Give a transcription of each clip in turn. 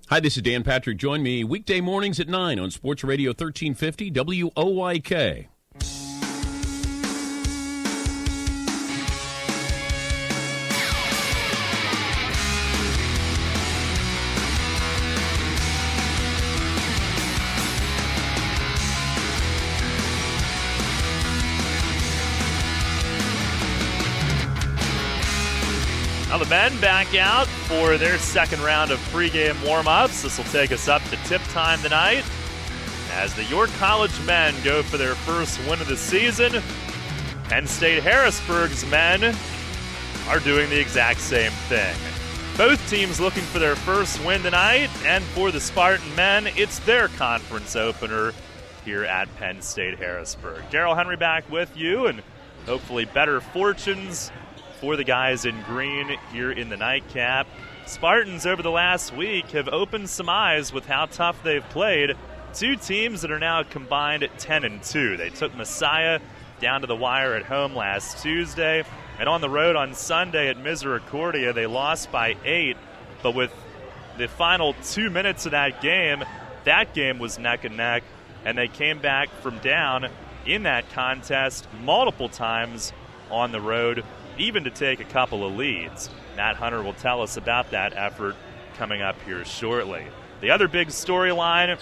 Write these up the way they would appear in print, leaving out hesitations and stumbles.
Hi, this is Dan Patrick. Join me weekday mornings at 9 on Sports Radio 1350 WOYK. Now the men back out for their second round of pregame warm-ups. This will take us up to tip time tonight as the York College men go for their first win of the season. Penn State Harrisburg's men are doing the exact same thing. Both teams looking for their first win tonight, and for the Spartan men, it's their conference opener here at Penn State Harrisburg. Darrell Henry back with you, and hopefully better fortunes for the guys in green here in the nightcap. Spartans over the last week have opened some eyes with how tough they've played. Two teams that are now combined at 10-2. They took Messiah down to the wire at home last Tuesday, and on the road on Sunday at Misericordia they lost by 8. But with the final 2 minutes of that game was neck and neck, and they came back from down in that contest multiple times on the road, even to take a couple of leads. Matt Hunter will tell us about that effort coming up here shortly. The other big storyline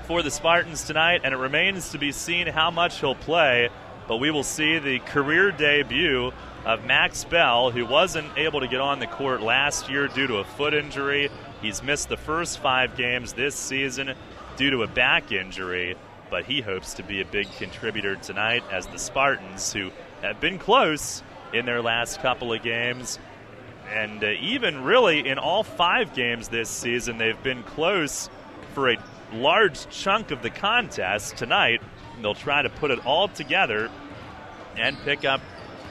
for the Spartans tonight, and it remains to be seen how much he'll play, but we will see the career debut of Max Bell, who wasn't able to get on the court last year due to a foot injury. He's missed the first 5 games this season due to a back injury, but he hopes to be a big contributor tonight as the Spartans, who have been close in their last couple of games, and even really in all 5 games this season, they've been close for a large chunk of the contest. Tonight, they'll try to put it all together and pick up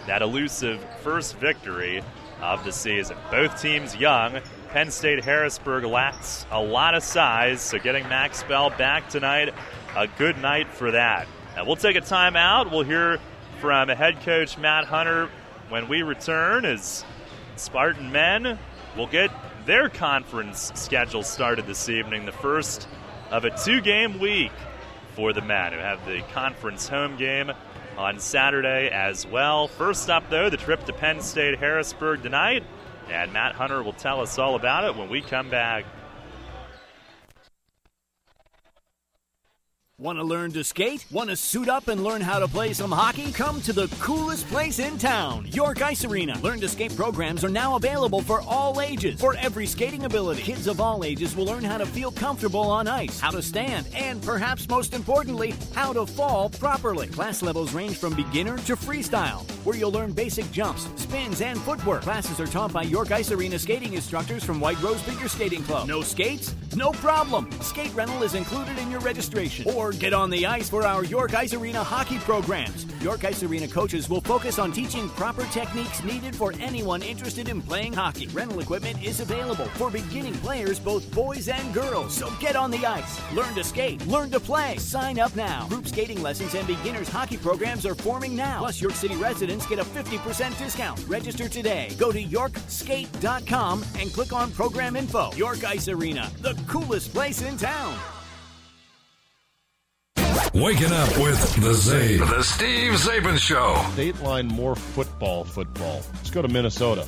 that elusive first victory of the season. Both teams young. Penn State Harrisburg lacks a lot of size, so getting Max Bell back tonight, a good night for that. Now we'll take a timeout. We'll hear from head coach Matt Hunter when we return, as Spartan men will get their conference schedule started this evening, the first of a 2-game week for the men, who have the conference home game on Saturday as well. First up, though, the trip to Penn State Harrisburg tonight, and Matt Hunter will tell us all about it when we come back. Want to learn to skate? Want to suit up and learn how to play some hockey? Come to the coolest place in town, York Ice Arena. Learn to skate programs are now available for all ages, for every skating ability. Kids of all ages will learn how to feel comfortable on ice, how to stand, and perhaps most importantly, how to fall properly. Class levels range from beginner to freestyle, where you'll learn basic jumps, spins, and footwork. Classes are taught by York Ice Arena skating instructors from White Rose Figure Skating Club. No skates? No problem. Skate rental is included in your registration. Or get on the ice for our York Ice Arena hockey programs. York Ice Arena coaches will focus on teaching proper techniques needed for anyone interested in playing hockey. Rental equipment is available for beginning players, both boys and girls. So get on the ice. Learn to skate. Learn to play. Sign up now. Group skating lessons and beginners hockey programs are forming now. Plus, York City residents get a 50% discount. Register today. Go to yorkskate.com and click on program info. York Ice Arena, the coolest place in town. Waking up with the Zabe. The Steve Zabin Show. Dateline more football. Let's go to Minnesota.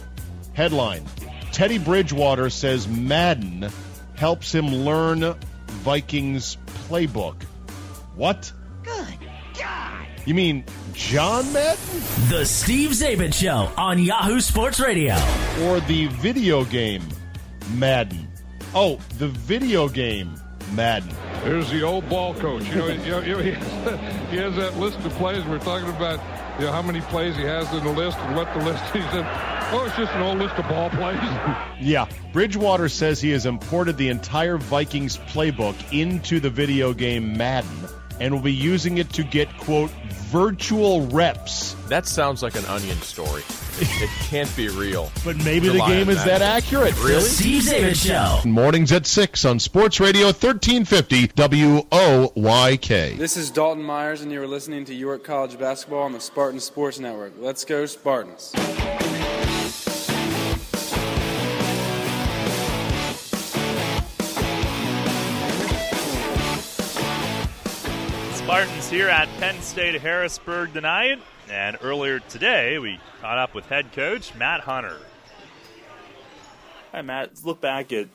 Headline: Teddy Bridgewater says Madden helps him learn Vikings playbook. What? Good God. You mean John Madden? The Steve Zabin Show on Yahoo Sports Radio. Or the video game Madden? Oh, the video game Madden. There's the old ball coach. He has that list of plays. We're talking about how many plays he has in the list and what the list. He said, oh, it's just an old list of ball plays. Yeah. Bridgewater says he has imported the entire Vikings playbook into the video game Madden and will be using it to get, quote, virtual reps. That sounds like an Onion story. It can't be real. But maybe the game is that accurate. Really? The Steve Zabin Show. Mornings at 6 on Sports Radio 1350 WOYK. This is Dalton Myers, and you are listening to York College Basketball on the Spartan Sports Network. Let's go, Spartans. Spartans here at Penn State Harrisburg tonight, and earlier today we caught up with head coach Matt Hunter. Hi, Matt. Let's look back at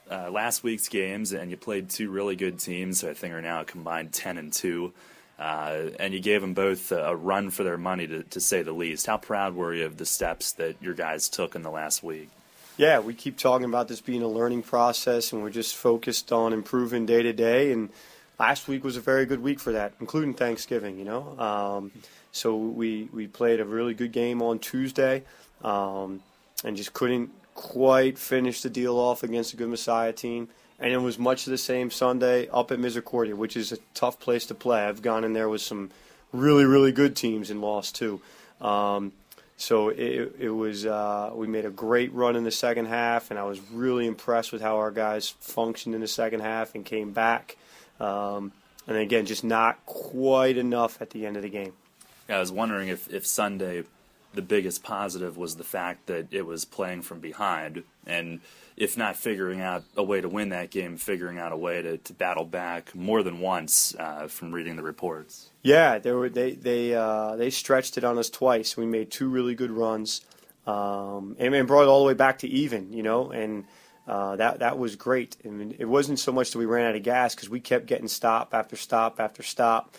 last week's games, and you played two really good teams who I think are now a combined 10-2, and you gave them both a run for their money, to say the least. How proud were you of the steps that your guys took in the last week? Yeah, we keep talking about this being a learning process, and we're just focused on improving day to day, and last week was a very good week for that, including Thanksgiving, So we played a really good game on Tuesday and just couldn't quite finish the deal off against a good Messiah team. And it was much the same Sunday up at Misericordia, which is a tough place to play. I've gone in there with some really, really good teams and lost too. So it was we made a great run in the second half, and I was really impressed with how our guys functioned in the second half and came back. And again, just not quite enough at the end of the game. Yeah, I was wondering if Sunday, the biggest positive was the fact that it was playing from behind, and if not figuring out a way to win that game, figuring out a way to battle back more than once from reading the reports. Yeah, they stretched it on us twice. We made two really good runs and brought it all the way back to even, and that was great. I mean, it wasn't so much that we ran out of gas because we kept getting stop after stop after stop.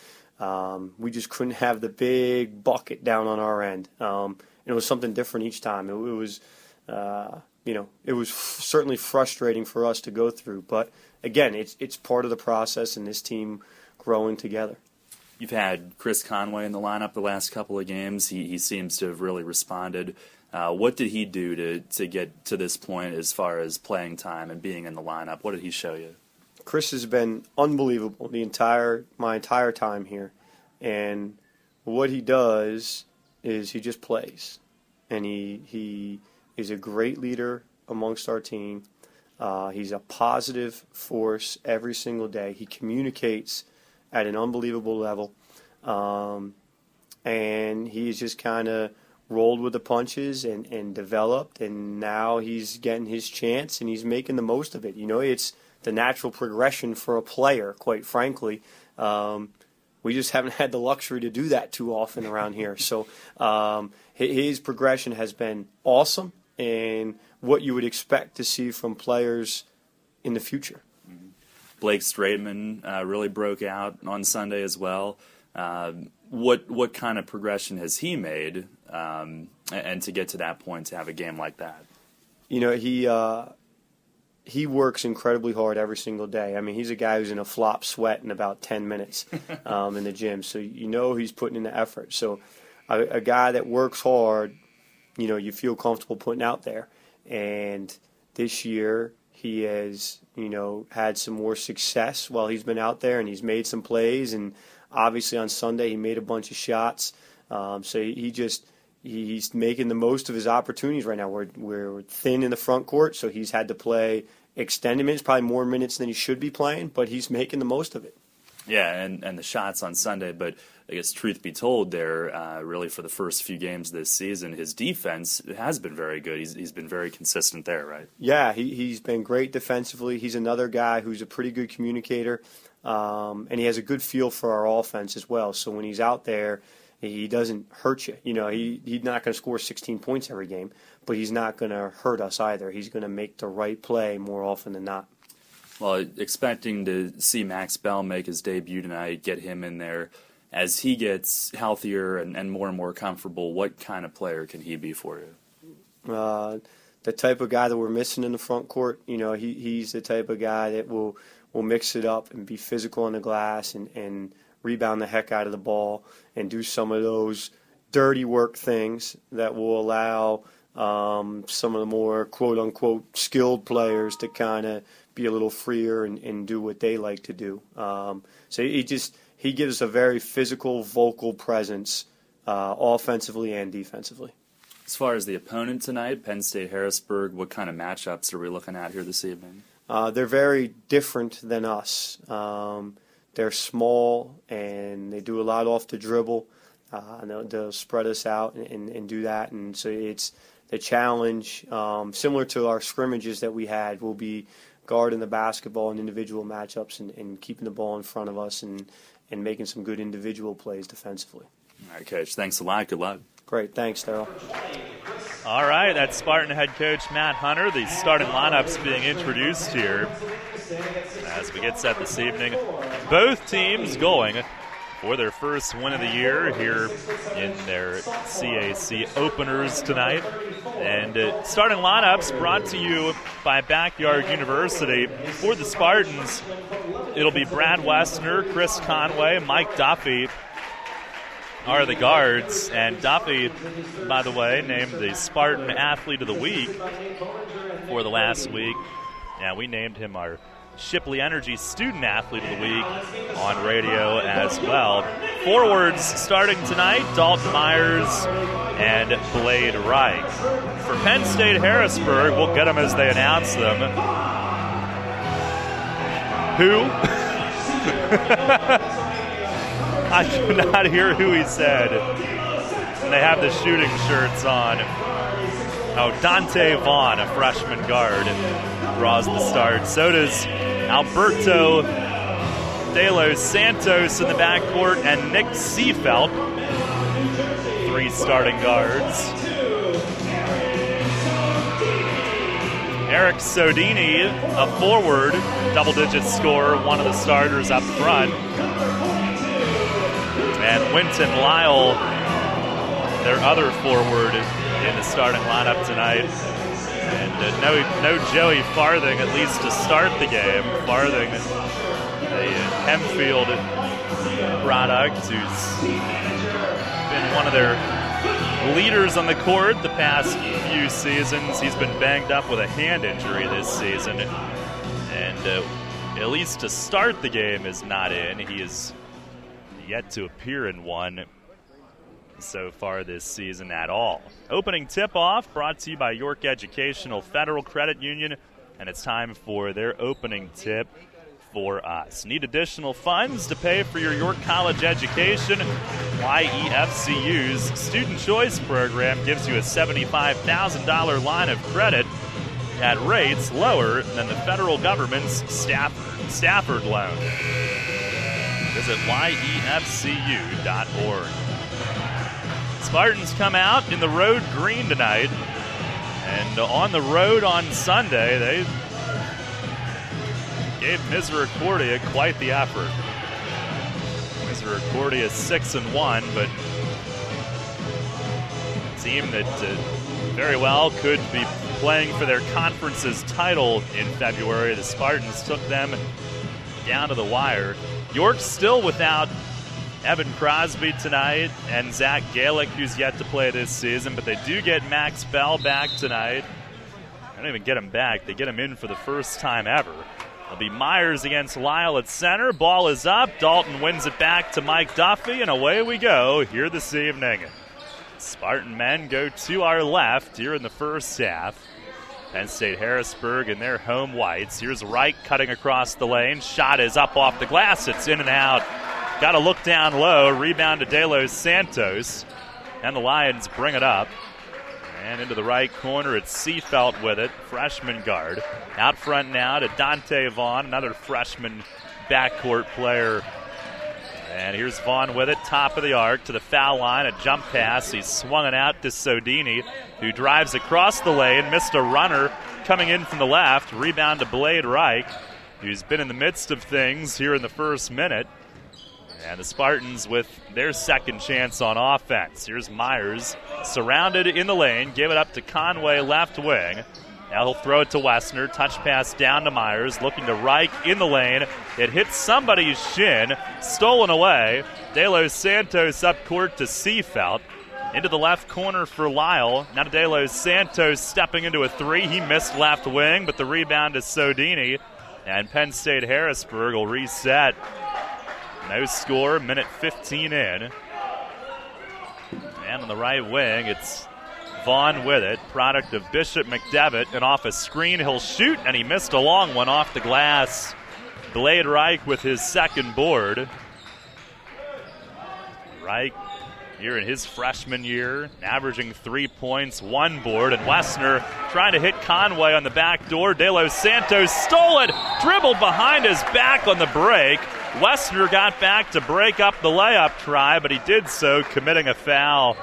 We just couldn't have the big bucket down on our end. And it was something different each time. It was, it was certainly frustrating for us to go through. But again, it's part of the process and this team growing together. You've had Chris Conway in the lineup the last couple of games. He seems to have really responded. What did he do to get to this point as far as playing time and being in the lineup? What did he show you? Chris has been unbelievable my entire time here, and what he does is he just plays, and he is a great leader amongst our team. He's a positive force every single day. He communicates at an unbelievable level, and he's just kind of rolled with the punches and developed, and now he's getting his chance and he's making the most of it. It's the natural progression for a player, quite frankly. We just haven't had the luxury to do that too often around here. So his progression has been awesome and what you would expect to see from players in the future. Blake Straitman really broke out on Sunday as well. What kind of progression has he made, and to get to that point to have a game like that? He works incredibly hard every single day. I mean, he's a guy who's in a flop sweat in about 10 minutes in the gym. So he's putting in the effort. So a guy that works hard, you feel comfortable putting out there. And this year he has, had some more success while he's been out there, and he's made some plays. And obviously on Sunday he made a bunch of shots. So he's making the most of his opportunities right now. We're thin in the front court, so he's had to play extended minutes, probably more minutes than he should be playing, but he's making the most of it. Yeah, and the shots on Sunday, but I guess truth be told there, really for the first few games this season, his defense has been very good. He's been very consistent there, right? Yeah, he's been great defensively. He's another guy who's a pretty good communicator, and he has a good feel for our offense as well. So when he's out there, he doesn't hurt you. He's not going to score 16 points every game, but he's not going to hurt us either. He's going to make the right play more often than not. Well, expecting to see Max Bell make his debut tonight, get him in there. As he gets healthier and more comfortable, what kind of player can he be for you? The type of guy that we're missing in the front court. He's the type of guy that will mix it up and be physical on the glass and rebound the heck out of the ball and do some of those dirty work things that will allow some of the more quote-unquote skilled players to kind of be a little freer and do what they like to do. So he gives us a very physical, vocal presence offensively and defensively. As far as the opponent tonight, Penn State Harrisburg, what kind of matchups are we looking at here this evening? They're very different than us. They're small, and they do a lot off the dribble. And they'll spread us out and do that. And so it's the challenge, similar to our scrimmages that we had, will be guarding the basketball in individual matchups and keeping the ball in front of us and making some good individual plays defensively. All right, Coach. Thanks a lot. Good luck. Great. Thanks, Daryl. All right, that's Spartan head coach Matt Hunter. The starting lineups being introduced here as we get set this evening. Both teams going for their first win of the year here in their CAC openers tonight. And starting lineups brought to you by Backyard University. For the Spartans, it'll be Brad Westner, Chris Conway, Mike Duffy are the guards. And Duffy, by the way, named the Spartan Athlete of the Week for the last week. Yeah, we named him our Shipley Energy Student Athlete of the Week on radio as well. Forwards starting tonight, Dalton Myers and Blade Wright. For Penn State Harrisburg, we'll get them as they announce them. Who? I could not hear who he said. And they have the shooting shirts on. Oh, Dante Vaughn, a freshman guard, draws the start. So does Alberto De Los Santos in the backcourt and Nick Seafelt, 3 starting guards. Eric Sodini, a forward, double-digit scorer, one of the starters up front. And Winton Lyle, their other forward in the starting lineup tonight. And no Joey Farthing, at least to start the game. Farthing, a Hempfield product who's been one of their leaders on the court the past few seasons. He's been banged up with a hand injury this season. And at least to start the game is not in. He is yet to appear in one so far this season at all. Opening tip-off brought to you by York Educational Federal Credit Union, and it's time for their opening tip for us. Need additional funds to pay for your York College education? YEFCU's Student Choice Program gives you a $75,000 line of credit at rates lower than the federal government's Stafford loan. Visit YEFCU.org. Spartans come out in the road green tonight, and on the road on Sunday, they gave Misericordia quite the effort. Misericordia 6-1, but a team that very well could be playing for their conference's title in February. The Spartans took them down to the wire. York's still without Evan Crosby tonight and Zach Galick, who's yet to play this season, but they do get Max Bell back tonight. I don't even get him back. They get him in for the first time ever. It'll be Myers against Lyle at center. Ball is up. Dalton wins it back to Mike Duffy, and away we go here this evening. Spartan men go to our left here in the first half. Penn State Harrisburg in their home whites. Here's Wright cutting across the lane. Shot is up off the glass. It's in and out. Got to look down low. Rebound to De Los Santos. And the Lions bring it up. And into the right corner, it's Seafelt with it, freshman guard. Out front now to Dante Vaughn, another freshman backcourt player. And here's Vaughn with it, top of the arc to the foul line, a jump pass. He's swung it out to Sodini, who drives across the lane, missed a runner coming in from the left. Rebound to Blade Reich, who's been in the midst of things here in the first minute. And the Spartans with their second chance on offense. Here's Myers, surrounded in the lane, give it up to Conway left wing. Now he'll throw it to Westner, touch pass down to Myers, looking to Reich in the lane. It hits somebody's shin, stolen away. De Los Santos up court to Seafelt. Into the left corner for Lyle. Now to De Los Santos stepping into a three. He missed left wing, but the rebound is Sodini. And Penn State Harrisburg will reset. No score, minute 15 in. And on the right wing, it's Vaughn with it, product of Bishop McDevitt, and off a screen he'll shoot, and he missed a long one off the glass. Blade Reich with his second board. Reich here in his freshman year, averaging 3 points, 1 board, and Wessner trying to hit Conway on the back door. De Los Santos stole it, dribbled behind his back on the break. Wessner got back to break up the layup try, but he did so committing a foul.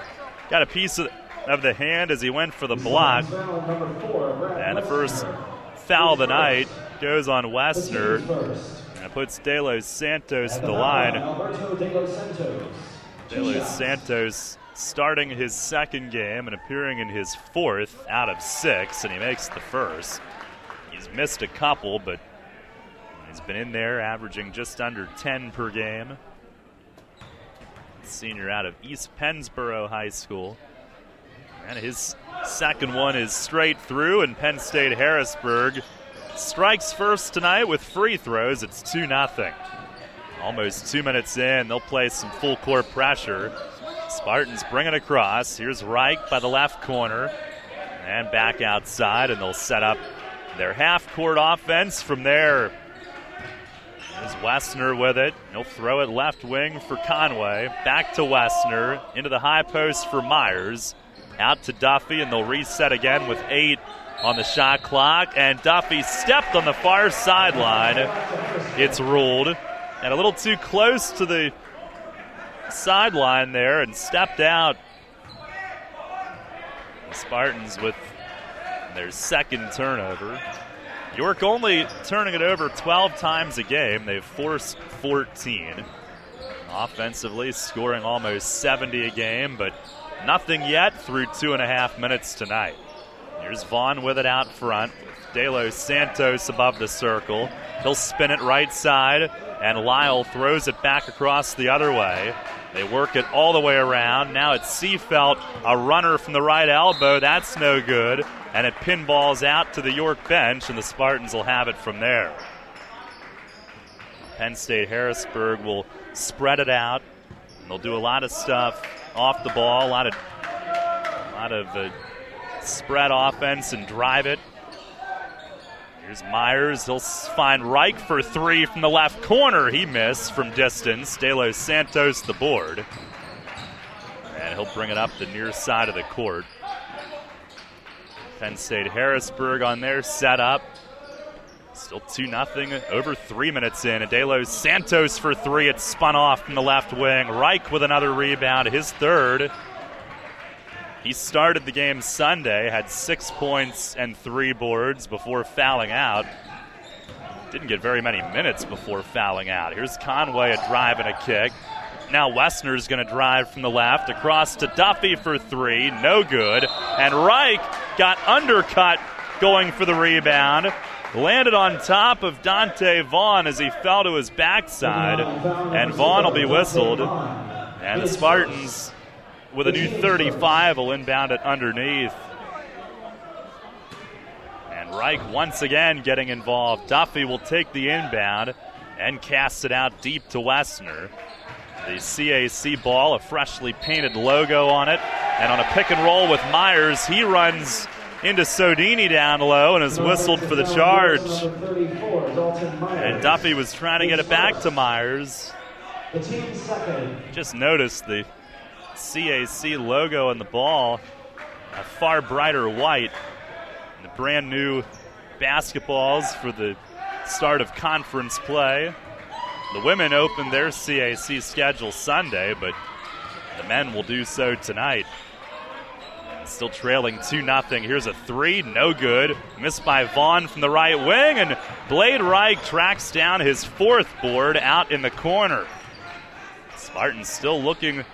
Got a piece of the hand as he went for the block. And the first foul of the night goes on Wessner. And it puts De Los Santos at the line. De Los Santos starting his second game and appearing in his 4th out of 6, and he makes the first. He's missed a couple, but he's been in there averaging just under 10 per game. Senior out of East Pennsboro High School. And his second one is straight through, and Penn State Harrisburg strikes first tonight with free throws. It's 2-0. Almost 2 minutes in, they'll play some full court pressure. Spartans bring it across. Here's Reich by the left corner. And back outside, and they'll set up their half-court offense from there. There's Wessner with it. He'll throw it left wing for Conway. Back to Wessner. Into the high post for Myers. Out to Duffy, and they'll reset again with 8 on the shot clock. And Duffy stepped on the far sideline. It's ruled. And a little too close to the sideline there and stepped out. The Spartans with their second turnover. York only turning it over 12 times a game. They've forced 14. Offensively scoring almost 70 a game, but nothing yet through 2.5 minutes tonight. Here's Vaughn with it out front. De Los Santos above the circle. He'll spin it right side, and Lyle throws it back across the other way. They work it all the way around. Now it's Seafelt, a runner from the right elbow. That's no good. And it pinballs out to the York bench, and the Spartans will have it from there. Penn State Harrisburg will spread it out. And they'll do a lot of stuff off the ball, a lot of spread offense and drive it. Here's Myers. He'll find Reich for 3 from the left corner. He missed from distance. De Los Santos the board. And he'll bring it up the near side of the court. Penn State Harrisburg on their setup. Still 2-0, over 3 minutes in. And De Los Santos for 3. It's spun off from the left wing. Reich with another rebound, his third. He started the game Sunday, had 6 points and 3 boards before fouling out. Didn't get very many minutes before fouling out. Here's Conway, a drive and a kick. Now Wessner's going to drive from the left across to Duffy for 3. No good. And Reich got undercut going for the rebound. Landed on top of Dante Vaughn as he fell to his backside. And Vaughn will be whistled. And the Spartans, with a new 35, will inbound it underneath. And Reich once again getting involved. Duffy will take the inbound and cast it out deep to Wessner. The CAC ball, a freshly painted logo on it. And on a pick and roll with Myers, he runs into Sodini down low and is whistled for the charge. And Duffy was trying to get it back to Myers. Just noticed the CAC logo on the ball, a far brighter white. The brand new basketballs for the start of conference play. The women opened their CAC schedule Sunday, but the men will do so tonight. Still trailing 2-0. Here's a 3, no good. Missed by Vaughn from the right wing, and Blade Reich tracks down his 4th board out in the corner. Spartans still looking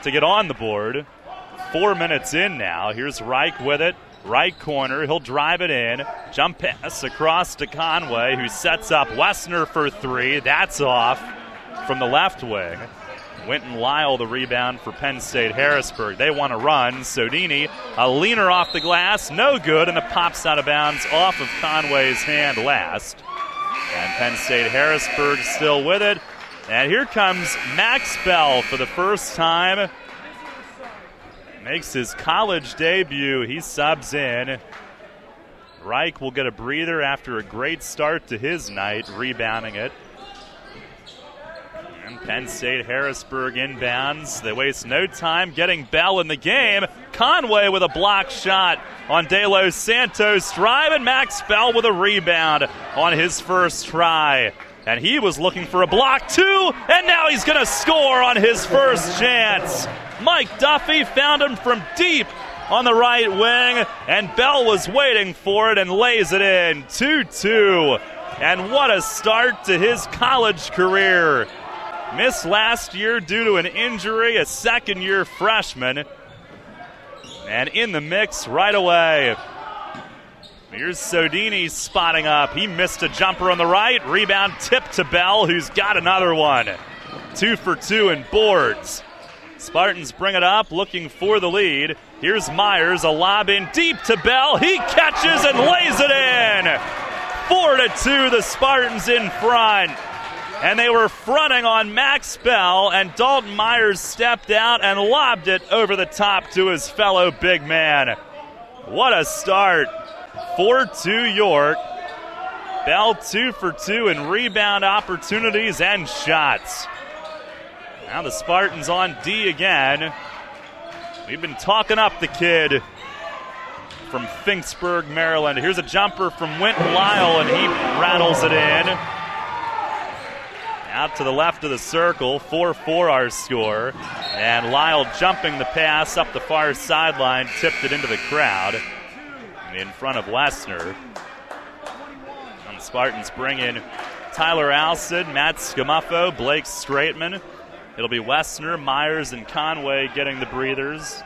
to get on the board. 4 minutes in now. Here's Reich with it. Right corner. He'll drive it in. Jump pass across to Conway, who sets up Wessner for 3. That's off from the left wing. Winton Lyle the rebound for Penn State Harrisburg. They want to run. Sodini, a leaner off the glass, no good, and it pops out of bounds off of Conway's hand last. And Penn State Harrisburg still with it. And here comes Max Bell for the first time. Makes his college debut. He subs in. Reich will get a breather after a great start to his night, rebounding it. And Penn State Harrisburg inbounds. They waste no time getting Bell in the game. Conway with a block shot on De Los Santos' drive, and Max Bell with a rebound on his first try. And he was looking for a block too, and now he's going to score on his first chance. Mike Duffy found him from deep on the right wing, and Bell was waiting for it and lays it in. 2-2. And what a start to his college career. Missed last year due to an injury, a second-year freshman. And in the mix right away. Here's Sodini spotting up. He missed a jumper on the right. Rebound tip to Bell, who's got another one. 2 for 2 in boards. Spartans bring it up, looking for the lead. Here's Myers, a lob in deep to Bell. He catches and lays it in. 4-2, the Spartans in front. And they were fronting on Max Bell, and Dalton Myers stepped out and lobbed it over the top to his fellow big man. What a start. 4-2 York. Bell 2 for 2 in rebound opportunities and shots. Now the Spartans on D again. We've been talking up the kid from Finksburg, Maryland. Here's a jumper from Winton Lyle, and he rattles it in. Out to the left of the circle, 4-4 our score. And Lyle jumping the pass up the far sideline, tipped it into the crowd in front of Wessner. And the Spartans bring in Tyler Alcid, Matt Scamuffo, Blake Straitman. It'll be Wessner, Myers, and Conway getting the breathers.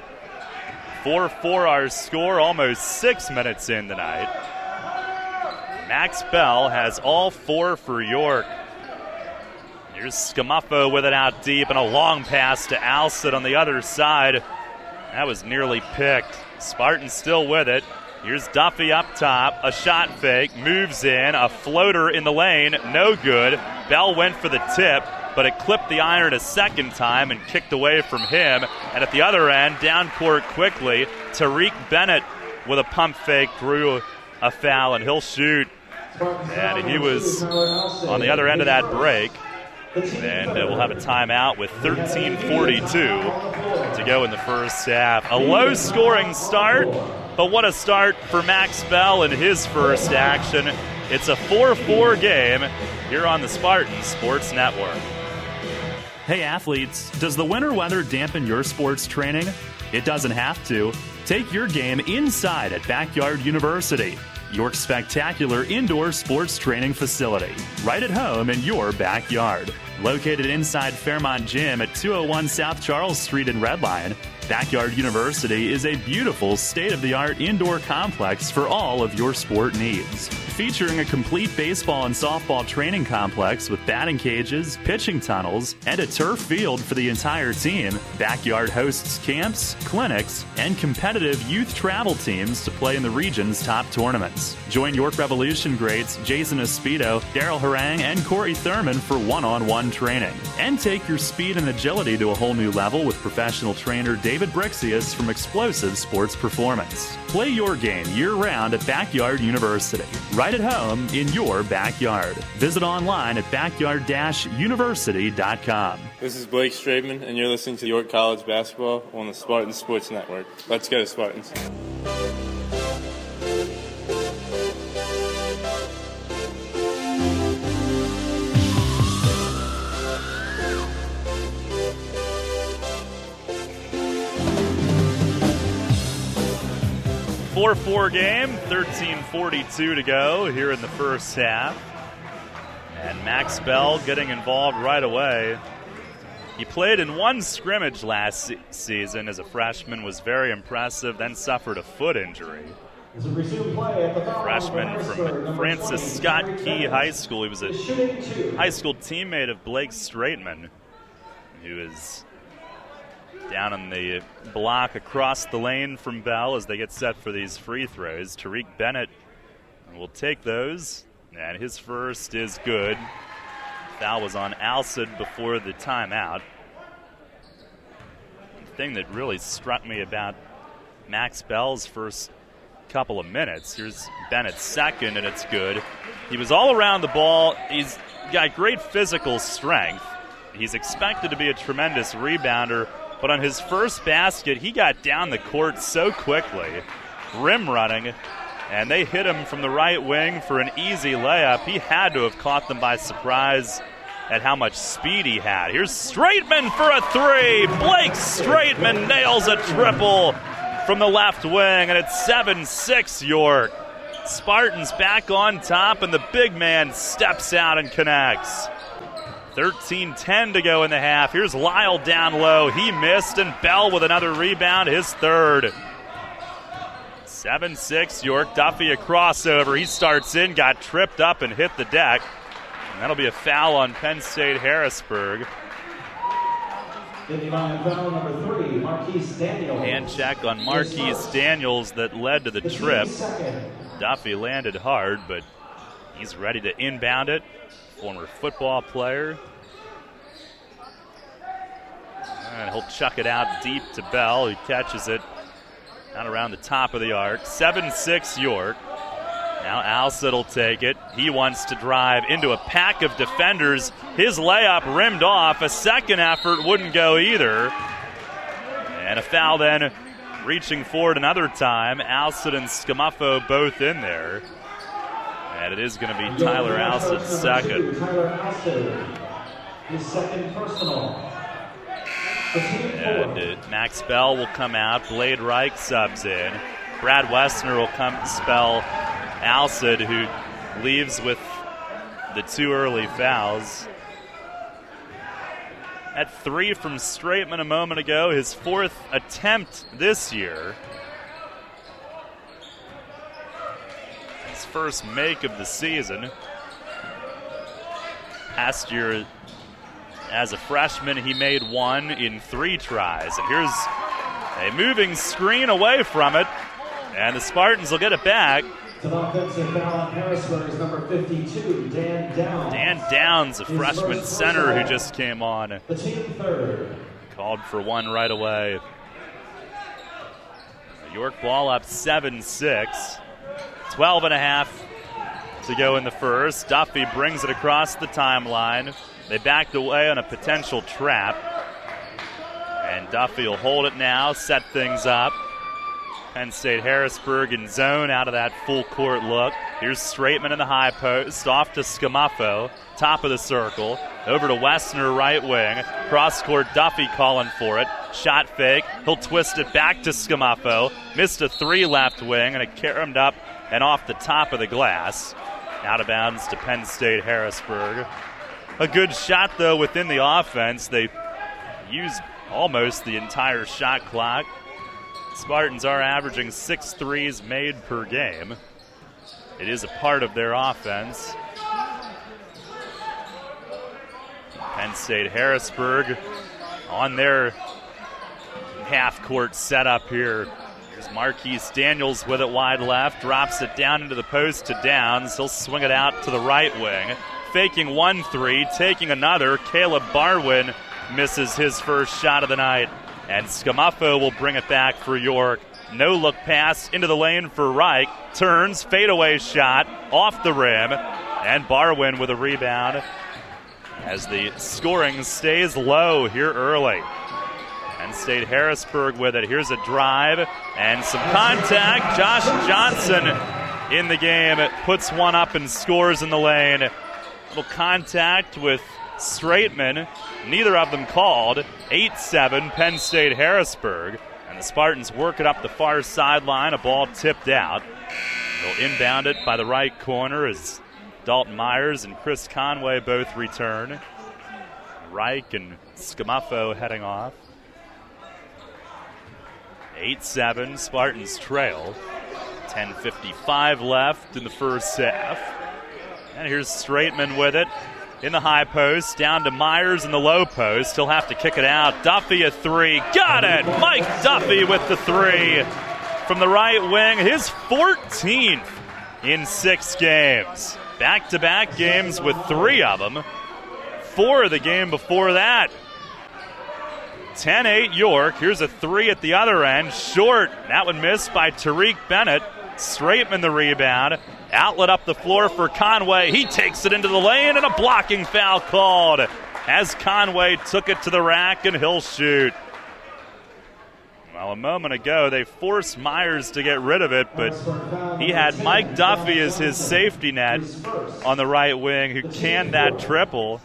4-4 our score, almost 6 minutes in tonight. Max Bell has all 4 for York. Here's Scamuffo with it out deep, and a long pass to Alcid on the other side. That was nearly picked. Spartans still with it. Here's Duffy up top, a shot fake, moves in, a floater in the lane, no good. Bell went for the tip, but it clipped the iron a second time and kicked away from him. And at the other end, down court quickly, Tariq Bennett with a pump fake drew a foul, and he'll shoot. And he was on the other end of that break. And we'll have a timeout with 13:42 to go in the first half. A low-scoring start, but what a start for Max Bell in his first action. It's a 4-4 game here on the Spartan Sports Network. Hey athletes, does the winter weather dampen your sports training? It doesn't have to. Take your game inside at Backyard University, York's spectacular indoor sports training facility, right at home in your backyard. Located inside Fairmont Gym at 201 South Charles Street in Red Line, Backyard University is a beautiful, state-of-the-art indoor complex for all of your sport needs. Featuring a complete baseball and softball training complex with batting cages, pitching tunnels, and a turf field for the entire team, Backyard hosts camps, clinics, and competitive youth travel teams to play in the region's top tournaments. Join York Revolution greats Jason Espito, Daryl Harang, and Corey Thurman for one-on-one training. And take your speed and agility to a whole new level with professional trainer David Brixius from Explosive Sports Performance. Play your game year-round at Backyard University, right at home in your backyard. Visit online at backyard-university.com. This is Blake Straitman, and you're listening to York College Basketball on the Spartan Sports Network. Let's go, Spartans. A 4-4 game, 13:42 to go here in the first half. And Max Bell getting involved right away. He played in one scrimmage last season as a freshman, was very impressive, then suffered a foot injury. Freshman from Francis Scott Key High School. He was a high school teammate of Blake Straitman, who is down on the block across the lane from Bell as they get set for these free throws. Tariq Bennett will take those, and his first is good. Foul was on Alcid before the timeout. The thing that really struck me about Max Bell's first couple of minutes, here's Bennett's second, and it's good. He was all around the ball. He's got great physical strength. he's expected to be a tremendous rebounder, but on his first basket, he got down the court so quickly, rim running, and they hit him from the right wing for an easy layup. He had to have caught them by surprise at how much speed he had. Here's Straitman for a three. Blake Straitman nails a triple from the left wing, and it's 7-6 York. Spartans back on top, and the big man steps out and connects. 13-10 to go in the half. Here's Lyle down low. He missed, and Bell with another rebound, his third. 7-6 York. Duffy a crossover. He starts in, got tripped up, and hit the deck. And that'll be a foul on Penn State Harrisburg. Hand check on Marquise Daniels that led to the trip. Duffy landed hard, but he's ready to inbound it. Former football player. And he'll chuck it out deep to Bell. He catches it out around the top of the arc. 7-6 York. Now Alcid will take it. He wants to drive into a pack of defenders. His layup rimmed off. A second effort wouldn't go either. And a foul then reaching forward another time. Alcid and Scamuffo both in there. And it is going to be Tyler Alcid's second. His second personal. And Max Bell will come out. Blade Reich subs in. Brad Westner will come spell Alcid, who leaves with the two early fouls. At three from Straitman a moment ago, his fourth attempt this year. His first make of the season. Last year, as a freshman, he made one in 3 tries. And here's a moving screen away from it, and the Spartans will get it back. It's an offensive foul on Harrisburg, number 52, Dan Downs. Dan Downs, a freshman center who just came on. The team third. Called for one right away. York ball up 7-6. 12.5 to go in the first. Duffy brings it across the timeline. They backed away on a potential trap. And Duffy will hold it now, set things up. Penn State Harrisburg in zone out of that full court look. Here's Straitman in the high post, off to Scamuffo, top of the circle, over to Westner right wing, cross court Duffy calling for it, shot fake, he'll twist it back to Scamuffo, missed a 3 left wing, and it caromed up and off the top of the glass. Out of bounds to Penn State Harrisburg. A good shot though within the offense. They used almost the entire shot clock. Spartans are averaging 6 threes made per game. It is a part of their offense. Penn State Harrisburg on their half-court setup here. Here's Marquise Daniels with it wide left, drops it down into the post to Downs. He'll swing it out to the right wing. Faking 1 3, taking another. Caleb Barwin misses his first shot of the night. And Scamuffo will bring it back for York. No look pass into the lane for Reich. Turns, fadeaway shot, off the rim. And Barwin with a rebound as the scoring stays low here early. Penn State Harrisburg with it. Here's a drive and some contact. Josh Johnson in the game. Puts one up and scores in the lane. Little contact with Straitman. Neither of them called. 8-7 Penn State Harrisburg. And the Spartans work it up the far sideline. A ball tipped out. They'll inbound it by the right corner as Dalton Myers and Chris Conway both return. Reich and Scamuffo heading off. 8-7 Spartans trail. 10:55 left in the first half. And here's Straitman with it. In the high post, down to Myers in the low post. He'll have to kick it out. Duffy a 3. Got it! Mike Duffy with the 3. From the right wing, his 14th in 6 games. Back-to-back games with 3 of them. 4 the game before that. 10-8 York. Here's a 3 at the other end. Short. That one missed by Tariq Bennett. Straitman the rebound. Outlet up the floor for Conway. He takes it into the lane, and a blocking foul called. as Conway took it to the rack, and he'll shoot. Well, a moment ago, they forced Myers to get rid of it, but he had Mike Duffy as his safety net on the right wing who canned that triple.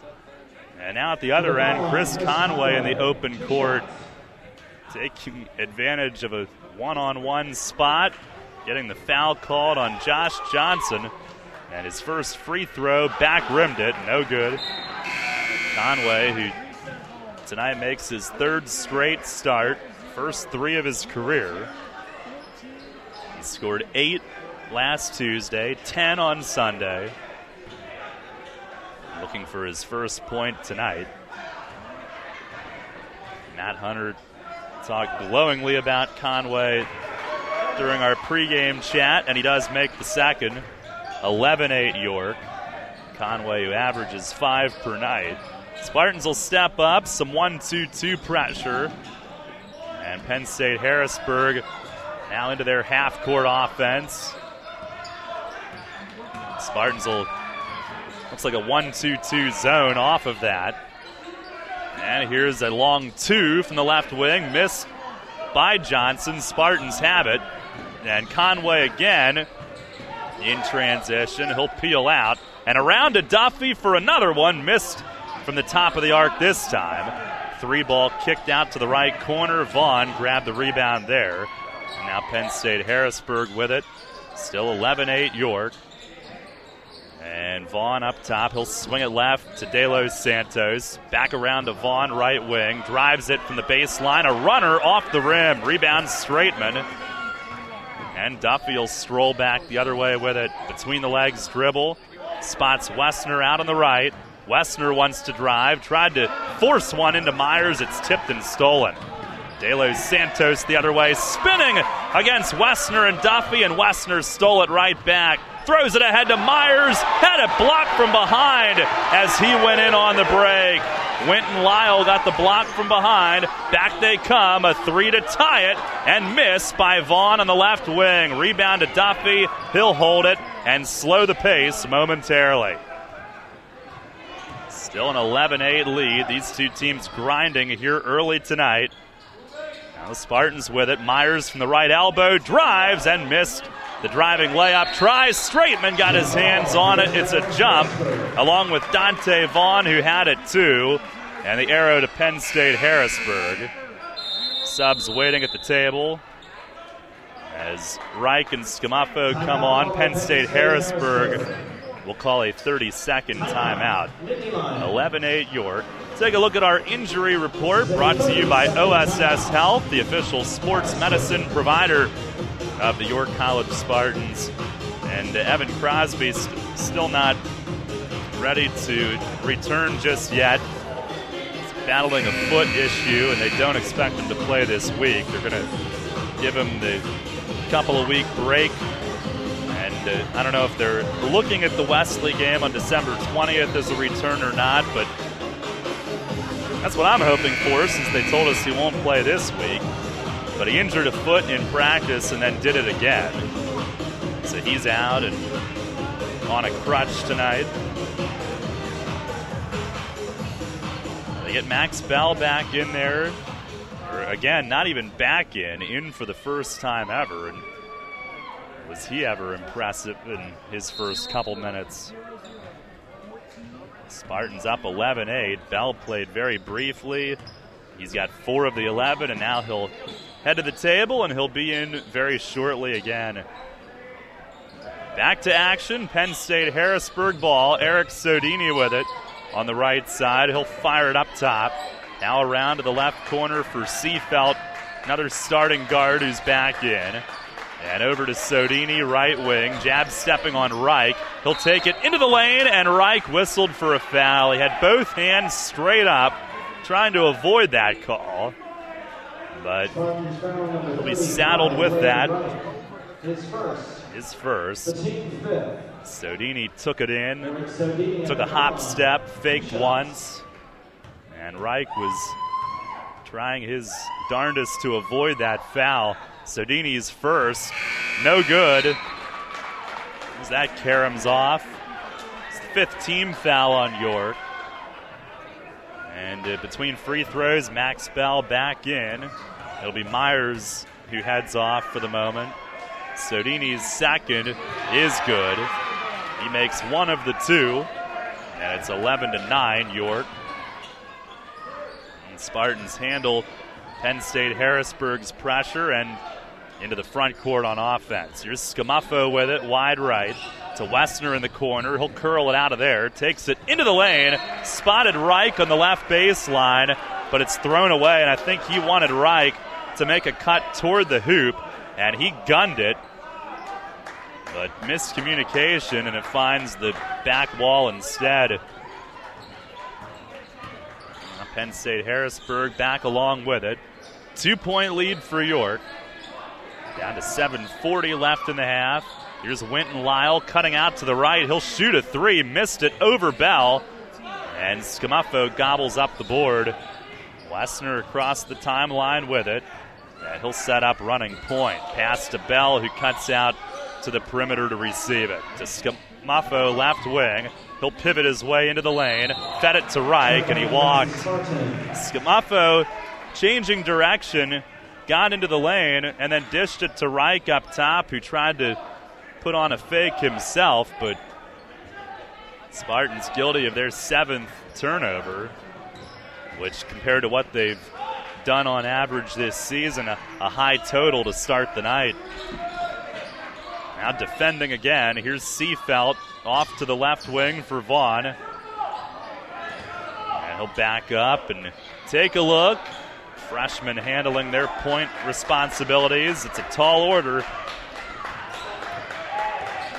And now at the other end, Chris Conway in the open court taking advantage of a one-on-one spot, getting the foul called on Josh Johnson. And his first free throw back-rimmed it, no good. Conway, who tonight makes his third straight start, first 3 of his career. He scored 8 last Tuesday, 10 on Sunday. Looking for his first point tonight. Matt Hunter talked glowingly about Conway during our pregame chat, and he does make the second. 11-8 York. Conway, who averages 5 per night. Spartans will step up, some 1-2-2 pressure. And Penn State Harrisburg now into their half-court offense. Spartans will, looks like a 1-2-2 zone off of that. And here's a long 2 from the left wing, missed by Johnson. Spartans have it. And Conway again in transition. He'll peel out. And around to Duffy for another one, missed from the top of the arc this time. 3 ball kicked out to the right corner. Vaughn grabbed the rebound there. And now Penn State Harrisburg with it. Still 11-8 York. And Vaughn up top. He'll swing it left to De Los Santos. Back around to Vaughn, right wing. Drives it from the baseline. A runner off the rim. Rebound Straitman. And Duffy will stroll back the other way with it. Between the legs dribble. Spots Wessner out on the right. Wessner wants to drive. Tried to force one into Myers. It's tipped and stolen. De Los Santos the other way. Spinning against Wessner and Duffy. And Wessner stole it right back. Throws it ahead to Myers. Had it blocked from behind as he went in on the break. Winton Lyle got the block from behind. Back they come. A 3 to tie it. And missed by Vaughn on the left wing. Rebound to Duffy. He'll hold it and slow the pace momentarily. Still an 11-8 lead. These two teams grinding here early tonight. Now the Spartans with it. Myers from the right elbow. Drives and missed. The driving layup tries. Straitman got his hands on it. It's a jump, along with Dante Vaughn, who had it too. And the arrow to Penn State Harrisburg. Subs waiting at the table as Reich and Scamafo come on. Penn State Harrisburg will call a 30-second timeout. 11-8 York. Take a look at our injury report, brought to you by OSS Health, the official sports medicine provider of the York College Spartans. And Evan Crosby's still not ready to return just yet. He's battling a foot issue, and they don't expect him to play this week. They're going to give him the couple-of-week break. And I don't know if they're looking at the Wesley game on December 20th as a return or not, but that's what I'm hoping for, since they told us he won't play this week. But he injured a foot in practice and then did it again. So he's out and on a crutch tonight. They get Max Bell back in there. Or again, not even back in for the first time ever. And was he ever impressive in his first couple minutes? Spartans up 11-8. Bell played very briefly. He's got 4 of the 11, and now he'll head to the table, and he'll be in very shortly again. Back to action. Penn State Harrisburg ball. Eric Sodini with it on the right side. He'll fire it up top. Now around to the left corner for Seafelt, another starting guard who's back in. And over to Sodini, right wing. Jab stepping on Reich. He'll take it into the lane, and Reich whistled for a foul. He had both hands straight up, trying to avoid that call. But he'll be saddled with that. His first. Sodini took it in, took a hop step, faked once. And Reich was trying his darndest to avoid that foul. Sodini's first. No good. As that caroms off. It's the 5th team foul on York. And between free throws, Max Bell back in. It'll be Myers who heads off for the moment. Sodini's second is good. He makes one of the two, and it's 11-9 York. And Spartans handle Penn State Harrisburg's pressure and into the front court on offense. Here's Scamuffo with it, wide right to Wessner in the corner. He'll curl it out of there, takes it into the lane, spotted Reich on the left baseline, but it's thrown away, and I think he wanted Reich to make a cut toward the hoop, and he gunned it. But miscommunication, and it finds the back wall instead. Penn State Harrisburg back along with it. 2-point lead for York. Down to 7:40 left in the half. Here's Winton Lyle cutting out to the right. He'll shoot a three. Missed it over Bell. And Scamuffo gobbles up the board. Wessner across the timeline with it. And he'll set up running point. Pass to Bell, who cuts out to the perimeter to receive it. To Scamuffo, left wing. He'll pivot his way into the lane. Fed it to Reich, and he walked. Scamuffo changing direction. Got into the lane and then dished it to Reich up top, who tried to put on a fake himself, but Spartans guilty of their 7th turnover, which compared to what they've done on average this season, a high total to start the night. Now defending again. Here's Seafelt off to the left wing for Vaughn. And he'll back up and take a look. Freshmen handling their point responsibilities. It's a tall order.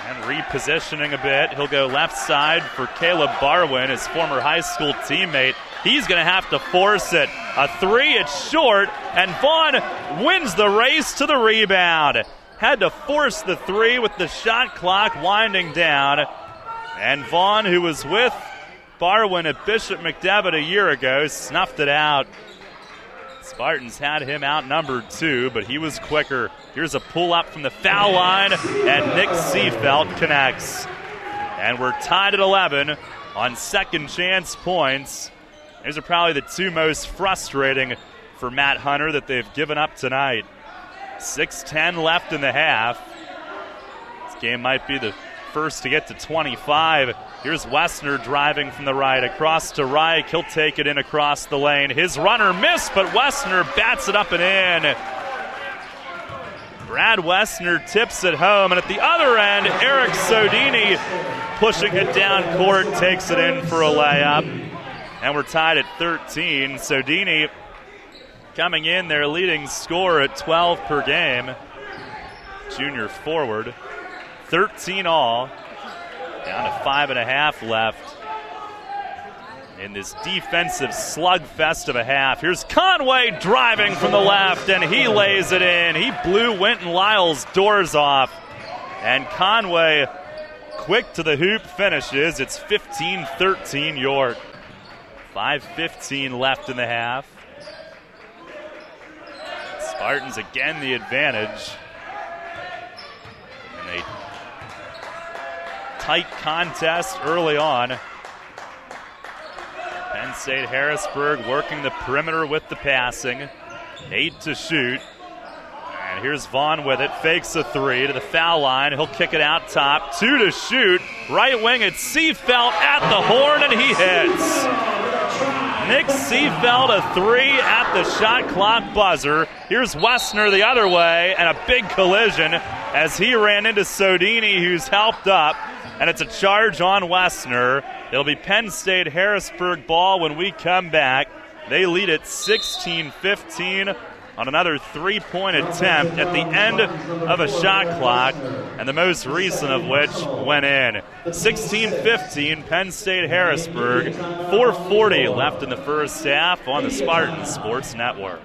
And repositioning a bit. He'll go left side for Caleb Barwin, his former high school teammate. He's going to have to force it. A three, it's short, and Vaughn wins the race to the rebound. Had to force the three with the shot clock winding down. And Vaughn, who was with Barwin at Bishop McDevitt a year ago, snuffed it out. Spartans had him outnumbered too, but he was quicker. Here's a pull-up from the foul line, and Nick Seafelt connects. And we're tied at 11 on second chance points. These are probably the two most frustrating for Matt Hunter that they've given up tonight. 6:10 left in the half. This game might be the first to get to 25. Here's Wessner driving from the right across to Reich. He'll take it in across the lane. His runner missed, but Wessner bats it up and in. Brad Wessner tips it home, and at the other end, Eric Sodini pushing it down court, takes it in for a layup. And we're tied at 13. Sodini coming in, their leading scorer at 12 per game. Junior forward. 13 all. Down to 5.5 left in this defensive slugfest of a half. Here's Conway driving from the left, and he lays it in. He blew Winton Lyle's doors off. And Conway, quick to the hoop, finishes. It's 15-13 York. 5:15 left in the half. Spartans again the advantage. And a tight contest early on. Penn State Harrisburg working the perimeter with the passing. 8 to shoot. And here's Vaughn with it. Fakes a three to the foul line. He'll kick it out top. 2 to shoot. Right wing, it's Seafelt at the horn, and he hits. Nick Seafelt, a three at the shot clock buzzer. Here's Wessner the other way, and a big collision as he ran into Sodini, who's helped up. And it's a charge on Wessner. It'll be Penn State Harrisburg ball when we come back. They lead at 16-15 on another three-point attempt at the end of a shot clock, and the most recent of which went in. 16-15, Penn State Harrisburg. 4:40 left in the first half on the Spartan Sports Network.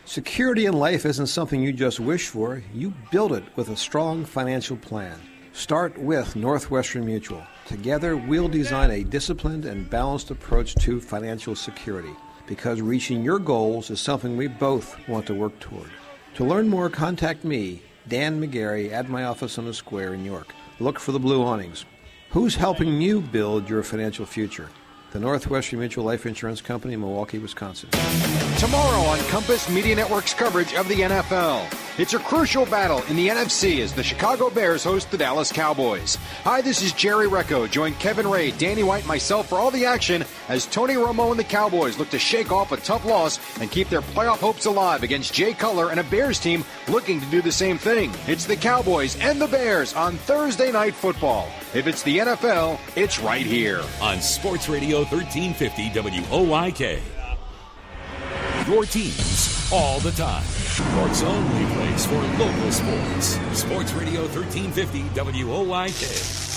Security in life isn't something you just wish for. You build it with a strong financial plan. Start with Northwestern Mutual. Together, we'll design a disciplined and balanced approach to financial security, because reaching your goals is something we both want to work toward. To learn more, contact me, Dan McGarry, at my office on the Square in York. Look for the blue awnings. Who's helping you build your financial future? the Northwestern Mutual Life Insurance Company in Milwaukee, Wisconsin. Tomorrow on Compass Media Network's coverage of the NFL. It's a crucial battle in the NFC as the Chicago Bears host the Dallas Cowboys. Hi, this is Jerry Recco. Join Kevin Ray, Danny White, and myself for all the action as Tony Romo and the Cowboys look to shake off a tough loss and keep their playoff hopes alive against Jay Cutler and a Bears team looking to do the same thing. It's the Cowboys and the Bears on Thursday Night Football. If it's the NFL, it's right here. On Sports Radio 1350 WOYK. Your teams all the time. York's only place for local sports. Sports Radio 1350 WOYK.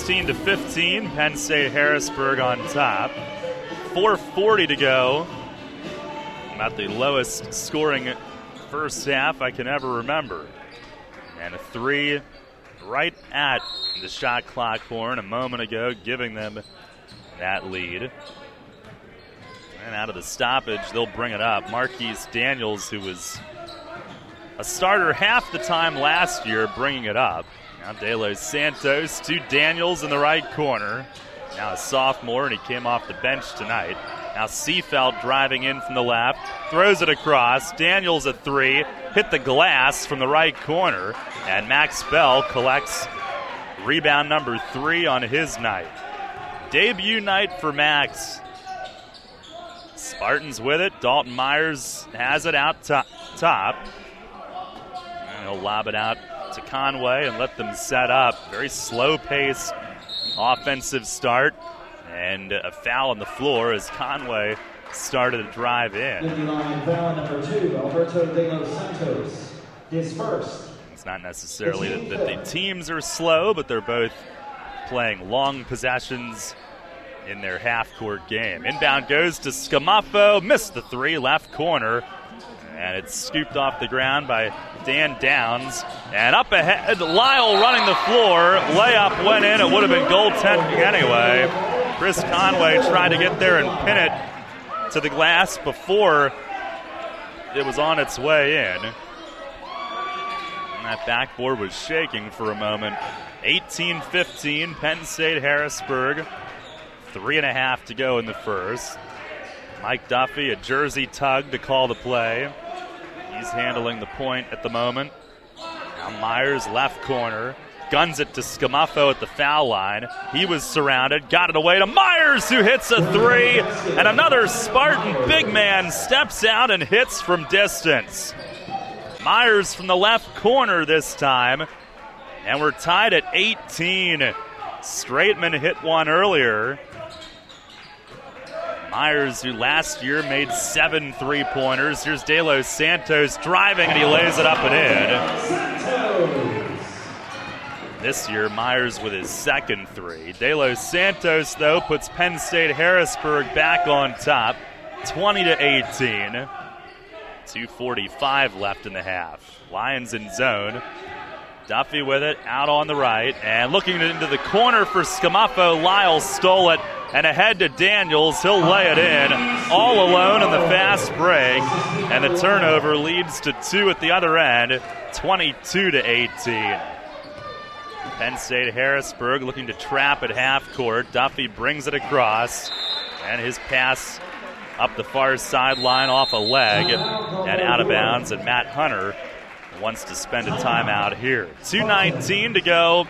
To 15, Penn State Harrisburg on top. 4:40 to go. About the lowest scoring first half I can ever remember. And a 3 right at the shot clock horn a moment ago, giving them that lead. And out of the stoppage, they'll bring it up. Marquise Daniels, who was a starter half the time last year, bringing it up. Now De Los Santos to Daniels in the right corner. Now a sophomore, and he came off the bench tonight. Now Seafeld driving in from the left, throws it across. Daniels a 3, hit the glass from the right corner, and Max Bell collects rebound number 3 on his night. Debut night for Max. Spartans with it. Dalton Myers has it out top. And he'll lob it out to Conway and let them set up. Very slow-paced offensive start, and a foul on the floor as Conway started to drive in. 59, foul number 2, Alberto De Los Santos, his first. It's not necessarily that the teams are slow, but they're both playing long possessions in their half-court game. Inbound goes to Scamafo, missed the 3, left corner, and it's scooped off the ground by Dan Downs. And up ahead, Lyle running the floor. Layup went in. It would have been goaltending anyway. Chris Conway tried to get there and pin it to the glass before it was on its way in. And that backboard was shaking for a moment. 18-15, Penn State Harrisburg. 3.5 to go in the first. Mike Duffy, a jersey tug to call the play. He's handling the point at the moment. Now Myers, left corner. Guns it to Scamafo at the foul line. He was surrounded. Got it away to Myers, who hits a 3. And another Spartan big man steps out and hits from distance. Myers from the left corner this time. And we're tied at 18. Straitman hit one earlier. Myers, who last year made 7 3-pointers. Here's De Los Santos driving, and he lays it up and in. This year, Myers with his second 3. De Los Santos, though, puts Penn State Harrisburg back on top, 20-18. 2:45 left in the half. Lions in zone. Duffy with it, out on the right, and looking into the corner for Scamafo. Lyle stole it, and ahead to Daniels. He'll lay it in, all alone in the fast break, and the turnover leads to 2 at the other end, 22-18. Penn State Harrisburg looking to trap at half court. Duffy brings it across, and his pass up the far sideline off a leg and out of bounds, and Matt Hunter wants to spend a timeout here. 2:19 to go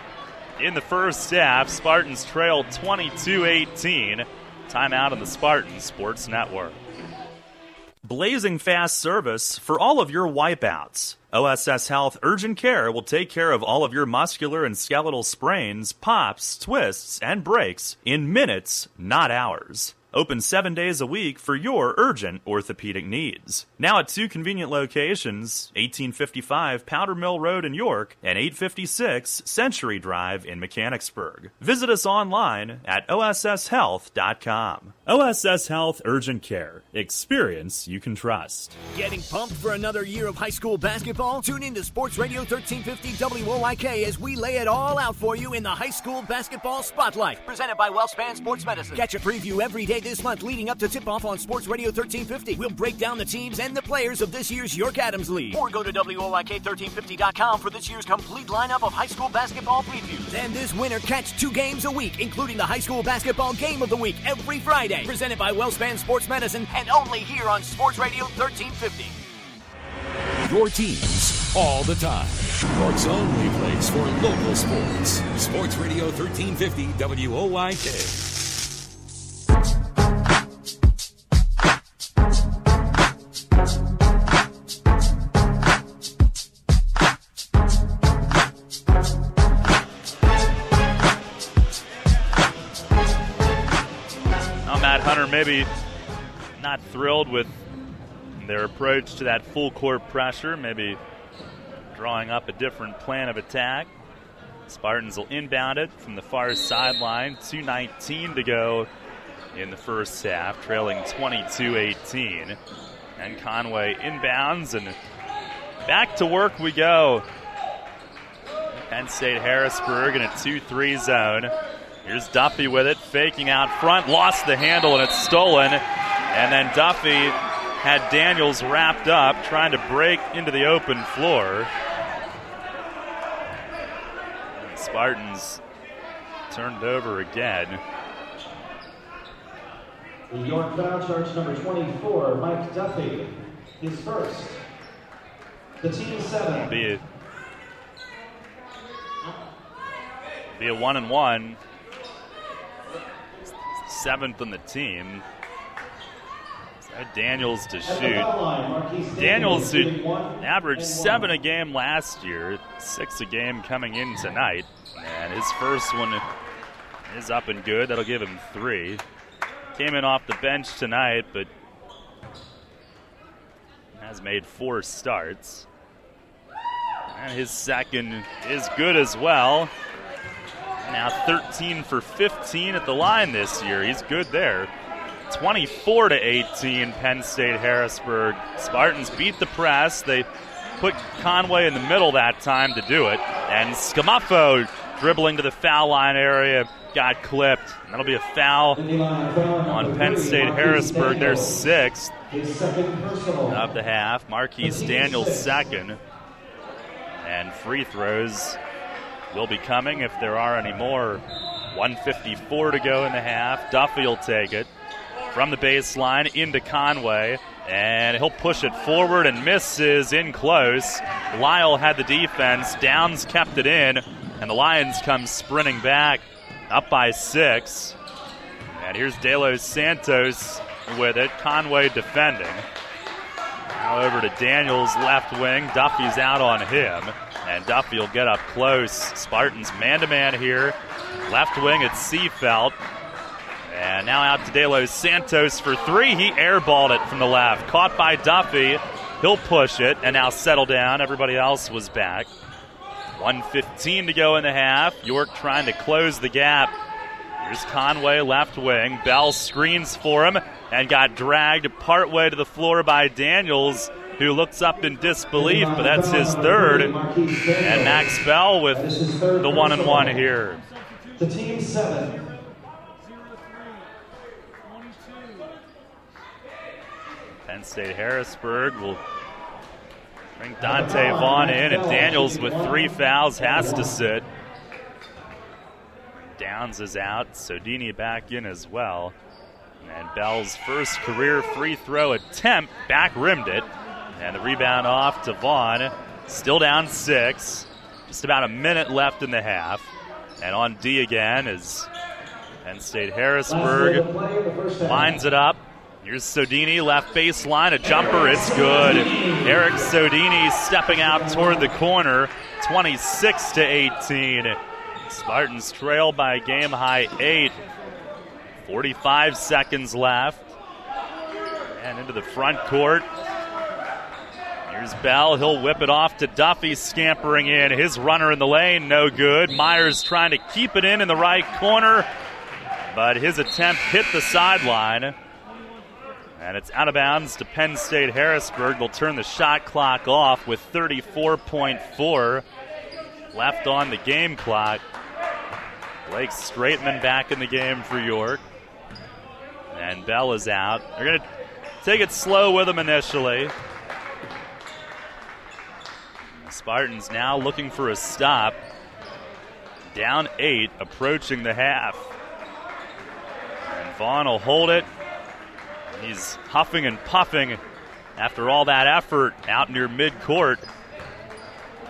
in the first half. Spartans trail 22-18. Timeout on the Spartan Sports Network. Blazing fast service for all of your wipeouts. OSS Health Urgent Care will take care of all of your muscular and skeletal sprains, pops, twists, and breaks in minutes, not hours. Open 7 days a week for your urgent orthopedic needs. Now at 2 convenient locations, 1855 Powder Mill Road in York and 856 Century Drive in Mechanicsburg. Visit us online at osshealth.com. OSS Health Urgent Care. Experience you can trust. Getting pumped for another year of high school basketball? Tune in to Sports Radio 1350 WOYK as we lay it all out for you in the High School Basketball Spotlight. Presented by WellSpan Sports Medicine. Catch a preview every day this month leading up to tip-off on Sports Radio 1350. We'll break down the teams and the players of this year's York Adams League. Or go to WOYK1350.com for this year's complete lineup of high school basketball previews. And this winter, catch 2 games a week, including the High School Basketball Game of the Week every Friday. Presented by WellSpan Sports Medicine and only here on Sports Radio 1350. Your teams all the time. York's only place for local sports. Sports Radio 1350 WOYK. Matt Hunter maybe not thrilled with their approach to that full court pressure, maybe drawing up a different plan of attack. Spartans will inbound it from the far sideline. 2:19 to go in the first half, trailing 22-18. And Conway inbounds, and back to work we go. Penn State Harrisburg in a 2-3 zone. Here's Duffy with it, faking out front, lost the handle, and it's stolen. And then Duffy had Daniels wrapped up, trying to break into the open floor. And Spartans turned over again. The York foul charge number 24, Mike Duffy, is first. The team 7. Be a 1-and-1. 7th on the team. Daniels to shoot. Daniels, who averaged 7 a game last year, 6 a game coming in tonight. And his first one is up and good. That'll give him 3. Came in off the bench tonight, but has made 4 starts. And his second is good as well. Now 13 for 15 at the line this year. He's good there. 24-18, Penn State Harrisburg. Spartans beat the press. They put Conway in the middle that time to do it. And Scamuffo dribbling to the foul line area got clipped. And that'll be a foul on Penn State Harrisburg. Their 6th of the half. Marquise Daniels 2nd. And free throws will be coming if there are any more. 1:54 to go in the half. Duffy will take it from the baseline into Conway, and he'll push it forward and misses in close. Lyle had the defense. Downs kept it in, and the Lions come sprinting back up by 6. And here's De Los Santos with it. Conway defending. Now over to Daniels, left wing. Duffy's out on him. And Duffy will get up close. Spartans man-to-man here. Left wing, it's Seafelt. And now out to De Los Santos for 3. He airballed it from the left. Caught by Duffy. He'll push it and now settle down. Everybody else was back. 1:15 to go in the half. York trying to close the gap. Here's Conway, left wing. Bell screens for him and got dragged partway to the floor by Daniels, who looks up in disbelief, but that's his 3rd. And Max Bell with the 1-and-1 here. The team 7. Penn State Harrisburg will bring Dante Vaughn in, and Daniels with 3 fouls has to sit. Downs is out, Sodini back in as well. And Bell's first career free throw attempt back-rimmed it. And the rebound off to Vaughn. Still down 6. Just about a minute left in the half. And on D again is Penn State Harrisburg. Lines it up. Here's Sodini, left baseline, a jumper, it's good. Eric Sodini stepping out toward the corner, 26-18. Spartans trail by a game-high 8. 45 seconds left. And into the front court. Here's Bell. He'll whip it off to Duffy, scampering in. His runner in the lane, no good. Myers trying to keep it in the right corner, but his attempt hit the sideline. And it's out of bounds to Penn State Harrisburg. They'll turn the shot clock off with 34.4 left on the game clock. Blake Straitman back in the game for York. And Bell is out. They're going to take it slow with him initially. The Spartans now looking for a stop. Down 8, approaching the half. And Vaughn will hold it. He's huffing and puffing after all that effort out near midcourt.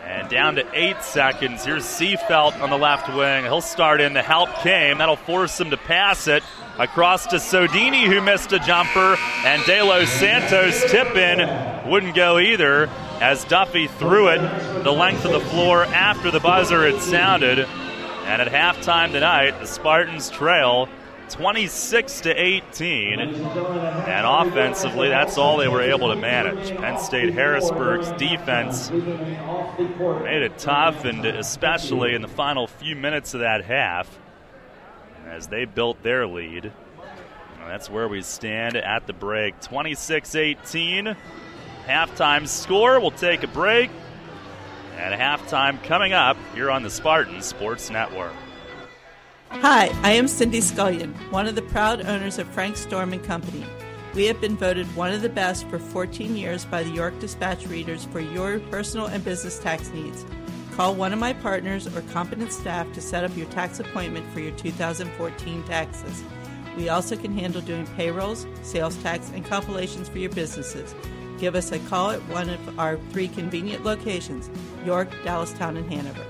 And down to 8 seconds. Here's Seafelt on the left wing. He'll start in. The help came. That'll force him to pass it across to Sodini, who missed a jumper. And De Los Santos tip in wouldn't go either, as Duffy threw it the length of the floor after the buzzer had sounded. And at halftime tonight, the Spartans trail 26-18, and offensively, that's all they were able to manage. Penn State Harrisburg's defense made it tough, and especially in the final few minutes of that half, as they built their lead. That's where we stand at the break. 26-18, halftime score. We'll take a break, and halftime coming up here on the Spartan Sports Network. Hi, I am Cindy Scullion, one of the proud owners of Frank Storm & Company. We have been voted one of the best for 14 years by the York Dispatch readers for your personal and business tax needs. Call one of my partners or competent staff to set up your tax appointment for your 2014 taxes. We also can handle doing payrolls, sales tax, and compilations for your businesses. Give us a call at one of our 3 convenient locations, York, Dallastown, and Hanover.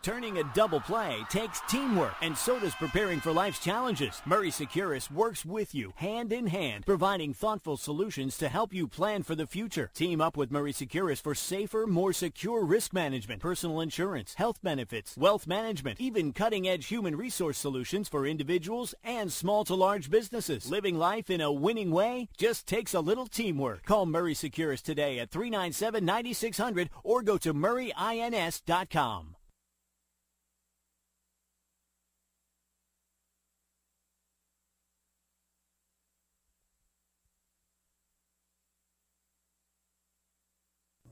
Turning a double play takes teamwork, and so does preparing for life's challenges. Murray Securus works with you, hand in hand, providing thoughtful solutions to help you plan for the future. Team up with Murray Securus for safer, more secure risk management, personal insurance, health benefits, wealth management, even cutting-edge human resource solutions for individuals and small to large businesses. Living life in a winning way just takes a little teamwork. Call Murray Securus today at 397-9600 or go to murrayins.com.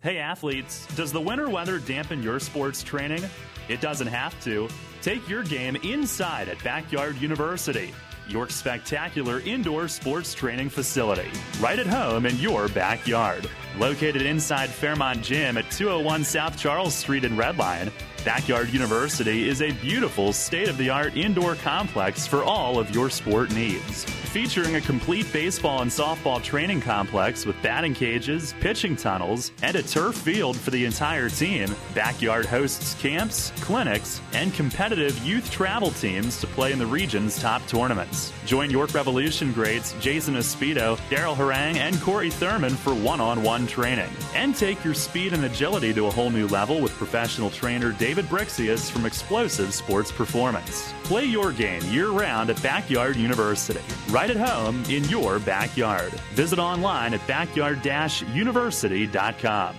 Hey athletes, does the winter weather dampen your sports training? It doesn't have to. Take your game inside at Backyard University, York's spectacular indoor sports training facility, right at home in your backyard. Located inside Fairmont Gym at 201 South Charles Street in Red Lion, Backyard University is a beautiful, state-of-the-art indoor complex for all of your sport needs. Featuring a complete baseball and softball training complex with batting cages, pitching tunnels, and a turf field for the entire team, Backyard hosts camps, clinics, and competitive youth travel teams to play in the region's top tournaments. Join York Revolution greats Jason Espedo, Daryl Harang, and Corey Thurman for one-on-one training. And take your speed and agility to a whole new level with professional trainer David Brixius from Explosive Sports Performance. Play your game year-round at Backyard University, right at home in your backyard. Visit online at backyard-university.com.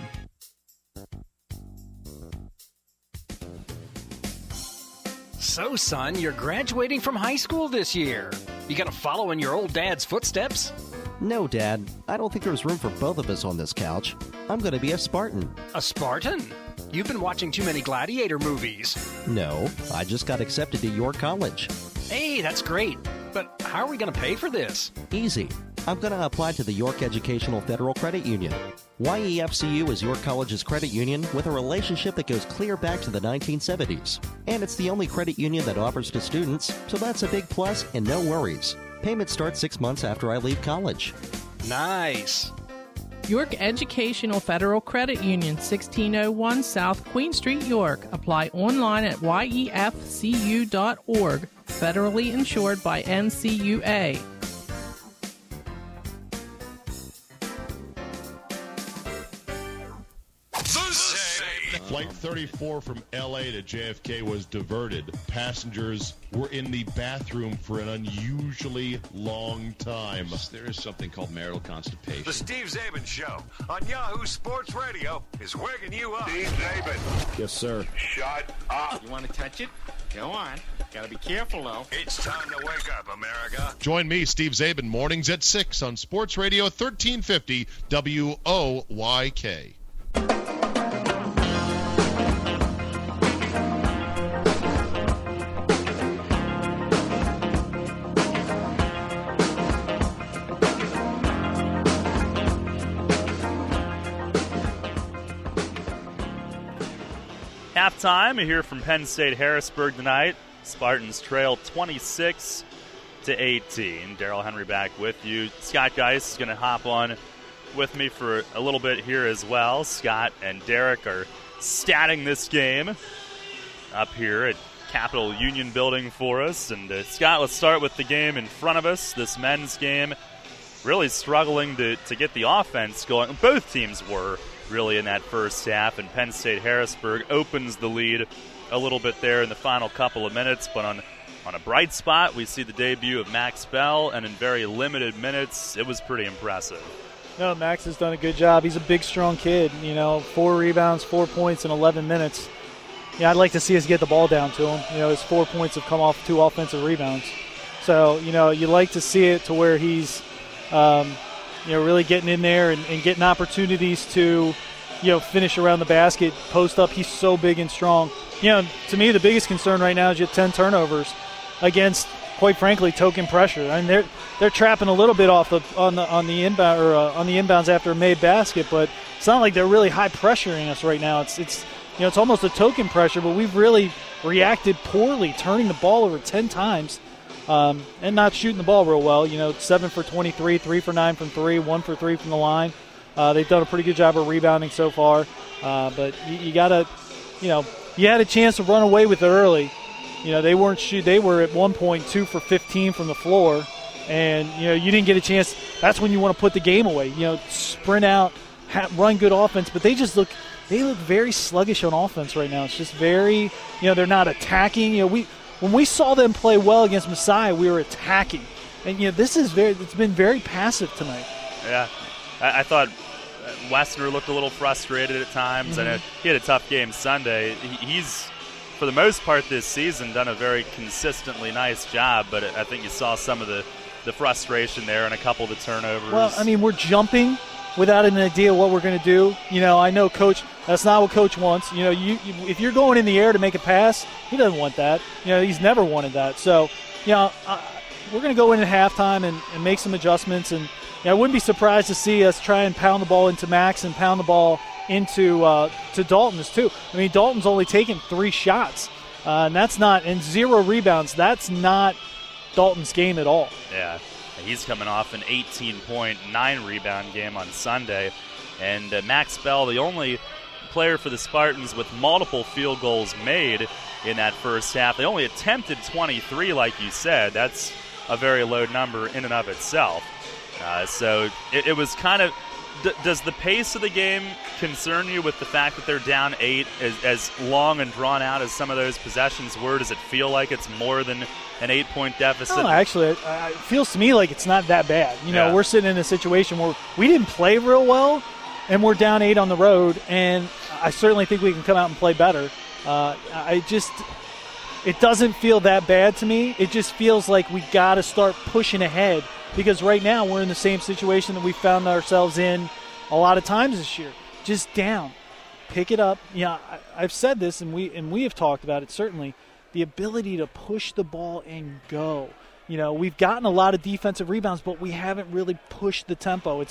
So, son, you're graduating from high school this year. You gonna follow in your old dad's footsteps? No, Dad. I don't think there's room for both of us on this couch. I'm going to be a Spartan. A Spartan? You've been watching too many Gladiator movies. No, I just got accepted to York College. Hey, that's great. But how are we going to pay for this? Easy. I'm going to apply to the York Educational Federal Credit Union. YEFCU is York College's credit union with a relationship that goes clear back to the 1970s. And it's the only credit union that offers to students, so that's a big plus and no worries. Payment starts 6 months after I leave college. Nice. York Educational Federal Credit Union, 1601 South Queen Street, York. Apply online at yefcu.org. Federally insured by NCUA. Flight I-34 from L.A. to JFK was diverted. Passengers were in the bathroom for an unusually long time. There is something called marital constipation. The Steve Zabin Show on Yahoo Sports Radio is waking you up. Steve Zabin. Yes, sir. Shut up. You want to touch it? Go on. Gotta be careful, though. It's time to wake up, America. Join me, Steve Zabin, mornings at 6 on Sports Radio 1350 WOYK. Halftime here from Penn State Harrisburg tonight. Spartans trail 26-18. Darrell Henry back with you. Scott Geis is going to hop on with me for a little bit here as well. Scott and Derek are statting this game up here at Capitol Union Building for us. And Scott, let's start with the game in front of us. This men's game really struggling to get the offense going. Both teams were really in that first half, and Penn State Harrisburg opens the lead a little bit there in the final couple of minutes. But on a bright spot, we see the debut of Max Bell, and in very limited minutes, it was pretty impressive. No, Max has done a good job. He's a big, strong kid. 4 rebounds, 4 points in 11 minutes. I'd like to see us get the ball down to him. His 4 points have come off 2 offensive rebounds. So, you like to see it to where he's, really getting in there and getting opportunities to, finish around the basket, post up. He's so big and strong. To me, the biggest concern right now is you have 10 turnovers against, quite frankly, token pressure. I mean, they're trapping a little bit off on the inbound or on the inbounds after a made basket, but it's not like they're really high pressuring us right now. It's almost a token pressure, but we've really reacted poorly, turning the ball over 10 times. And not shooting the ball real well. 7 for 23, 3 for 9 from 3, 1 for 3 from the line. They've done a pretty good job of rebounding so far. But you got to, you had a chance to run away with it early. They were at one point 2 for 15 from the floor, and you didn't get a chance. That's when you want to put the game away. Sprint out, run good offense, but they look very sluggish on offense right now. It's just very, they're not attacking. When we saw them play well against Messiah, we were attacking. And, it's been very passive tonight. Yeah. I thought Wessner looked a little frustrated at times, and he had a tough game Sunday. He's, for the most part this season, done a very consistently nice job, but I think you saw some of the frustration there and a couple of the turnovers. Well, I mean, we're jumping without an idea what we're going to do. I know Coach, that's not what Coach wants. If you're going in the air to make a pass, he doesn't want that. He's never wanted that. So, we're going to go in at halftime and make some adjustments. And I wouldn't be surprised to see us try and pound the ball into Max and pound the ball into to Dalton's too. I mean, Dalton's only taken 3 shots, and that's not, and 0 rebounds. That's not Dalton's game at all. Yeah. He's coming off an 18-point, 9-rebound game on Sunday. And Max Bell, the only player for the Spartans with multiple field goals made in that first half. They only attempted 23, like you said. That's a very low number in and of itself. So it was kind of does the pace of the game concern you with the fact that they're down 8 as long and drawn out as some of those possessions were? Does it feel like it's more than an 8-point deficit? No, actually, it feels to me like it's not that bad. We're sitting in a situation where we didn't play real well, and we're down 8 on the road, and I certainly think we can come out and play better. It doesn't feel that bad to me. It just feels like we got to start pushing ahead, because right now we're in the same situation that we found ourselves in a lot of times this year. Just down. Pick it up. I've said this, and we have talked about it, certainly, the ability to push the ball and go. We've gotten a lot of defensive rebounds, but we haven't really pushed the tempo.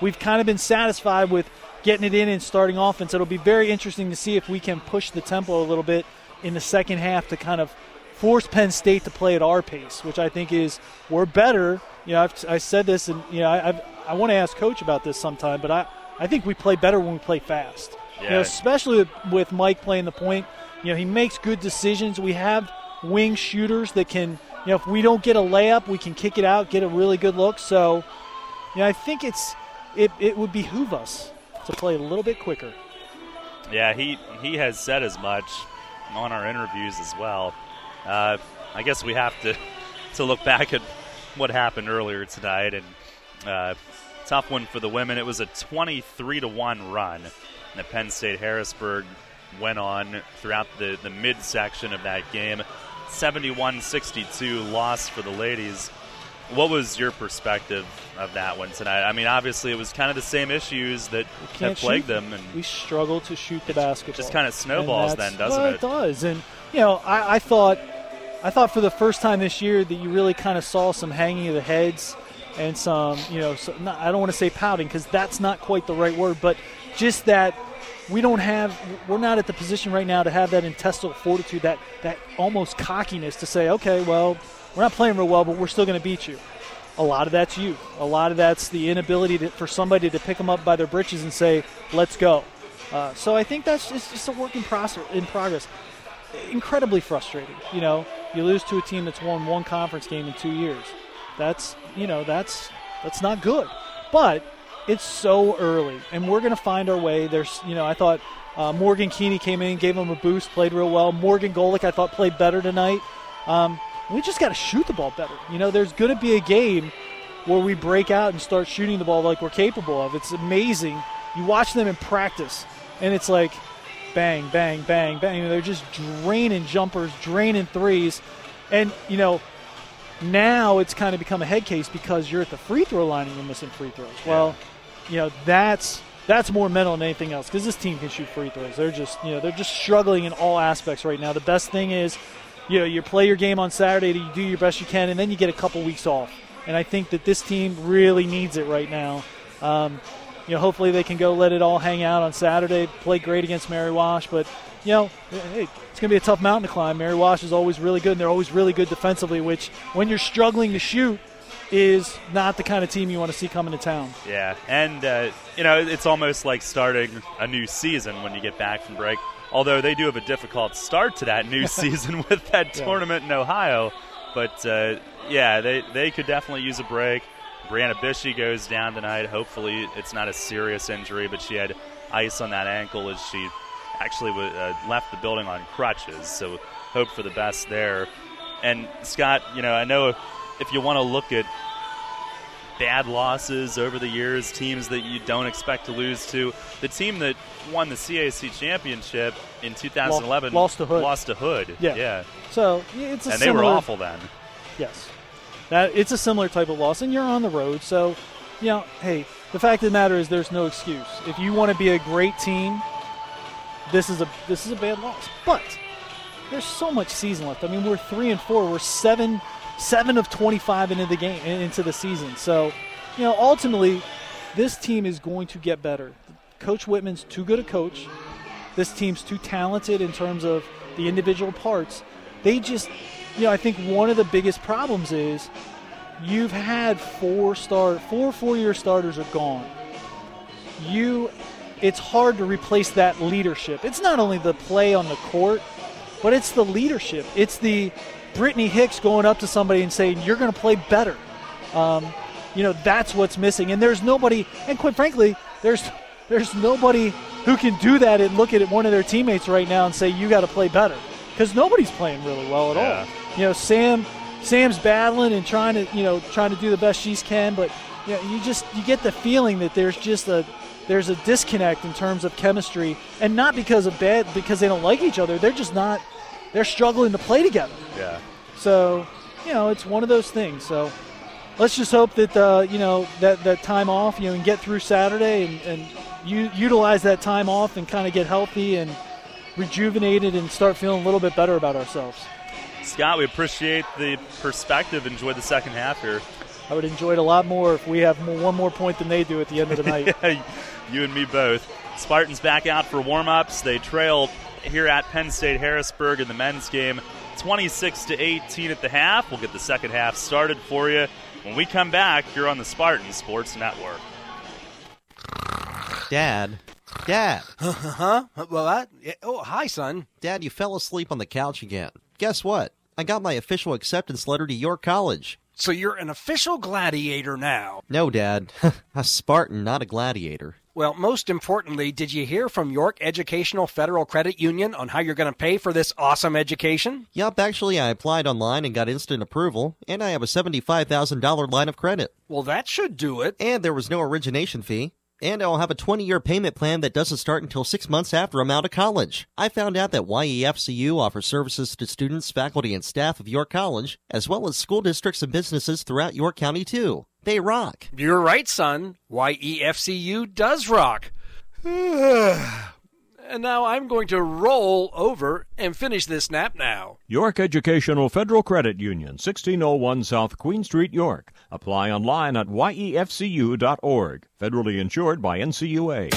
We've kind of been satisfied with getting it in and starting offense. It'll be very interesting to see if we can push the tempo a little bit in the second half to kind of force Penn State to play at our pace, which I think is we're better. I said this, and I want to ask Coach about this sometime, but I think we play better when we play fast. Yeah. Especially with Mike playing the point. He makes good decisions. We have wing shooters that can, if we don't get a layup, we can kick it out, get a really good look. So, I think it would behoove us to play a little bit quicker. Yeah, he has said as much on our interviews as well. I guess we have to look back at what happened earlier tonight, and tough one for the women. It was a 23-1 run that Penn State Harrisburg went on throughout the midsection of that game. 71-62 loss for the ladies. What was your perspective of that one tonight? I mean, obviously it was kind of the same issues that have plagued them. And we struggle to shoot the basketball. Just kind of snowballs then, doesn't it? It does. And, I thought for the first time this year that you really kind of saw some hanging of the heads and some, I don't want to say pouting because that's not quite the right word, but just that we're not at the position right now to have that intestinal fortitude, that almost cockiness to say, okay, well, we're not playing real well, but we're still going to beat you. A lot of that's you. A lot of that's the inability for somebody to pick them up by their britches and say, let's go. So I think it's just a work in progress. Incredibly frustrating. You lose to a team that's won one conference game in 2 years. That's not good. But it's so early, and we're going to find our way. I thought Morgan Keeney came in, gave him a boost, played real well. Morgan Golick, I thought, played better tonight. We just got to shoot the ball better. There's going to be a game where we break out and start shooting the ball like we're capable of. It's amazing. You watch them in practice, and it's like bang, bang, bang, bang. They're just draining jumpers, draining threes. And, now it's kind of become a head case because you're at the free throw line and you're missing free throws. Well, that's more mental than anything else because this team can shoot free throws. They're just struggling in all aspects right now. The best thing is, you play your game on Saturday, you do your best you can, and then you get a couple weeks off. And I think that this team really needs it right now. Hopefully they can go let it all hang out on Saturday, play great against Mary Wash. But, hey, it's going to be a tough mountain to climb. Mary Wash is always really good, and they're always really good defensively, which when you're struggling to shoot is not the kind of team you want to see coming to town. Yeah, and, it's almost like starting a new season when you get back from break. Although they do have a difficult start to that new season with that tournament in Ohio. But, they could definitely use a break. Brianna Bishey goes down tonight. Hopefully it's not a serious injury, but she had ice on that ankle as she actually left the building on crutches. So hope for the best there. And, Scott, I know if you want to look at bad losses over the years, teams that you don't expect to lose to, the team that won the CAC championship in 2011 lost to Hood. Yeah. So it's a and similar, they were awful then. Yes. It's a similar type of loss, and you're on the road. So, hey, the fact of the matter is there's no excuse. If you want to be a great team, this is a bad loss. But there's so much season left. I mean, we're 3-4. We're 7 of 25 into the season. So, ultimately, this team is going to get better. Coach Whitman's too good a coach. This team's too talented in terms of the individual parts. They just, I think one of the biggest problems is you've had four 4-year starters are gone. It's hard to replace that leadership. It's not only the play on the court, but it's the leadership. It's the Brittany Hicks going up to somebody and saying, you're going to play better. That's what's missing. And there's nobody, and quite frankly, there's nobody who can do that and look at one of their teammates right now and say, you got to play better. Because nobody's playing really well at all. Sam's battling and trying to do the best she can, but you get the feeling that there's a disconnect in terms of chemistry, and not because they don't like each other. They're struggling to play together. Yeah. So, it's one of those things. So let's just hope that that time off, and get through Saturday and utilize that time off and kind of get healthy and rejuvenated and start feeling a little bit better about ourselves. Scott, we appreciate the perspective. Enjoy the second half here. I would enjoy it a lot more if we have one more point than they do at the end of the night. Yeah, you and me both. Spartans back out for warm-ups. They trail here at Penn State Harrisburg in the men's game 26-18 at the half. We'll get the second half started for you. When we come back, you're on the Spartan Sports Network. Dad. Huh? What? Oh, hi, son. Dad, you fell asleep on the couch again. Guess what? I got my official acceptance letter to York College. So you're an official gladiator now. No, Dad. A Spartan, not a gladiator. Well, most importantly, did you hear from York Educational Federal Credit Union on how you're going to pay for this awesome education? Yup, actually, I applied online and got instant approval, and I have a $75,000 line of credit. Well, that should do it. And there was no origination fee. And I'll have a 20-year payment plan that doesn't start until 6 months after I'm out of college. I found out that YEFCU offers services to students, faculty, and staff of York College, as well as school districts and businesses throughout York County, too. They rock. You're right, son. YEFCU does rock. And now I'm going to roll over and finish this nap now. York Educational Federal Credit Union, 1601 South Queen Street, York. Apply online at yefcu.org. Federally insured by NCUA.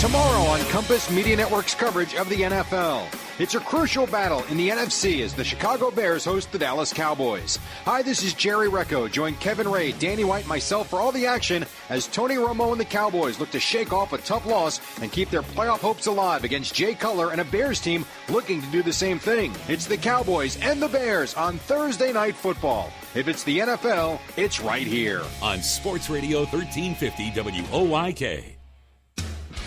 Tomorrow on Compass Media Network's coverage of the NFL. It's a crucial battle in the NFC as the Chicago Bears host the Dallas Cowboys. Hi, this is Jerry Recco. Join Kevin Ray, Danny White, and myself for all the action as Tony Romo and the Cowboys look to shake off a tough loss and keep their playoff hopes alive against Jay Cutler and a Bears team looking to do the same thing. It's the Cowboys and the Bears on Thursday Night Football. If it's the NFL, it's right here. On Sports Radio 1350 WOYK.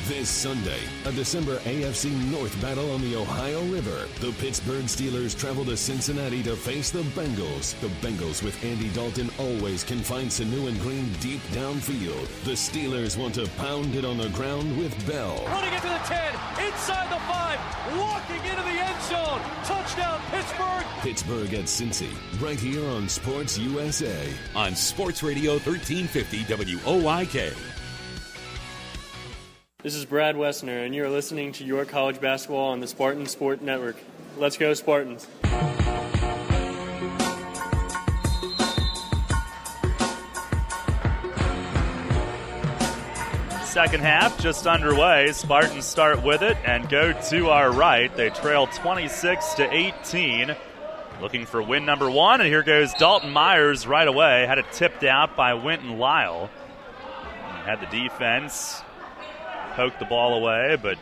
This Sunday, a December AFC North battle on the Ohio River. The Pittsburgh Steelers travel to Cincinnati to face the Bengals. The Bengals with Andy Dalton always can find Sanu and Green deep downfield. The Steelers want to pound it on the ground with Bell. Running into the 10, inside the 5, walking into the end zone. Touchdown, Pittsburgh. Pittsburgh at Cincy, right here on Sports USA. On Sports Radio 1350 WOYK. This is Brad Wessner, and you're listening to York College Basketball on the Spartan Sport Network. Let's go, Spartans. Second half just underway. Spartans start with it and go to our right. They trail 26-18. Looking for win number 1, and here goes Dalton Myers right away. Had it tipped out by Winton Lyle. Had the defense poke the ball away, but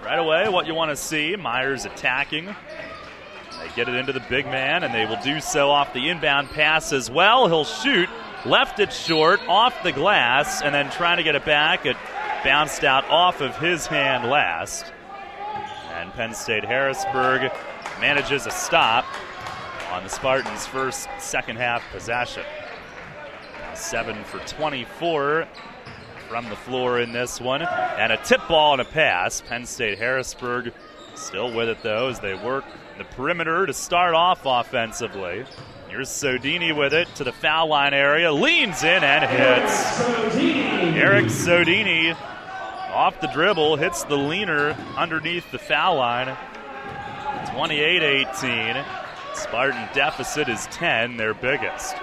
right away what you want to see, Myers attacking. They get it into the big man, and they will do so off the inbound pass as well. He'll shoot, left it short, off the glass, and then trying to get it back. It bounced out off of his hand last. And Penn State Harrisburg manages a stop on the Spartans' first second half possession. 7 for 24 from the floor in this one. And a tip ball and a pass. Penn State Harrisburg still with it, though, as they work the perimeter to start off offensively. Here's Sodini with it to the foul line area. Leans in and hits. Eric Sodini off the dribble, hits the leaner underneath the foul line. 28-18. Spartan deficit is 10, their biggest.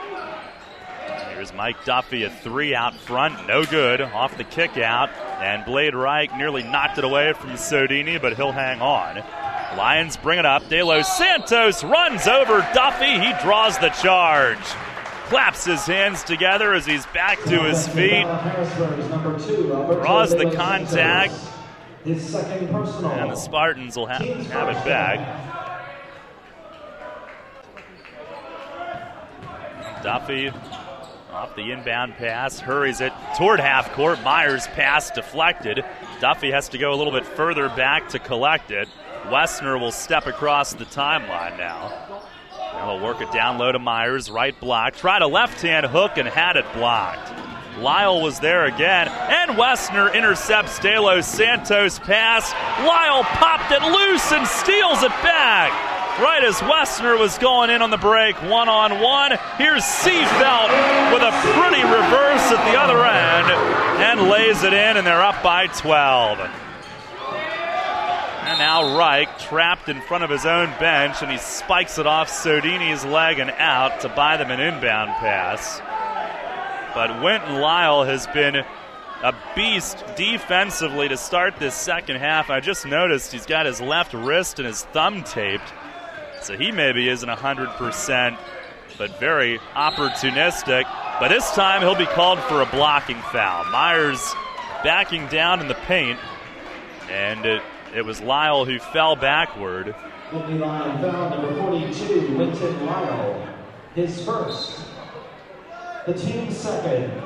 Here's Mike Duffy, a 3 out front, no good, off the kick out, and Blade Reich nearly knocked it away from Sodini, but he'll hang on. Lions bring it up. De Los Santos runs over Duffy. He draws the charge. Claps his hands together as he's back to his feet. Draws the contact, and the Spartans will have it back. Duffy off the inbound pass, hurries it toward half court. Myers' pass deflected. Duffy has to go a little bit further back to collect it. Wessner will step across the timeline now. Now they'll work it down low to Myers, right block. Tried a left-hand hook and had it blocked. Lyle was there again, and Wessner intercepts De Los Santos' pass. Lyle popped it loose and steals it back. Right as Wessner was going in on the break, one-on-one. Here's Seafelt with a pretty reverse at the other end and lays it in, and they're up by 12. And now Reich trapped in front of his own bench, and he spikes it off Sodini's leg and out to buy them an inbound pass. But Winton Lyle has been a beast defensively to start this second half. I just noticed he's got his left wrist and his thumb taped. So he maybe isn't 100%, but very opportunistic. But this time he'll be called for a blocking foul. Myers backing down in the paint, and It was Lyle who fell backward. Penalty line foul number 42, Winton Lyle. His first. The team's second.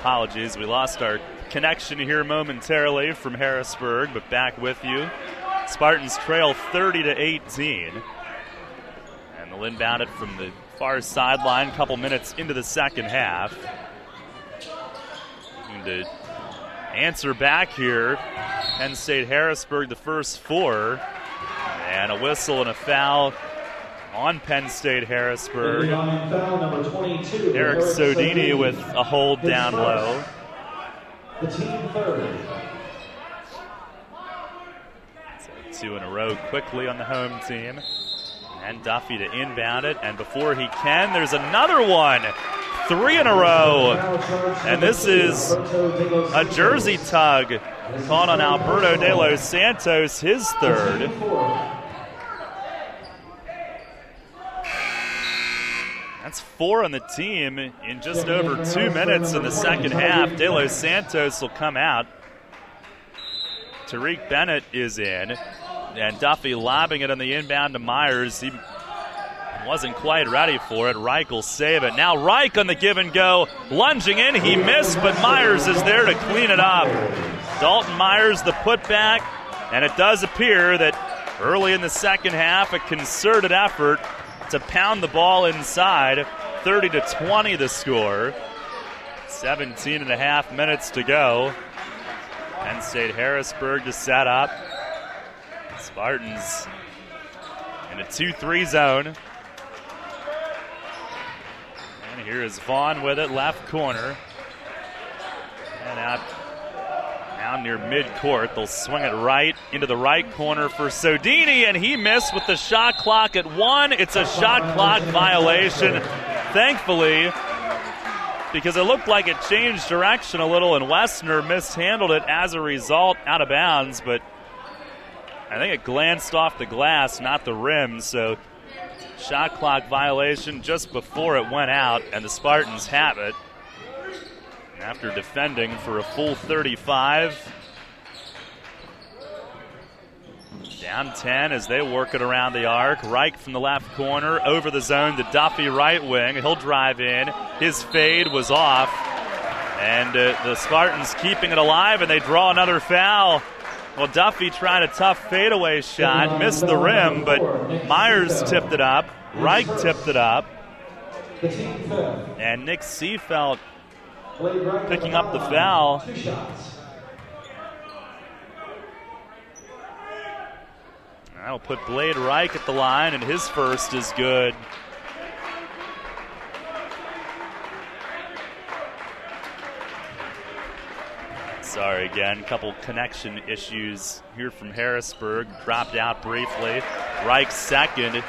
Apologies, we lost our connection here momentarily from Harrisburg, but back with you. Spartans trail 30-18. And they'll inbound it from the far sideline a couple minutes into the second half. And to answer back here, Penn State Harrisburg the first 4. And a whistle and a foul on Penn State Harrisburg. Foul number 22. Eric Sodini with a hold down low. The team third. So 2 in a row quickly on the home team. And Duffy to inbound it. And before he can, there's another one. 3 in a row. And this is a jersey tug caught on Alberto de los Santos, his third. That's 4 on the team in just over 2 minutes in the second half. De Los Santos will come out. Tariq Bennett is in. And Duffy lobbing it on the inbound to Myers. He wasn't quite ready for it. Reich will save it. Now Reich on the give and go. Lunging in. He missed, but Myers is there to clean it up. Dalton Myers, the putback. And it does appear that early in the second half, a concerted effort to pound the ball inside. 30-20 the score. 17 and a half minutes to go. Penn State Harrisburg to set up. Spartans in a 2-3 zone. And here is Vaughn with it, left corner. And out now near midcourt. They'll swing it right into the right corner for Sodini, and he missed with the shot clock at 1. It's a shot clock violation, thankfully, because it looked like it changed direction a little, and Westner mishandled it as a result, out of bounds, but I think it glanced off the glass, not the rim, so shot clock violation just before it went out, and the Spartans have it. After defending for a full 35. Down 10 as they work it around the arc. Reich from the left corner, over the zone to Duffy right wing. He'll drive in. His fade was off. And the Spartans keeping it alive, and they draw another foul. Well, Duffy tried a tough fadeaway shot, missed the rim, but Myers tipped it up. Reich tipped it up. And Nick Seefeld picking up the foul. That'll put Blade Reich at the line, and his first is good. Sorry again, couple connection issues here from Harrisburg. Dropped out briefly. Reich's second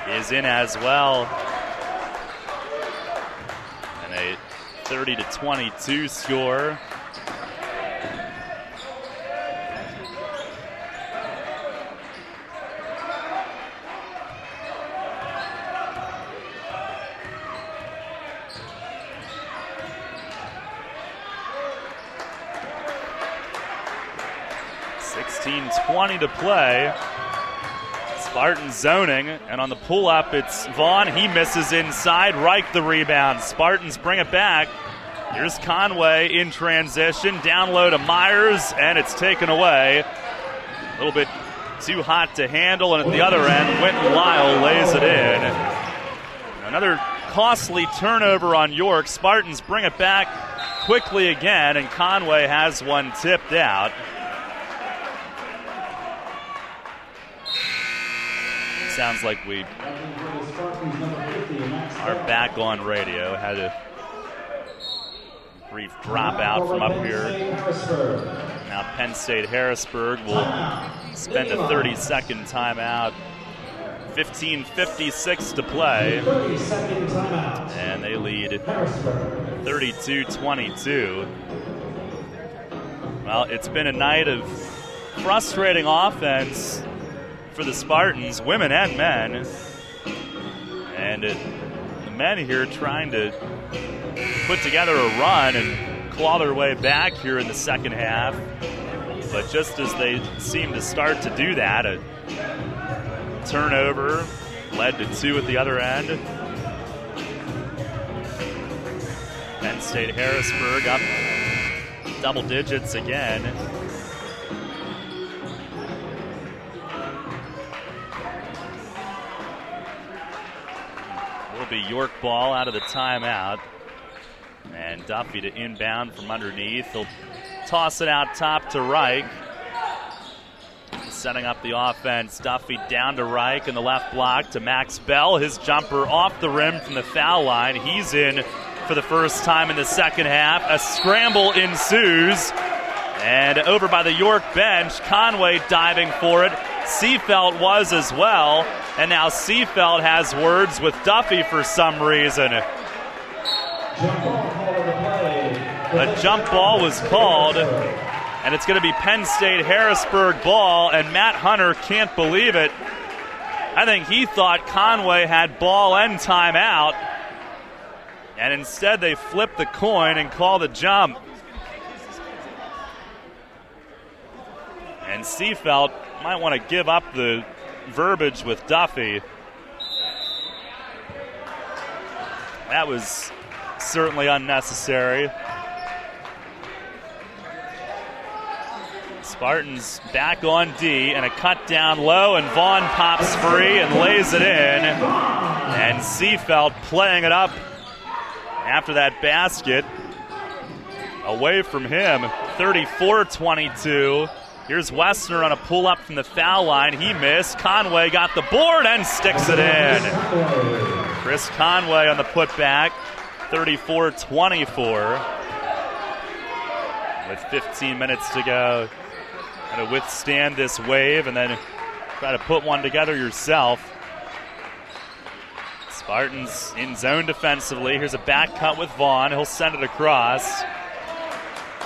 is in as well. And a 30-22 score. .20 to play. Spartan zoning, and on the pull-up, it's Vaughn. He misses inside. Reich the rebound. Spartans bring it back. Here's Conway in transition. Down low to Myers, and it's taken away. A little bit too hot to handle, and at the other end, Winton Lyle lays it in. Another costly turnover on York. Spartans bring it back quickly again, and Conway has one tipped out. Sounds like we are back on radio. Had a brief dropout from up here. Now Penn State Harrisburg will spend a 30-second timeout. 15:56 to play. And they lead 32-22. Well, it's been a night of frustrating offense for for the Spartans, women and men. And the men here trying to put together a run and claw their way back here in the second half. But just as they seem to start to do that, a turnover led to 2 at the other end. Penn State Harrisburg up double digits again. Will be York ball out of the timeout. And Duffy to inbound from underneath. He'll toss it out top to Reich. Setting up the offense. Duffy down to Reich in the left block to Max Bell. His jumper off the rim from the foul line. He's in for the first time in the second half. A scramble ensues. And over by the York bench, Conway diving for it. Seefeld was as well. And now Seefeld has words with Duffy for some reason. A jump ball was called, and it's going to be Penn State Harrisburg ball, and Matt Hunter can't believe it. I think he thought Conway had ball and timeout, and instead they flip the coin and call the jump. And Seefeld might want to give up the verbiage with Duffy. That was certainly unnecessary. Spartans back on D, and a cut down low, and Vaughn pops free and lays it in. And Seefeld playing it up after that basket. Away from him, 34-22. Here's Wessner on a pull-up from the foul line. He missed. Conway got the board and sticks it in. Chris Conway on the putback, 34-24. With 15 minutes to go. To withstand this wave and then try to put one together yourself. Spartans in zone defensively. Here's a back cut with Vaughn. He'll send it across.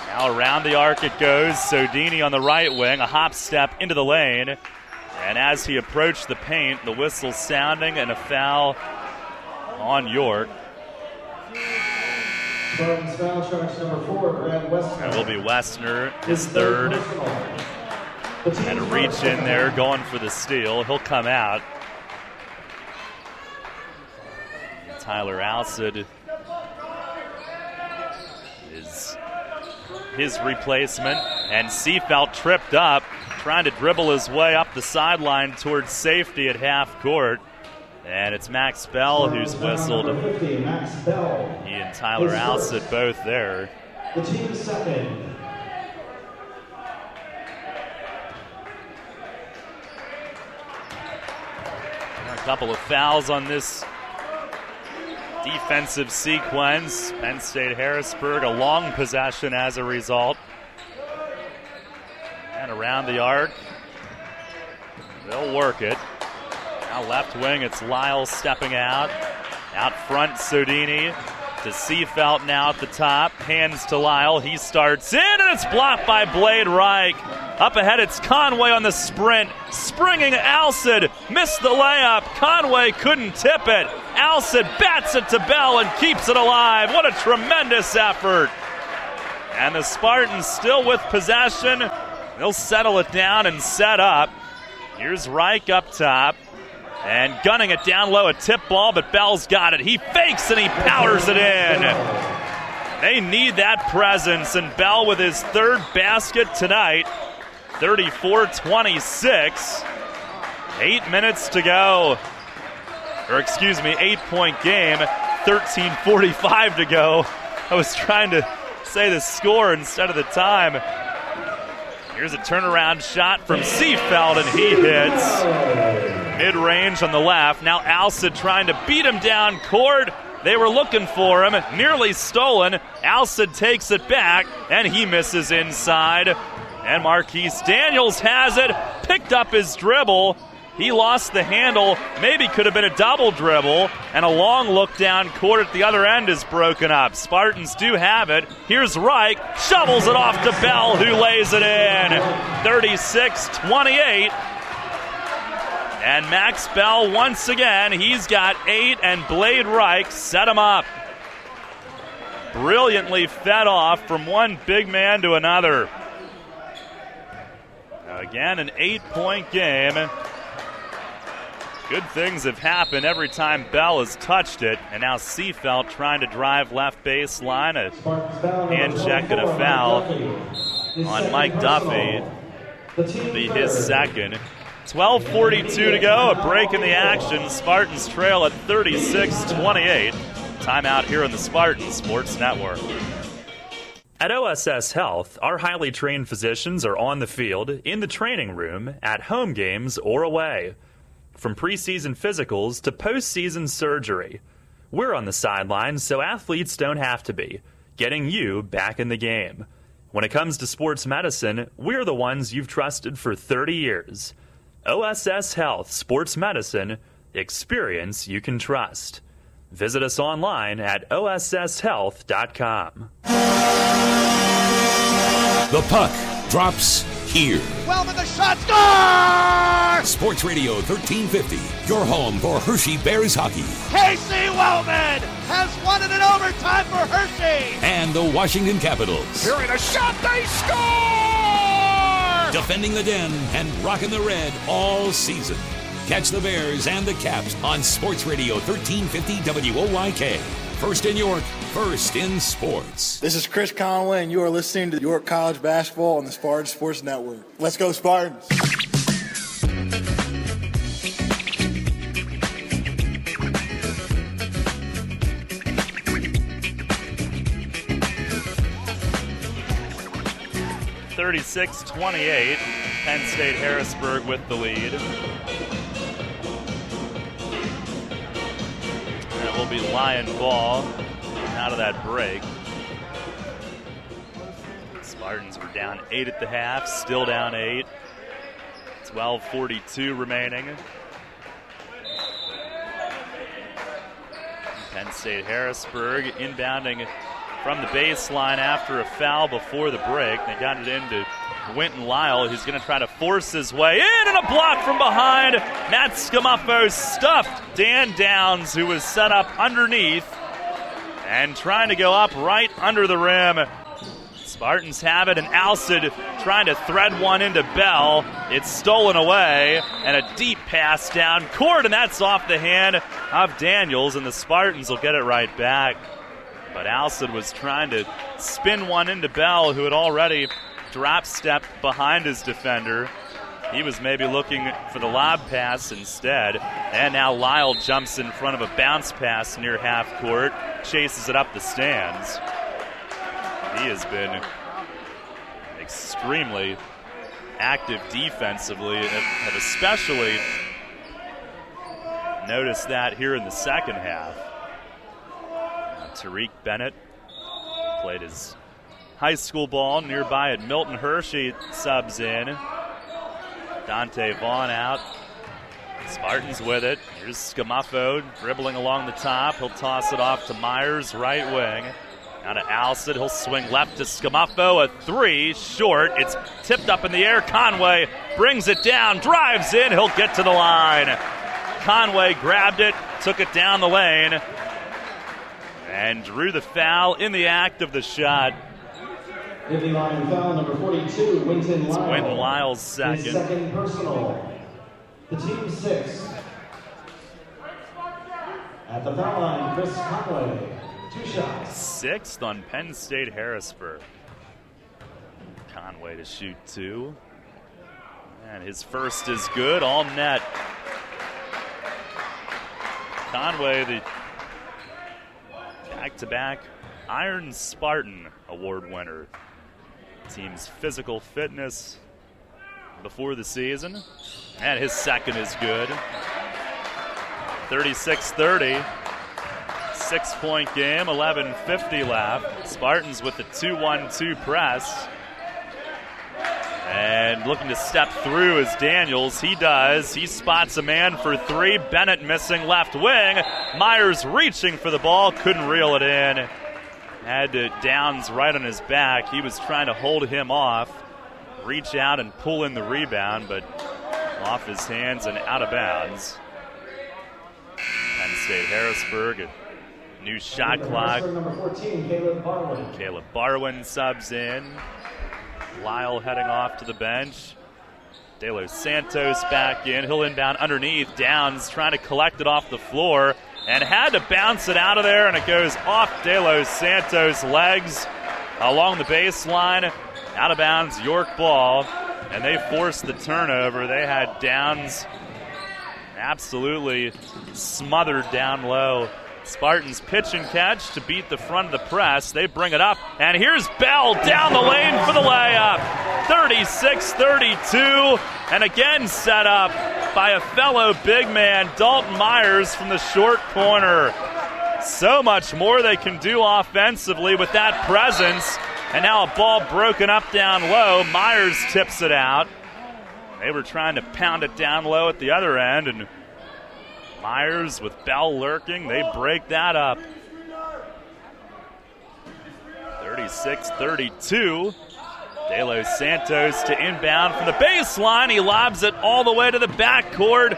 Now around the arc it goes. Sodini on the right wing. A hop step into the lane. And as he approached the paint, the whistle sounding and a foul on York. Spartans foul charge number 4, Grant Wessner. That will be Wessner, his third. And a reach in there, going for the steal. He'll come out. Tyler Alcid is his replacement. And Seefeld tripped up, trying to dribble his way up the sideline towards safety at half court. And it's Max Bell who's whistled. He and Tyler Alcid both there. The team's second. A couple of fouls on this defensive sequence. Penn State Harrisburg, a long possession as a result. And around the arc, they'll work it. Now left wing, it's Lyle stepping out. Out front, Sodini to Seefeld now at the top. Hands to Lyle. He starts in, and it's blocked by Blade Reich. Up ahead, it's Conway on the sprint. Springing Alcid. Missed the layup. Conway couldn't tip it. Alcid bats it to Bell and keeps it alive. What a tremendous effort. And the Spartans still with possession. They'll settle it down and set up. Here's Reich up top. And gunning it down low, a tip ball, but Bell's got it. He fakes and he powers it in. They need that presence, and Bell with his third basket tonight. 34-26. 8 minutes to go. Or excuse me, 8-point game. 13:45 to go. I was trying to say the score instead of the time. Here's a turnaround shot from Seefeld, and he hits. Mid-range on the left. Now Alcid trying to beat him down court. They were looking for him. Nearly stolen. Alcid takes it back, and he misses inside. And Marquise Daniels has it. Picked up his dribble. He lost the handle. Maybe could have been a double dribble. And a long look down court at the other end is broken up. Spartans do have it. Here's Reich. Shovels it off to Bell, who lays it in. 36-28. And Max Bell, once again, he's got 8, and Blade Reich set him up. Brilliantly fed off from one big man to another. Again, an 8-point game. Good things have happened every time Bell has touched it. And now Seefeld trying to drive left baseline. A hand check and a foul on Mike Duffy. Will be his second. 12:42 to go. A break in the action. Spartans trail at 36-28. Timeout here on the Spartan Sports Network. At OSS Health, our highly trained physicians are on the field, in the training room, at home games, or away. From preseason physicals to postseason surgery, we're on the sidelines so athletes don't have to be, getting you back in the game. When it comes to sports medicine, we're the ones you've trusted for 30 years. OSS Health Sports Medicine, experience you can trust. Visit us online at osshealth.com. The puck drops here. Wellman, the shot, score! Sports Radio 1350, your home for Hershey Bears hockey. Casey Wellman has won it in overtime for Hershey. And the Washington Capitals. Hearing a shot, they score! Defending the Den and rocking the red all season. Catch the Bears and the Caps on Sports Radio 1350 WOYK. First in York, first in sports. This is Chris Conway, and you are listening to York College Basketball on the Spartan Sports Network. Let's go, Spartans! (36-28). Penn State Harrisburg with the lead. And it will be Lion ball out of that break. Spartans were down 8 at the half, still down 8. 12:42 remaining. Penn State Harrisburg inbounding from the baseline after a foul before the break. They got it into Winton Lyle, who's going to try to force his way in, and a block from behind. Matt Scamuffo stuffed Dan Downs, who was set up underneath and trying to go up right under the rim. Spartans have it, and Alcid trying to thread one into Bell. It's stolen away, and a deep pass down court, and that's off the hand of Daniels, and the Spartans will get it right back. But Alcid was trying to spin one into Bell, who had already drop-stepped behind his defender. He was maybe looking for the lob pass instead. And now Lyle jumps in front of a bounce pass near half court, chases it up the stands. He has been extremely active defensively, and have especially noticed that here in the second half. Tariq Bennett played his high school ball nearby at Milton Hershey, subs in. Dante Vaughn out. Spartans with it. Here's Scamuffo dribbling along the top. He'll toss it off to Myers, right wing. Now to Alcid. He'll swing left to Scamuffo. A 3, short. It's tipped up in the air. Conway brings it down, drives in. He'll get to the line. Conway grabbed it, took it down the lane, and drew the foul in the act of the shot. In the line, foul number 42, Winton Lyle. It's Winton Lyle's second. His second personal. The team 6. At the foul line, Chris Conway. 2 shots. 6th on Penn State Harrisburg. Conway to shoot 2. And his first is good, all net. Conway, the back-to-back Iron Spartan Award winner. Team's physical fitness before the season. And his second is good. 36-30. 6-point game, 11:50 left. Spartans with the 2-1-2 press. And looking to step through is Daniels. He does. He spots a man for 3. Bennett missing left wing. Myers reaching for the ball. Couldn't reel it in. Had to Downs right on his back. He was trying to hold him off. Reach out and pull in the rebound, but off his hands and out of bounds. Penn State Harrisburg, a new shot clock. Number 14, Caleb Barwin subs in. Lyle heading off to the bench. De Los Santos back in. He'll inbound underneath. Downs trying to collect it off the floor and had to bounce it out of there, and it goes off De Los Santos' legs along the baseline. Out of bounds, York ball, and they forced the turnover. They had Downs absolutely smothered down low. Spartans pitch and catch to beat the front of the press. They bring it up, and here's Bell down the lane for the layup. 36-32, and again set up by a fellow big man, Dalton Myers, from the short corner. So much more they can do offensively with that presence, and now a ball broken up down low. Myers tips it out. They were trying to pound it down low at the other end, and Myers with Bell lurking, they break that up. 36-32. De Los Santos to inbound from the baseline. He lobs it all the way to the backcourt.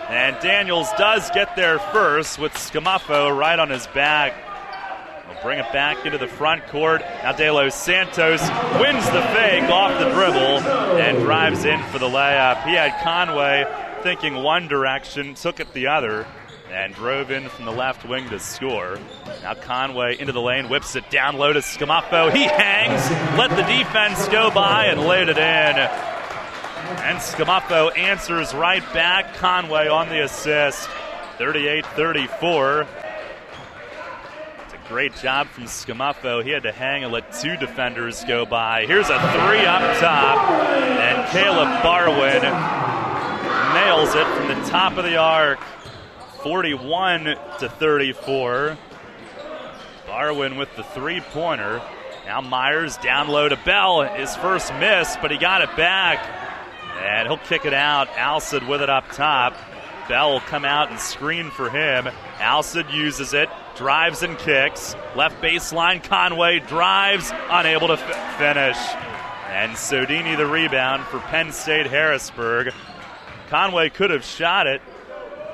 And Daniels does get there first with Scamuffo right on his back. He'll bring it back into the front court. Now De Los Santos wins the fake off the dribble and drives in for the layup. He had Conway thinking one direction, took it the other, and drove in from the left wing to score. Now Conway into the lane, whips it down low to Scamuffo. He hangs, let the defense go by, and laid it in. And Scamuffo answers right back. Conway on the assist. 38-34. It's a great job from Scamuffo. He had to hang and let two defenders go by. Here's a three up top, and Caleb Barwin nails it from the top of the arc. 41-34. Barwin with the three-pointer. Now Myers down low to Bell. His first miss, but he got it back. And he'll kick it out. Alcid with it up top. Bell will come out and screen for him. Alcid uses it, drives and kicks. Left baseline, Conway drives, unable to finish. And Sodini the rebound for Penn State Harrisburg. Conway could have shot it,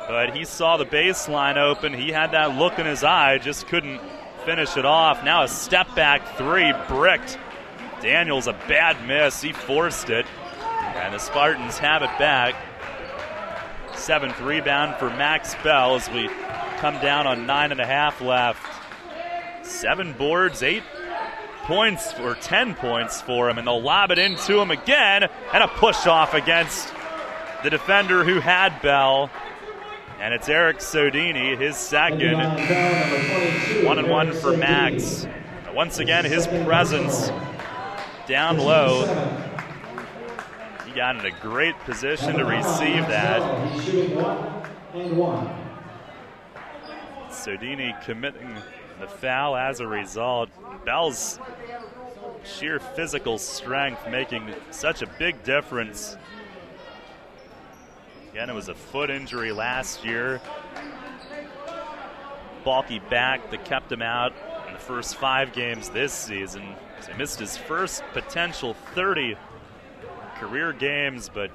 but he saw the baseline open. He had that look in his eye, just couldn't finish it off. Now a step-back three, bricked. Daniels, a bad miss. He forced it, and the Spartans have it back. Seventh rebound for Max Bell as we come down on 9.5 left. 7 boards, 8 points, or 10 points for him, and they'll lob it into him again, and a push-off against the defender who had Bell. And it's Eric Sodini, his second. 1-1 for Max. Once again, his presence down low. He got in a great position to receive that. Sodini committing the foul as a result. Bell's sheer physical strength making such a big difference. Again, it was a foot injury last year. Bulky back that kept him out in the first 5 games this season. So he missed his first potential 30 career games, but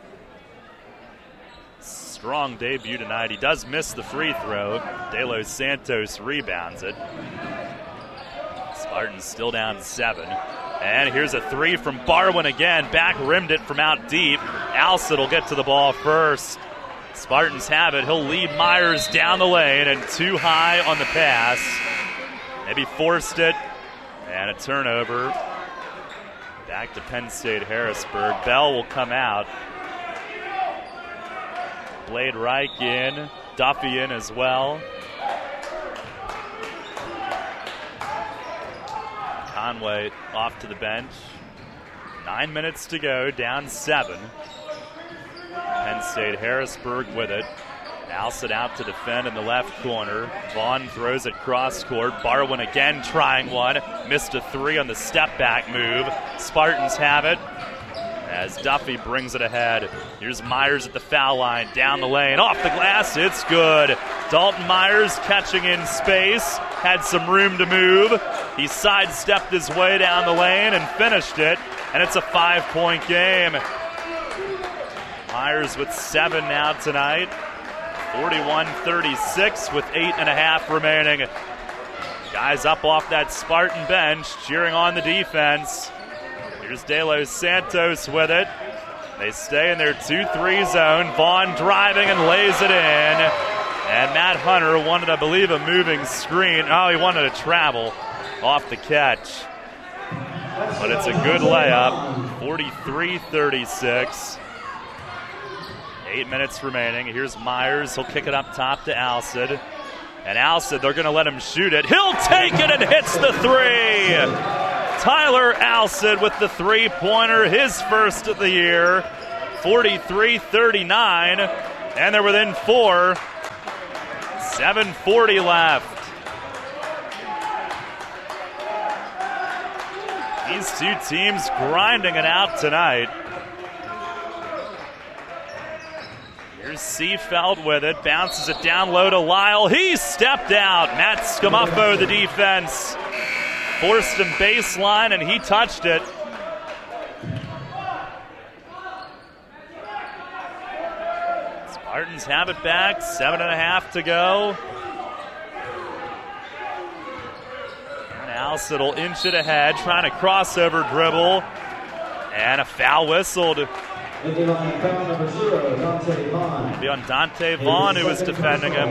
strong debut tonight. He does miss the free throw. De Los Santos rebounds it. Spartans still down 7. And here's a three from Barwin again. Back rimmed it from out deep. Alcid will get to the ball first. Spartans have it. He'll lead Myers down the lane, and too high on the pass. Maybe forced it, and a turnover. Back to Penn State Harrisburg. Bell will come out. Blade Reich in. Duffy in as well. Conway off to the bench. 9 minutes to go, down 7. Penn State Harrisburg with it. Alcid out to defend in the left corner. Vaughn throws it cross court. Barwin again trying one. Missed a 3 on the step back move. Spartans have it as Duffy brings it ahead. Here's Myers at the foul line. Down the lane. Off the glass. It's good. Dalton Myers catching in space. Had some room to move. He sidestepped his way down the lane and finished it. And it's a 5-point game. Myers with 7 now tonight. 41-36 with 8.5 remaining. Guys up off that Spartan bench cheering on the defense. Here's De Los Santos with it. They stay in their 2-3 zone. Vaughn driving and lays it in. And Matt Hunter wanted, I believe, a moving screen. Oh, he wanted to travel off the catch. But it's a good layup. 43-36. 8 minutes remaining. Here's Myers. He'll kick it up top to Alcid. And Alcid, they're going to let him shoot it. He'll take it and hits the three. Tyler Alcid with the three-pointer, his first of the year. 43-39. And they're within 4. 7:40 left. These two teams grinding it out tonight. Here's Seafeld with it. Bounces it down low to Lyle. He stepped out. Matt Scamufo, the defense, forced him baseline, and he touched it. Spartans have it back. 7.5 to go. Alcid will inch it ahead, trying to crossover dribble. And a foul whistled. It'll be on Dante Vaughn, who was defending him.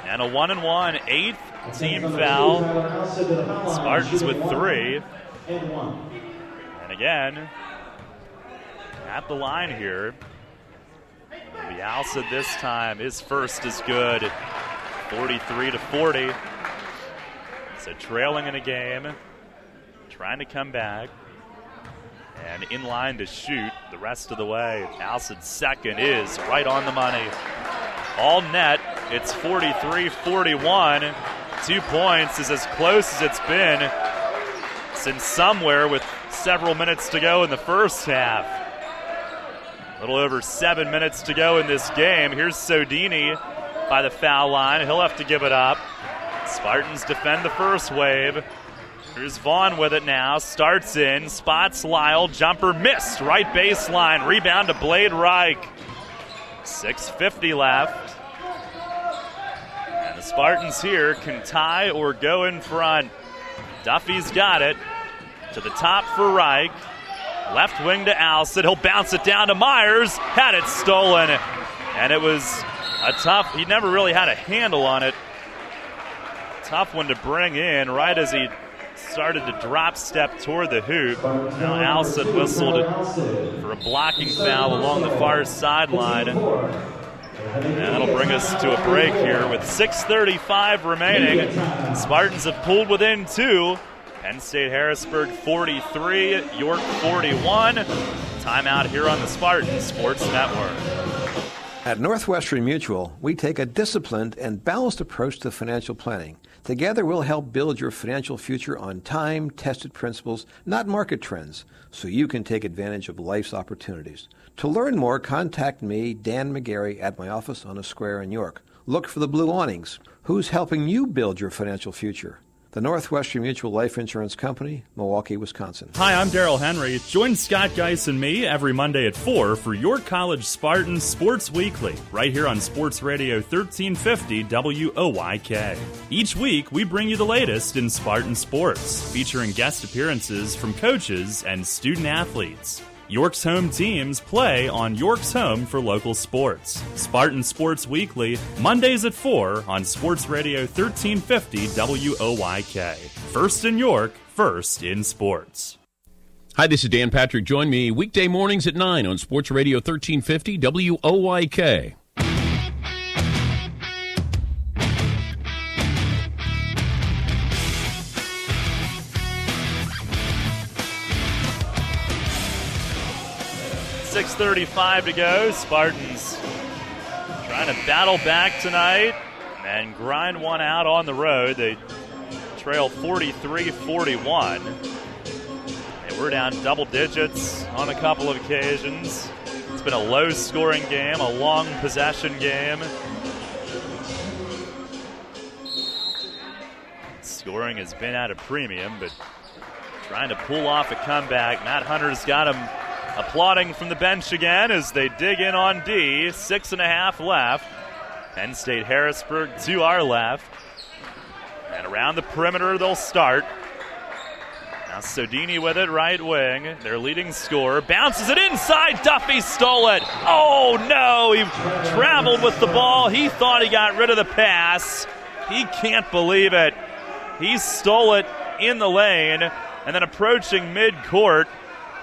And a 1-and-1, 8th team foul. Spartans with 3. And again, at the line here. It'll be Alcid this time. His first is good. 43-40. So trailing in a game, trying to come back, and in line to shoot the rest of the way. Alcid's second is right on the money. All net, it's 43-41. 2 points is as close as it's been since somewhere with several minutes to go in the first half. A little over 7 minutes to go in this game. Here's Sodini by the foul line. He'll have to give it up. Spartans defend the first wave. Here's Vaughn with it now. Starts in, spots Lyle. Jumper missed. Right baseline. Rebound to Blade Reich. 6:50 left. And the Spartans here can tie or go in front. Duffy's got it. To the top for Reich. Left wing to Alcid. He'll bounce it down to Myers. Had it stolen. And it was a tough, he never really had a handle on it. Tough one to bring in right as he started to drop step toward the hoop. Now Alcid whistled for a blocking foul along the far sideline. And that'll bring us to a break here with 6:35 remaining. Spartans have pulled within 2. Penn State Harrisburg 43, York 41. Timeout here on the Spartan Sports Network. At Northwestern Mutual, we take a disciplined and balanced approach to financial planning. Together, we'll help build your financial future on time-tested principles, not market trends, so you can take advantage of life's opportunities. To learn more, contact me, Dan McGarry, at my office on a square in York. Look for the blue awnings. Who's helping you build your financial future? The Northwestern Mutual Life Insurance Company, Milwaukee, Wisconsin. Hi, I'm Daryl Henry. Join Scott Geis and me every Monday at 4 for your College Spartan Sports Weekly, right here on Sports Radio 1350 WOYK. Each week, we bring you the latest in Spartan sports, featuring guest appearances from coaches and student athletes. York's home teams play on York's home for local sports. Spartan Sports Weekly, Mondays at 4 on Sports Radio 1350 WOYK. First in York, first in sports. Hi, this is Dan Patrick. Join me weekday mornings at 9 on Sports Radio 1350 WOYK. .635 to go. Spartans trying to battle back tonight and grind one out on the road. They trail 43-41. They were down double digits on a couple of occasions. It's been a low-scoring game, a long possession game. Scoring has been at a premium, but trying to pull off a comeback. Matt Hunter's got him applauding from the bench again as they dig in on D. 6.5 left. Penn State Harrisburg to our left. And around the perimeter they'll start. Now Sodini with it, right wing. Their leading scorer bounces it inside. Duffy stole it. Oh no, he traveled with the ball. He thought he got rid of the pass. He can't believe it. He stole it in the lane, and then approaching midcourt,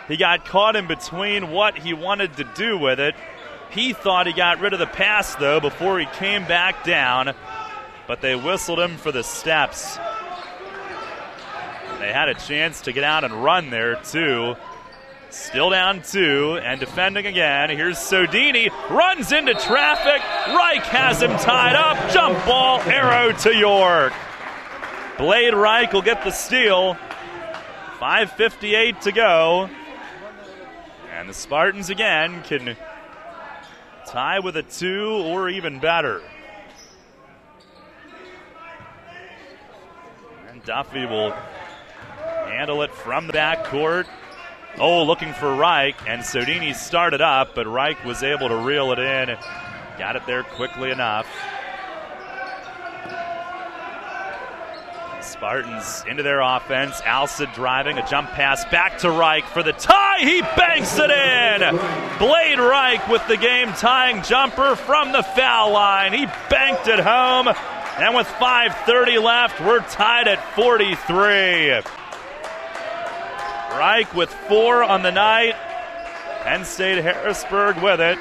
he got caught in between what he wanted to do with it. He thought he got rid of the pass, though, before he came back down, but they whistled him for the steps. They had a chance to get out and run there, too. Still down 2, and defending again. Here's Sodini, runs into traffic. Reich has him tied up. Jump ball, arrow to York. Blade Reich will get the steal. 5:58 to go. And the Spartans again can tie with a 2 or even better. And Duffy will handle it from the backcourt. Oh, looking for Reich, and Sodini started up, but Reich was able to reel it in. Got it there quickly enough. Spartans into their offense. Alcid driving, a jump pass back to Reich for the tie. He banks it in. Blade Reich with the game-tying jumper from the foul line. He banked it home, and with 5:30 left, we're tied at 43. Reich with 4 on the night. Penn State Harrisburg with it.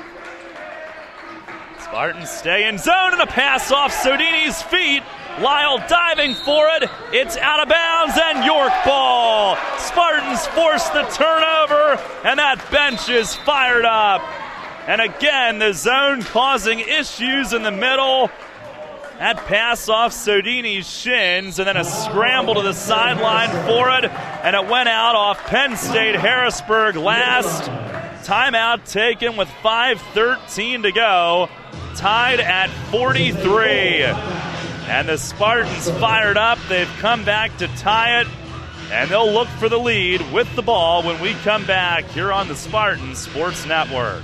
Spartans stay in zone, and a pass off Sodini's feet. Lyle diving for it. It's out of bounds, and York ball. Spartans force the turnover, and that bench is fired up. And again, the zone causing issues in the middle. That pass off Sodini's shins, and then a scramble to the sideline for it, and it went out off Penn State Harrisburg last. Timeout taken with 5:13 to go. Tied at 43. And the Spartans fired up. They've come back to tie it, and they'll look for the lead with the ball when we come back here on the Spartan Sports Network.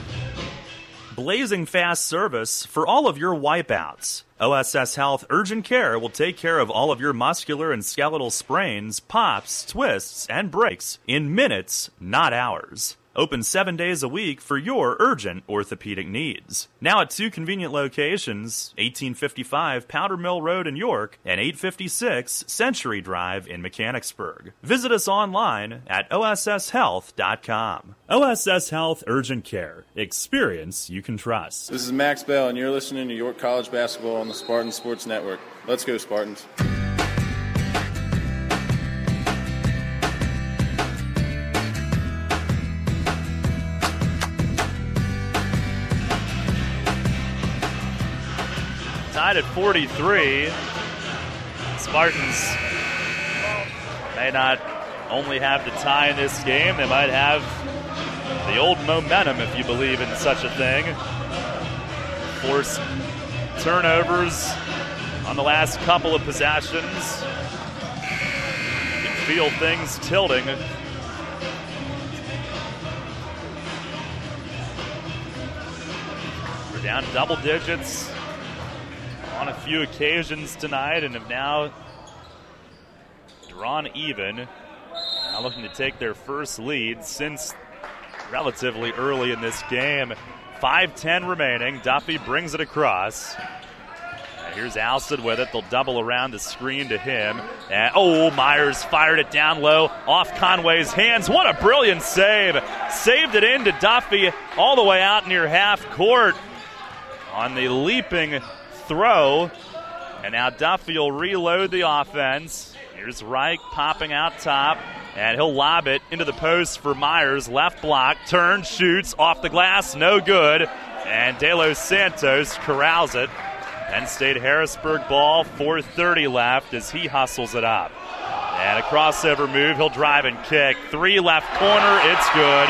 Blazing fast service for all of your wipeouts. OSS Health Urgent Care will take care of all of your muscular and skeletal sprains, pops, twists, and breaks in minutes, not hours. Open 7 days a week for your urgent orthopedic needs. Now at 2 convenient locations, 1855 Powder Mill Road in York and 856 Century Drive in Mechanicsburg. Visit us online at osshealth.com. OSS Health Urgent Care. Experience you can trust. This is Max Bell, and you're listening to York College Basketball on the Spartan Sports Network. Let's go, Spartans. Tied at 43. Spartans may not only have the tie in this game, they might have the old momentum, if you believe in such a thing. Forced turnovers on the last couple of possessions. You can feel things tilting. We're down double digits on a few occasions tonight and have now drawn even. Now looking to take their first lead since relatively early in this game. 5:10 remaining. Duffy brings it across. And here's Alcid with it. They'll double around the screen to him. And Myers fired it down low off Conway's hands. What a brilliant save. Saved it into Duffy all the way out near half court on the leaping throw, and now Duffy will reload the offense. Here's Reich popping out top, and he'll lob it into the post for Myers. Left block, turn, shoots, off the glass, no good, and De Los Santos corrals it. Penn State Harrisburg ball, 4:30 left as he hustles it up. And a crossover move, he'll drive and kick. 3 left corner, it's good.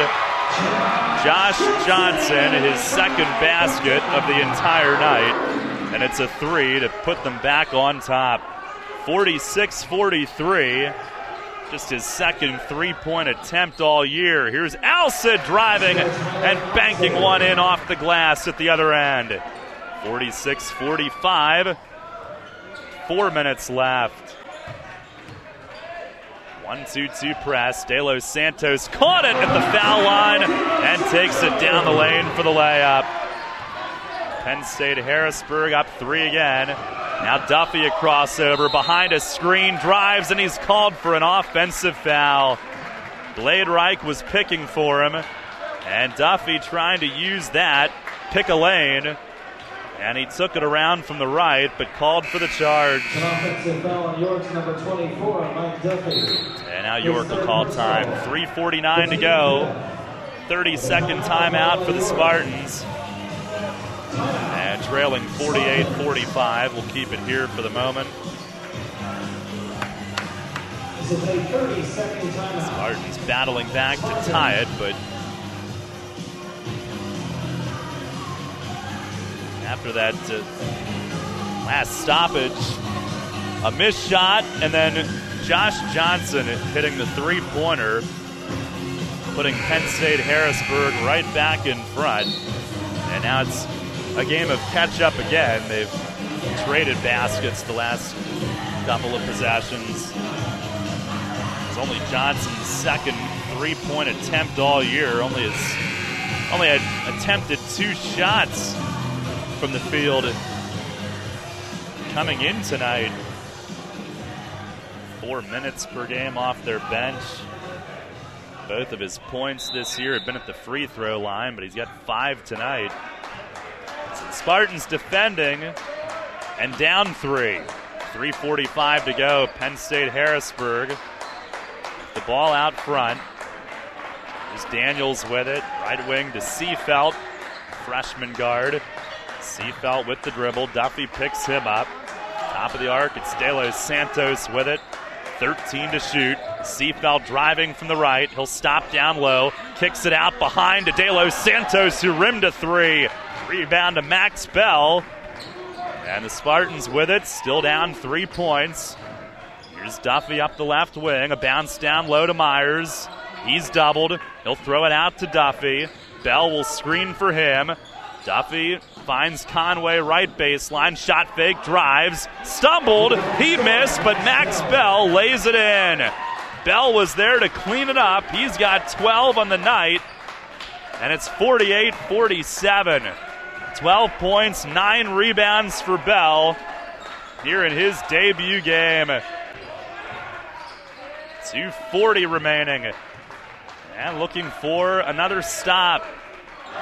Josh Johnson, his second basket of the entire night. And it's a 3 to put them back on top. 46-43. Just his second three-point attempt all year. Here's Alcid driving and banking one in off the glass at the other end. 46-45. 4 minutes left. 1-2-2 press. De Los Santos caught it at the foul line and takes it down the lane for the layup. Penn State Harrisburg up 3 again. Now Duffy a crossover behind a screen, drives, and he's called for an offensive foul. Blade Reich was picking for him, and Duffy trying to use that, pick a lane, and he took it around from the right, but called for the charge. An offensive foul on York's number 24, Mike Duffy. And now York will call time. 3:49 to go. 30-second timeout for the Spartans. And trailing 48-45. We'll keep it here for the moment. This is a 30-second timeout. Spartans battling back to tie it, but after that last stoppage, a missed shot, and then Josh Johnson hitting the three-pointer, putting Penn State Harrisburg right back in front. And now it's a game of catch-up again. They've traded baskets the last couple of possessions. It's only Johnson's second three-point attempt all year. Only had attempted 2 shots from the field coming in tonight. 4 minutes per game off their bench. Both of his points this year have been at the free throw line, but he's got 5 tonight. Spartans defending and down 3. 3:45 to go. Penn State Harrisburg. The ball out front. There's Daniels with it. Right wing to Seafelt, freshman guard. Seafelt with the dribble. Duffy picks him up. Top of the arc, it's De Los Santos with it. 13 to shoot. Seafelt driving from the right. He'll stop down low. Kicks it out behind to De Los Santos, who rimmed a 3. Rebound to Max Bell. And the Spartans with it, still down 3 points. Here's Duffy up the left wing. A bounce down low to Myers. He's doubled. He'll throw it out to Duffy. Bell will screen for him. Duffy finds Conway right baseline. Shot fake, drives. Stumbled. He missed, but Max Bell lays it in. Bell was there to clean it up. He's got 12 on the night. And it's 48-47. 12 points, 9 rebounds for Bell here in his debut game. 2:40 remaining. And looking for another stop.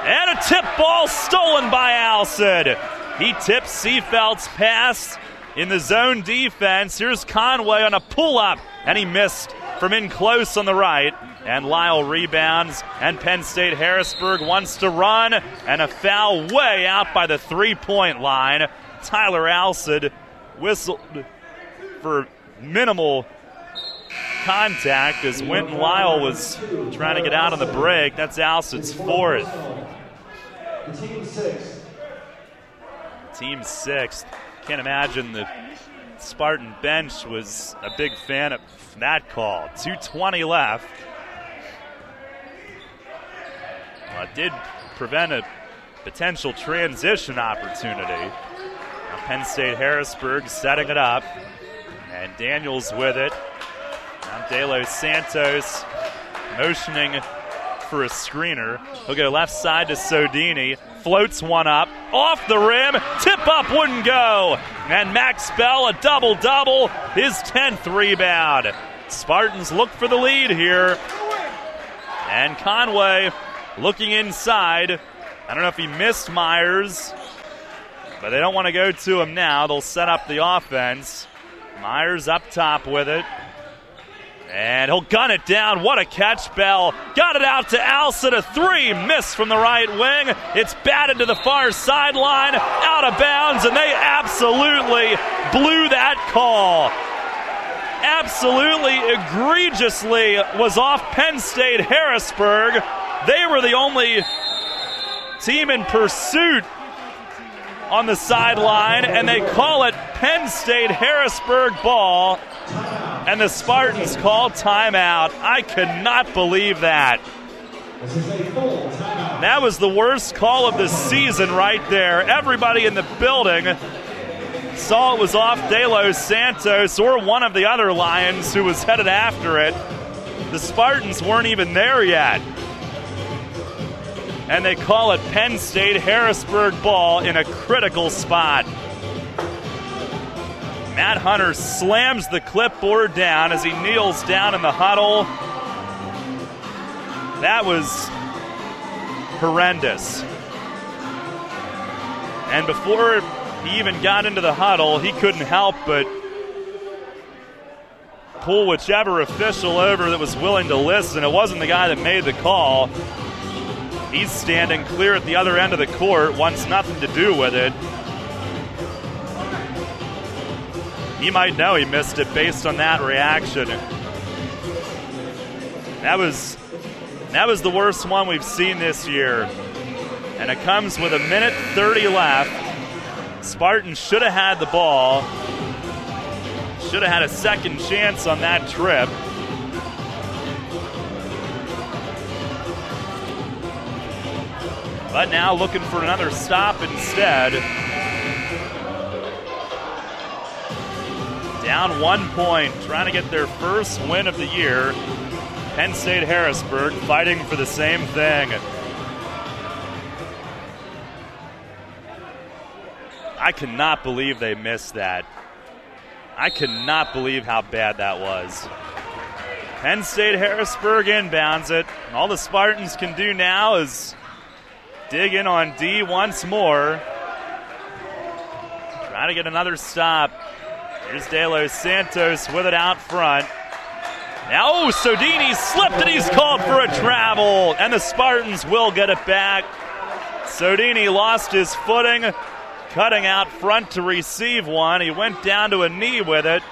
And a tip ball stolen by Alcid. He tips Seafelt's pass in the zone defense. Here's Conway on a pull-up, and he missed from in close on the right. And Lyle rebounds, and Penn State Harrisburg wants to run, and a foul way out by the three-point line. Tyler Alcid whistled for minimal contact as Winton Lyle was trying to get out on the break. That's Alcid's 4th. Team 6th. Can't imagine the Spartan bench was a big fan of that call. 2:20 left. Well, it did prevent a potential transition opportunity. Now Penn State Harrisburg setting it up. And Daniels with it. Now De Los Santos motioning for a screener. He'll go left side to Sodini. Floats one up. Off the rim. Tip up wouldn't go. And Max Bell, a double-double. His 10th rebound. Spartans look for the lead here. And Conway looking inside. I don't know if he missed Myers, but they don't want to go to him now. They'll set up the offense. Myers up top with it. And he'll gun it down. What a catch, Bell. Got it out to Alcid, a 3. Miss from the right wing. It's batted to the far sideline. Out of bounds, and they absolutely blew that call. Absolutely egregiously was off Penn State Harrisburg. They were the only team in pursuit on the sideline, and they call it Penn State Harrisburg ball. and the Spartans call timeout. I could not believe that. That was the worst call of the season right there. Everybody in the building saw it was off De Los Santos or one of the other Lions who was headed after it. The Spartans weren't even there yet. And they call it Penn State Harrisburg ball in a critical spot. Matt Hunter slams the clipboard down as he kneels down in the huddle. That was horrendous. And before he even got into the huddle, he couldn't help but pull whichever official over that was willing to listen. It wasn't the guy that made the call. He's standing clear at the other end of the court, wants nothing to do with it. He might know he missed it based on that reaction. That was the worst one we've seen this year. And it comes with 1:30 left. Spartans should have had the ball. Should have had a second chance on that trip. But now looking for another stop instead. Down 1 point, trying to get their first win of the year. Penn State Harrisburg fighting for the same thing. I cannot believe they missed that. I cannot believe how bad that was. Penn State Harrisburg inbounds it. All the Spartans can do now is dig in on D once more. Trying to get another stop. Here's De Los Santos with it out front. Now, Sodini slipped and he's called for a travel. And the Spartans will get it back. Sodini lost his footing, cutting out front to receive one. He went down to a knee with it.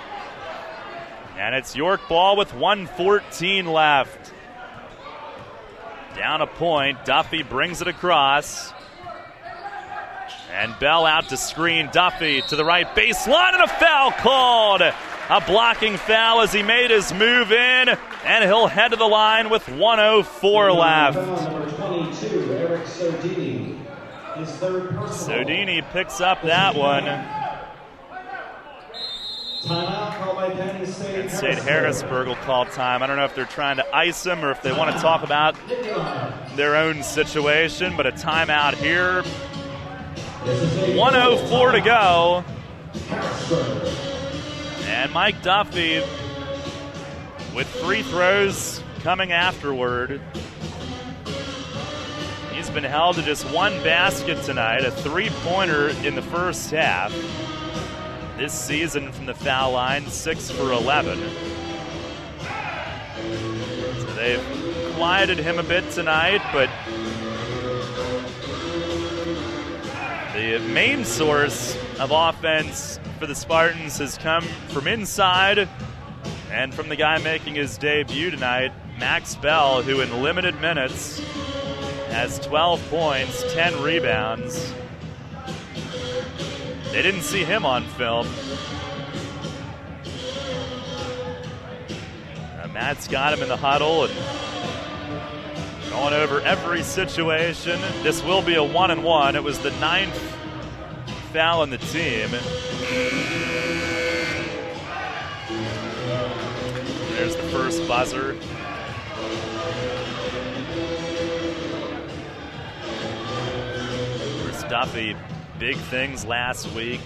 And it's York ball with 1:14 left. Down a point. Duffy brings it across. And Bell out to screen Duffy to the right baseline, and a foul called. A blocking foul as he made his move in, and he'll head to the line with 1:04 left. Sodini picks up that one. Timeout called by Penn State Harrisburg will call time. I don't know if they're trying to ice him or if they want to talk about their own situation, but a timeout here. 1:04 to go. And Mike Duffy with free throws coming afterward. He's been held to just one basket tonight, a three-pointer in the first half. This season from the foul line, 6 for 11. So they've quieted him a bit tonight, but the main source of offense for the Spartans has come from inside and from the guy making his debut tonight, Max Bell, who in limited minutes has 12 points, 10 rebounds. They didn't see him on film. Matt's got him in the huddle and going over every situation. This will be a 1-and-1. It was the 9th foul on the team. There's the first buzzer. There's Duffy. Big things last week.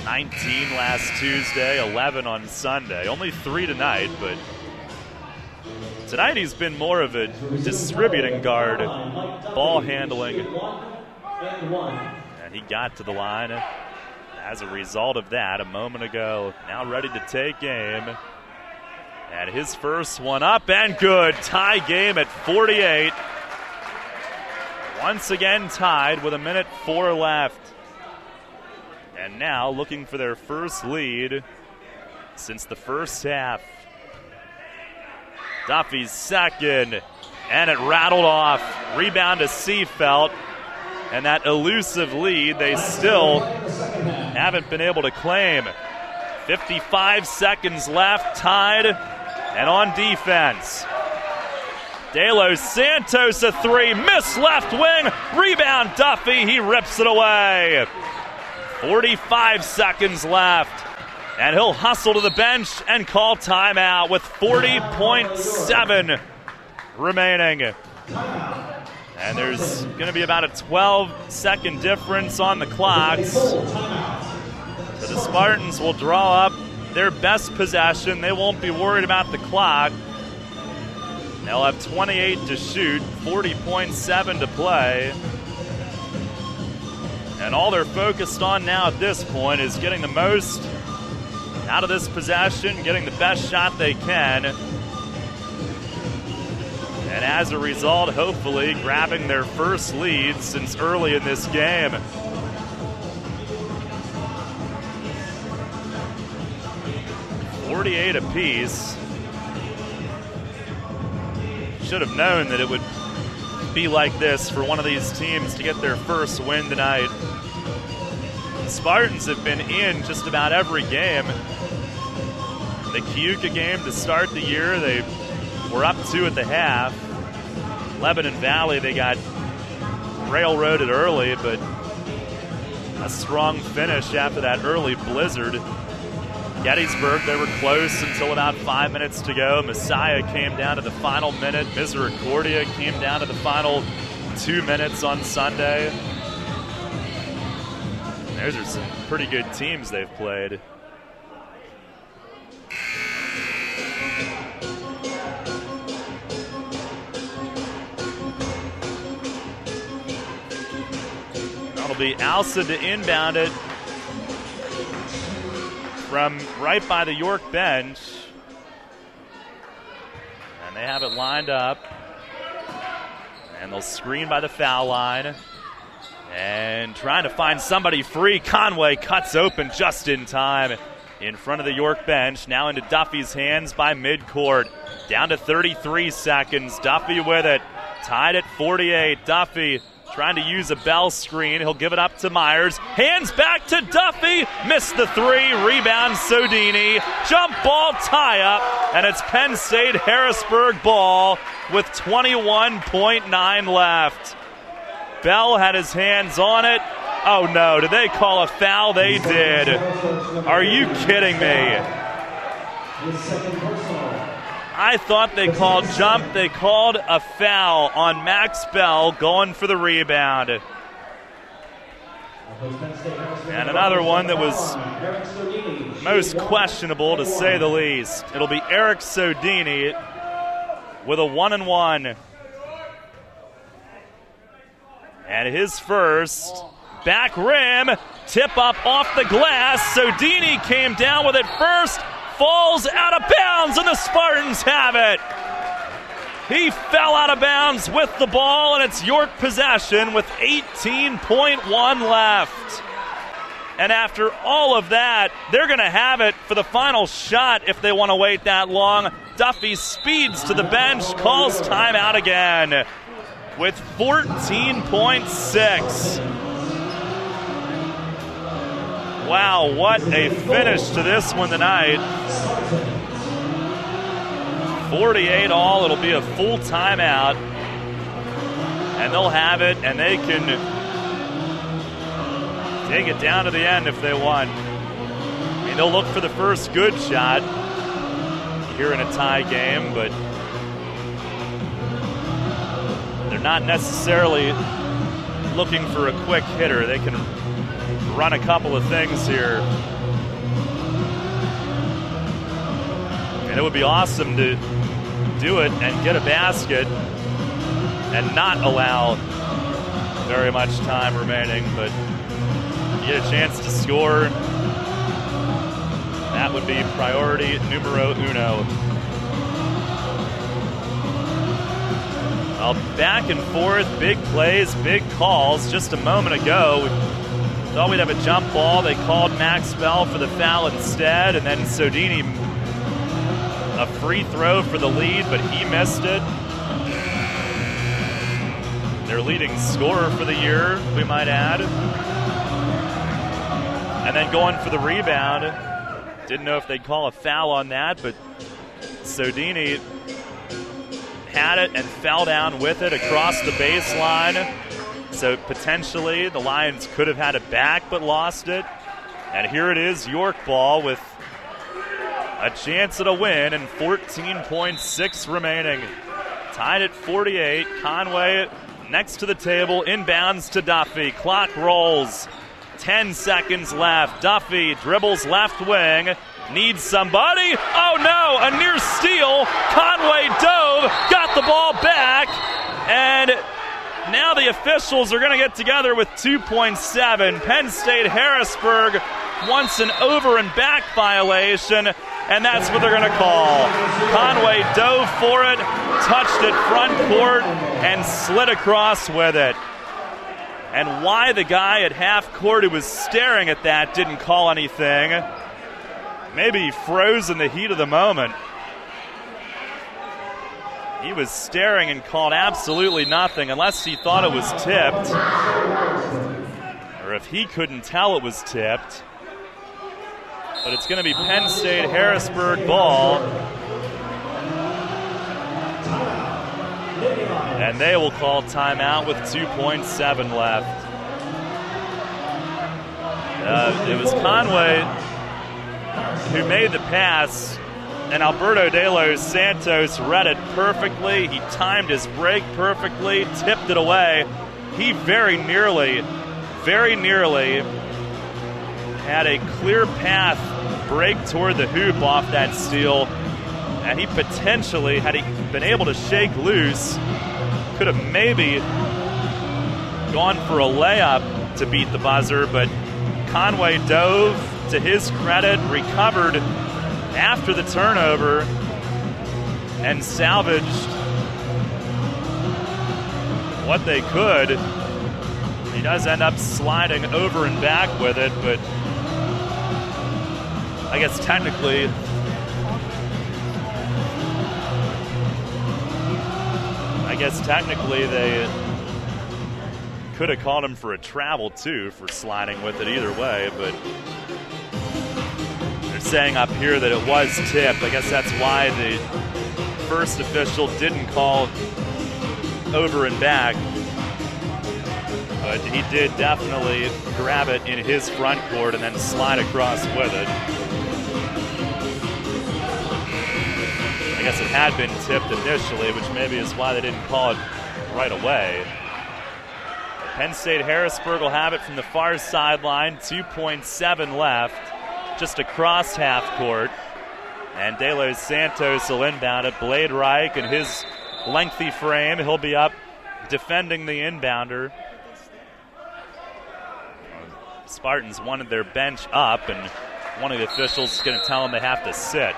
19 last Tuesday, 11 on Sunday. Only 3 tonight, but tonight he's been more of a distributing guard, ball handling. And he got to the line as a result of that a moment ago. Now ready to take game. And his first one up and good. Tie game at 48. Once again tied with 1:04 left. And now looking for their first lead since the first half. Duffy's second, and it rattled off. Rebound to Seafelt, and that elusive lead they still haven't been able to claim. 55 seconds left, tied, and on defense. De Los Santos a three, miss left wing, rebound Duffy, he rips it away. 45 seconds left, and he'll hustle to the bench and call timeout with 40.7 remaining. And there's going to be about a 12-second difference on the clocks. So the Spartans will draw up their best possession. They won't be worried about the clock. They'll have 28 to shoot, 40.7 to play. And all they're focused on now at this point is getting the most out of this possession, getting the best shot they can. And as a result, hopefully grabbing their first lead since early in this game. $48 apiece. Should have known that it would be like this for one of these teams to get their first win tonight. The Spartans have been in just about every game. The Keuka game to start the year, they were up 2 at the half. Lebanon Valley, they got railroaded early, but a strong finish after that early blizzard. Gettysburg, they were close until about 5 minutes to go. Messiah came down to the final minute. Misericordia came down to the final 2 minutes on Sunday. Those are some pretty good teams they've played. That'll be Alsa to inbound it from right by the York bench. And they have it lined up. And they'll screen by the foul line. And trying to find somebody free. Conway cuts open just in time in front of the York bench. Now into Duffy's hands by midcourt. Down to 33 seconds. Duffy with it. Tied at 48. Duffy trying to use a bell screen. He'll give it up to Myers. Hands back to Duffy. Missed the three. Rebound Sodini. Jump ball tie up. And it's Penn State Harrisburg ball with 21.9 left. Bell had his hands on it. Oh no, did they call a foul? They did. Are you kidding me? I thought they called jump. They called a foul on Max Bell going for the rebound. And another one that was most questionable, to say the least. It'll be Eric Sodini with a 1-and-1. And his first. Back rim. Tip up off the glass. Sodini came down with it first. Falls out of bounds, and the Spartans have it. He fell out of bounds with the ball, and it's York possession with 18.1 left. And after all of that, they're going to have it for the final shot if they want to wait that long. Duffy speeds to the bench, calls timeout again with 14.6. Wow, what a finish to this one tonight. 48 all. It'll be a full timeout. And they'll have it, and they can take it down to the end if they want. I mean, they'll look for the first good shot here in a tie game, but they're not necessarily looking for a quick hitter. They can run a couple of things here. And it would be awesome to do it and get a basket and not allow very much time remaining, but you get a chance to score, that would be priority numero uno. Well, back and forth, big plays, big calls. Just a moment ago, we thought we'd have a jump ball. They called Max Bell for the foul instead, and then Sodini a free throw for the lead, but he missed it. Their leading scorer for the year, we might add. And then going for the rebound Didn't know if they'd call a foul on that, but Sodini had it and fell down with it across the baseline. So potentially the Lions could have had it back but lost it. And here it is, York ball with a chance at a win and 14.6 remaining. Tied at 48. Conway next to the table, inbounds to Duffy. Clock rolls. 10 seconds left. Duffy dribbles left wing. Needs somebody. Oh no, a near steal. Conway dove, got the ball back, and now the officials are going to get together with 2.7. Penn State Harrisburg wants an over and back violation, and that's what they're going to call. Conway dove for it, touched it front court, and slid across with it. And why the guy at half court who was staring at that didn't call anything. Maybe he froze in the heat of the moment. He was staring and called absolutely nothing unless he thought it was tipped. Or if he couldn't tell it was tipped. But it's going to be Penn State Harrisburg ball. And they will call timeout with 2.7 left. It was Conway who made the pass, and Alberto De Los Santos read it perfectly. He timed his break perfectly, tipped it away. He very nearly had a clear path break toward the hoop off that steal, and he potentially, had he been able to shake loose, could have maybe gone for a layup to beat the buzzer, but Conway dove, to his credit, recovered after the turnover and salvaged what they could. He does end up sliding over and back with it, but I guess technically they could have called him for a travel too for sliding with it either way, but they're saying up here that it was tipped. I guess that's why the first official didn't call over and back, but he did definitely grab it in his front court and then slide across with it. I guess it had been tipped initially, which maybe is why they didn't call it right away. Penn State Harrisburg will have it from the far sideline. 2.7 left, just across half court. And De Los Santos will inbound it. Blade Reich in his lengthy frame. He'll be up defending the inbounder. Spartans wanted their bench up, and one of the officials is going to tell them they have to sit.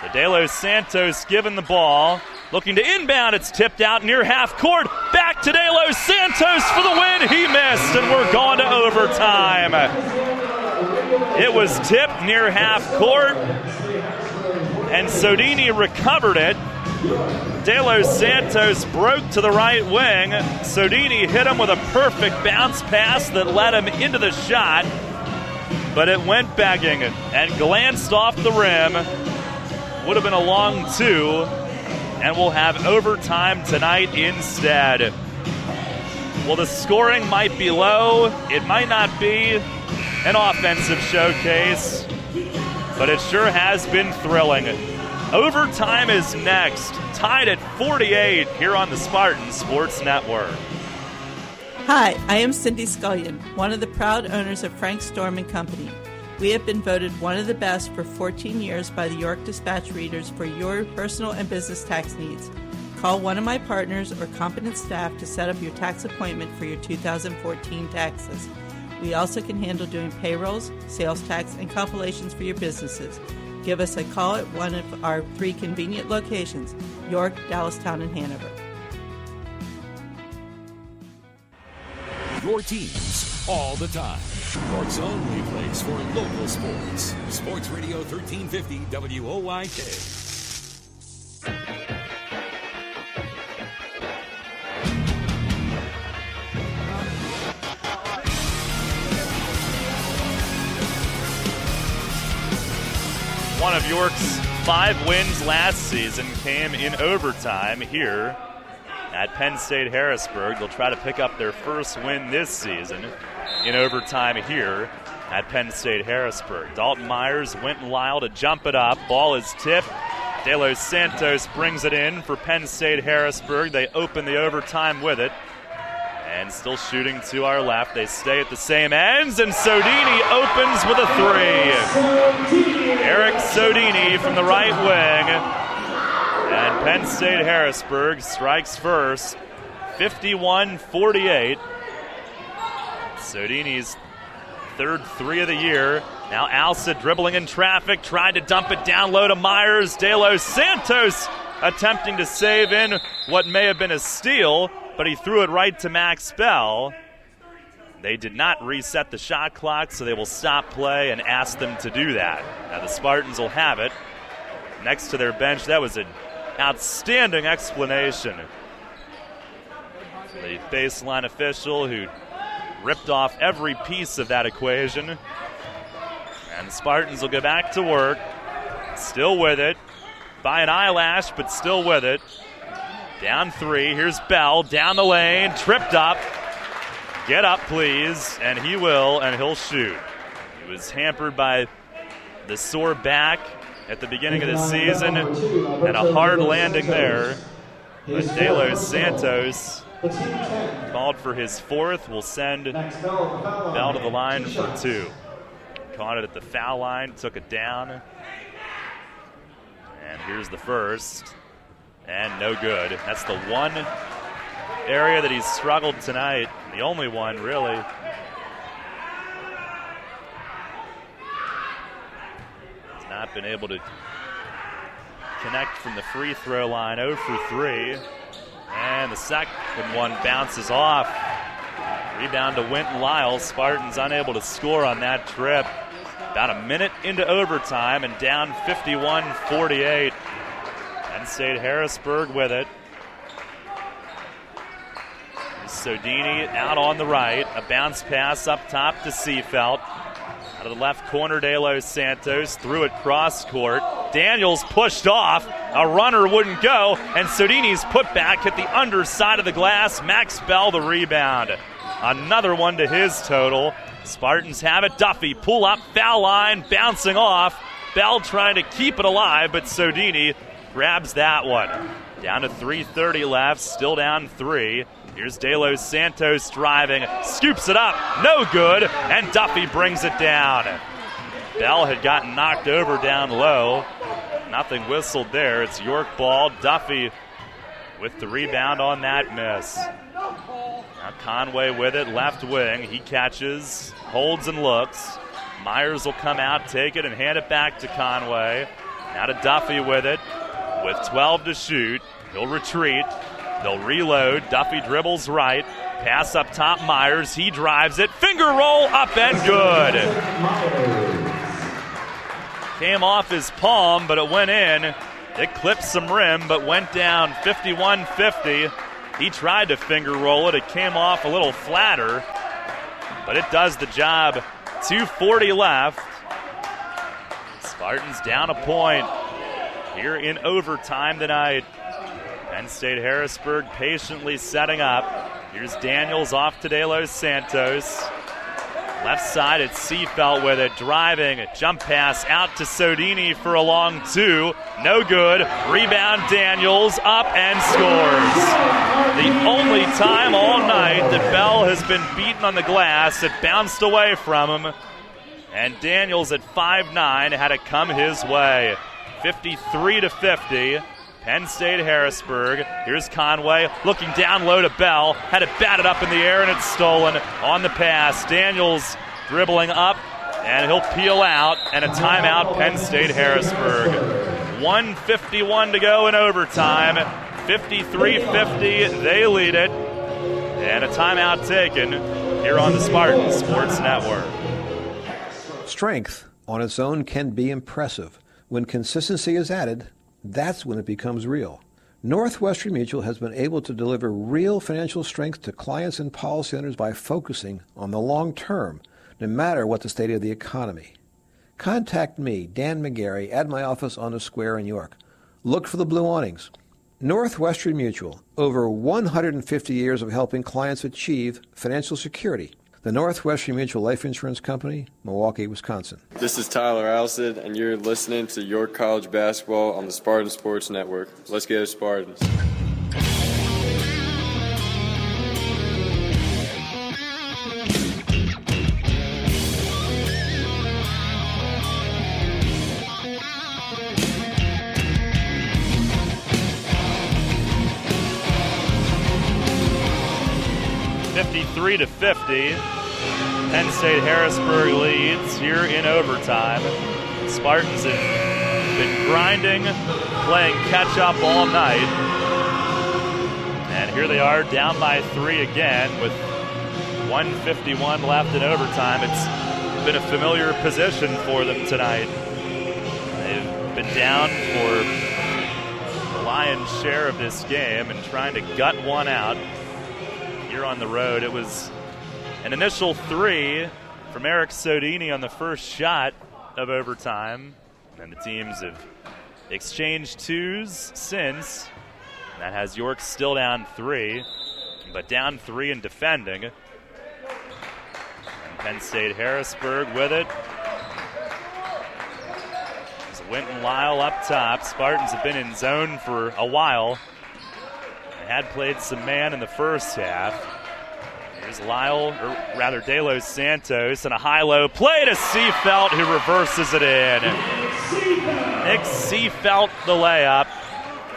The De Los Santos given the ball, looking to inbound. It's tipped out near half court. Back to De Los Santos for the win. He missed, and we're going to overtime. It was tipped near half court, and Sodini recovered it. De Los Santos broke to the right wing. Sodini hit him with a perfect bounce pass that led him into the shot, but it went begging and glanced off the rim. Would have been a long two, and we'll have overtime tonight instead. Well, the scoring might be low. It might not be an offensive showcase, but it sure has been thrilling. Overtime is next, tied at 48 here on the Spartan Sports Network. Hi, I am Cindy Scullion, one of the proud owners of Frank Storm & Company. We have been voted one of the best for 14 years by the York Dispatch readers for your personal and business tax needs. Call one of my partners or competent staff to set up your tax appointment for your 2014 taxes. We also can handle doing payrolls, sales tax, and compilations for your businesses. Give us a call at one of our 3 convenient locations, York, Dallastown, and Hanover. Your teams all the time. York's only place for local sports. Sports Radio 1350 WOYK. One of York's 5 wins last season came in overtime here at Penn State Harrisburg. They'll try to pick up their first win this season in overtime here at Penn State Harrisburg. Dalton Myers, Winton Lyle to jump it up. Ball is tipped. De Los Santos brings it in for Penn State Harrisburg. They open the overtime with it. And still shooting to our left. They stay at the same ends, and Sodini opens with a 3. Eric Sodini from the right wing. And Penn State Harrisburg strikes first, 51-48. Sodini's third 3 of the year. Now Alsa dribbling in traffic, tried to dump it down low to Myers. De Los Santos attempting to save in what may have been a steal, but he threw it right to Max Bell. They did not reset the shot clock, so they will stop play and ask them to do that. Now the Spartans will have it next to their bench. That was an outstanding explanation. The baseline official who ripped off every piece of that equation. And the Spartans will go back to work, still with it, by an eyelash, but still with it. Down 3, here's Bell, down the lane, tripped up. Get up, please, and he will, and he'll shoot. He was hampered by the sore back at the beginning of the season, and a hard landing there. But De Los Santos called for his 4th, will send Bell to the line for 2. Caught it at the foul line, took it down. And here's the first. And no good. That's the one area that he's struggled tonight. The only one, really. He's not been able to connect from the free throw line. 0 for 3. And the second one bounces off. Rebound to Winton Lyle. Spartans unable to score on that trip. About a minute into overtime and down 51-48. Penn State Harrisburg with it. Sodini out on the right. A bounce pass up top to Seafelt. Out of the left corner, De Los Santos threw it cross court. Daniels pushed off. A runner wouldn't go. And Sodini's putback hit the underside of the glass. Max Bell the rebound. Another one to his total. Spartans have it. Duffy pull up, foul line, bouncing off. Bell trying to keep it alive, but Sodini grabs that one. Down to 3:30 left, still down 3. Here's De Los Santos driving, scoops it up, no good, and Duffy brings it down. Bell had gotten knocked over down low. Nothing whistled there. It's York ball. Duffy with the rebound on that miss. Now Conway with it, left wing. He catches, holds and looks. Myers will come out, take it, and hand it back to Conway. Now to Duffy with it. With 12 to shoot, he'll retreat. They'll reload. Duffy dribbles right. Pass up top, Myers. He drives it. Finger roll up and good. Came off his palm, but it went in. It clipped some rim, but went down 51-50. He tried to finger roll it. It came off a little flatter, but it does the job. 2:40 left. Spartans down a point here in overtime tonight. Penn State Harrisburg patiently setting up. Here's Daniels off to De Los Santos. Left side, it's Seafelt with it, driving, jump pass out to Sodini for a long 2. No good. Rebound Daniels, up and scores. The only time all night that Bell has been beaten on the glass, it bounced away from him. And Daniels at 5'9" had it come his way. 53-50. Penn State Harrisburg. Here's Conway looking down low to Bell. Had it batted up in the air and it's stolen on the pass. Daniels dribbling up and he'll peel out, and a timeout Penn State Harrisburg. 1:51 to go in overtime. 53-50, they lead it. And a timeout taken here on the Spartan Sports Network. Strength on its own can be impressive. When consistency is added, that's when it becomes real. Northwestern Mutual has been able to deliver real financial strength to clients and policy owners by focusing on the long term, no matter what the state of the economy. contact me, Dan McGarry, at my office on the square in York. Look for the blue awnings. Northwestern Mutual, over 150 years of helping clients achieve financial security. The Northwestern Mutual Life Insurance Company, Milwaukee, Wisconsin. This is Tyler Alsted, and you're listening to York College Basketball on the Spartan Sports Network. Let's go Spartans. To 50. Penn State Harrisburg leads here in overtime. Spartans have been grinding, playing catch-up all night. And here they are down by 3 again with 1:51 left in overtime. It's been a familiar position for them tonight. They've been down for the lion's share of this game and trying to gut one out. Here on the road, it was an initial 3 from Eric Sodini on the first shot of overtime. And the teams have exchanged 2s since. And that has York still down 3, but down 3 and defending. And Penn State Harrisburg with it. There's Winton Lyle up top. Spartans have been in zone for a while. Had played some man in the first half. Here's Lyle, or rather De Los Santos, and a high-low play to Seafelt, who reverses it in. Nick Seafelt the layup,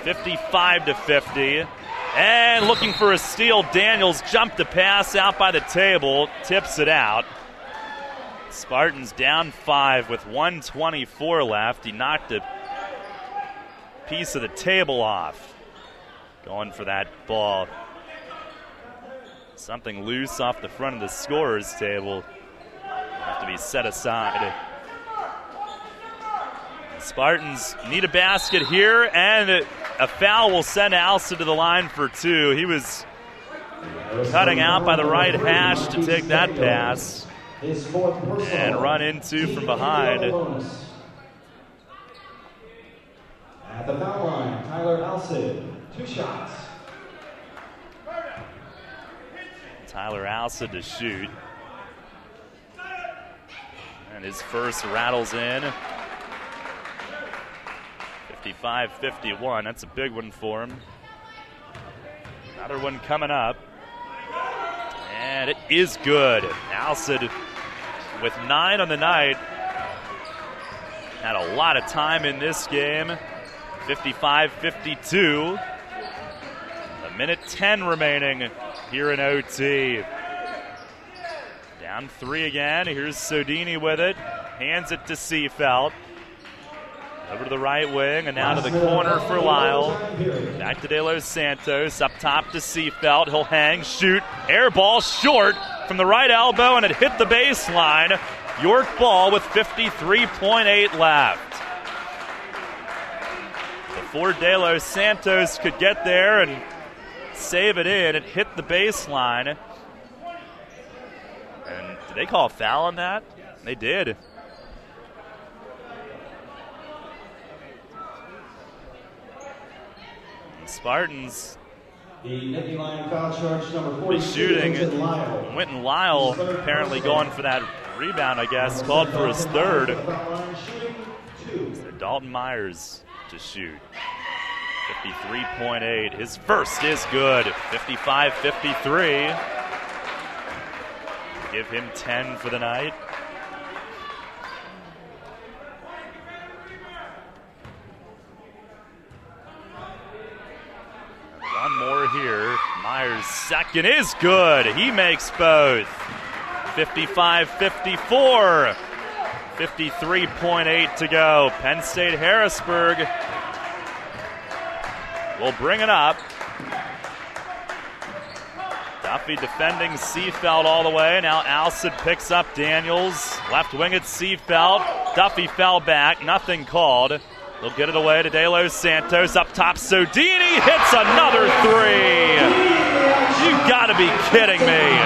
55-50. And looking for a steal, Daniels jumped the pass out by the table, tips it out. Spartans down 5 with 1:24 left. He knocked a piece of the table off. Going for that ball. Something loose off the front of the scorer's table. Have to be set aside. The Spartans need a basket here, and a foul will send Alsted to the line for 2. He was cutting out by the right hash to take that pass and run into from behind. At the foul line, Tyler Alsted. 2 shots. Tyler Alsted to shoot. And his first rattles in. 55-51. That's a big one for him. Another one coming up. And it is good. Alsted with 9 on the night. Had a lot of time in this game. 55-52. A minute 10 remaining here in OT. Down 3 again. Here's Sodini with it. Hands it to Seafelt. Over to the right wing and now to the corner for Lyle. Back to De Los Santos. Up top to Seafelt. He'll hang, shoot. Air ball short from the right elbow, and it hit the baseline. York ball with 53.8 left. Before De Los Santos could get there and save it in, it hit the baseline. And did they call a foul on that? They did. The Spartans shooting. Winton Lyle apparently going for that rebound, I guess. Called for his third. So Dalton Myers to shoot. 53.8. His first is good. 55-53. Give him 10 for the night. One more here. Myers' second is good. He makes both. 55-54. 53.8 to go. Penn State Harrisburg will bring it up. Duffy defending Seafelt all the way. Now Alsted picks up Daniels. Left wing at Seafelt. Duffy fell back. Nothing called. They'll get it away to De Los Santos. Up top, Sodini hits another 3. You got to be kidding me.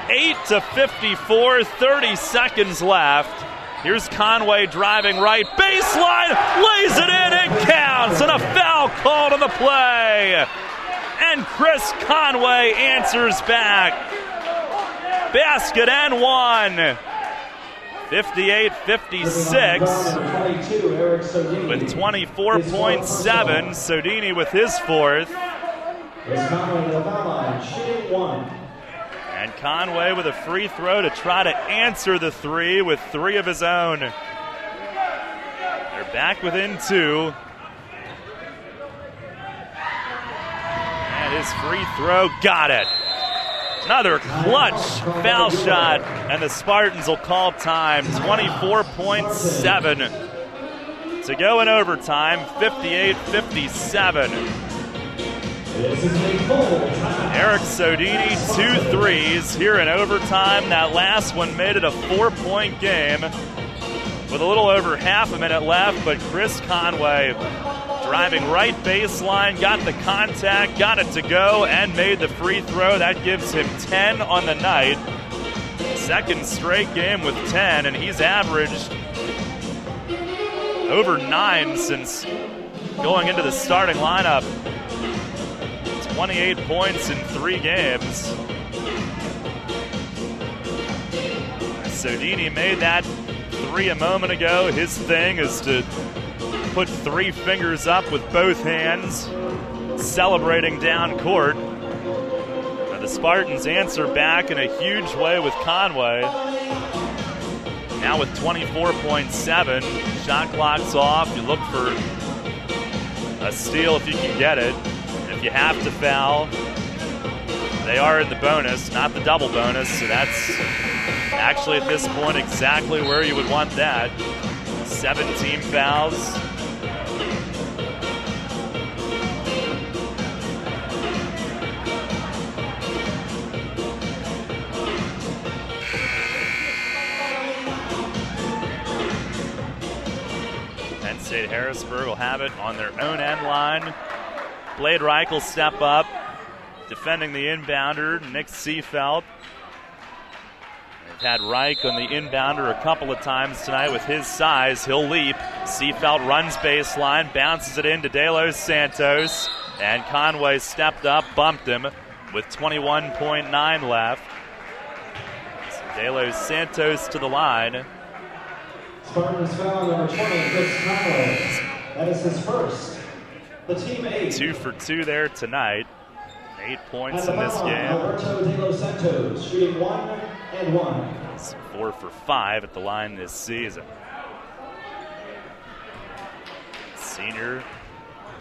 58-54, 30 seconds left. Here's Conway driving right baseline, lays it in, it counts, and a foul called on the play. And Chris Conway answers back. Basket and one. 58-56 with 24.7. Sodini with his fourth. And Conway with a free throw to try to answer the three with three of his own. They're back within two. And his free throw got it. Another clutch foul shot, and the Spartans will call time. 24.7 to go in overtime, 58-57. Eric Sodini, 2 threes here in overtime. That last one made it a 4-point game with a little over half a minute left, but Chris Conway driving right baseline, got the contact, got it to go, and made the free throw. That gives him 10 on the night. Second straight game with 10, and he's averaged over 9 since going into the starting lineup. 28 points in 3 games. Sodini made that three a moment ago. His thing is to put 3 fingers up with both hands, celebrating down court. But the Spartans answer back in a huge way with Conway. Now with 24.7, shot clock's off. You look for a steal if you can get it. If you have to foul, they are in the bonus, not the double bonus, so that's actually at this point exactly where you would want that. 17 fouls. Penn State Harrisburg will have it on their own end line. Blade Reich will step up, defending the inbounder, Nick Seefeld. They've had Reich on the inbounder a couple of times tonight with his size. He'll leap. Seefeld runs baseline, bounces it into De Los Santos, and Conway stepped up, bumped him with 21.9 left. So De Los Santos to the line. Spartans foul number 20, Chris Conway. That is his first. The team 8. 2 for 2 there tonight. 8 points in this game. Alberto De Los Santos shooting 1 and 1. He's 4 for 5 at the line this season. Senior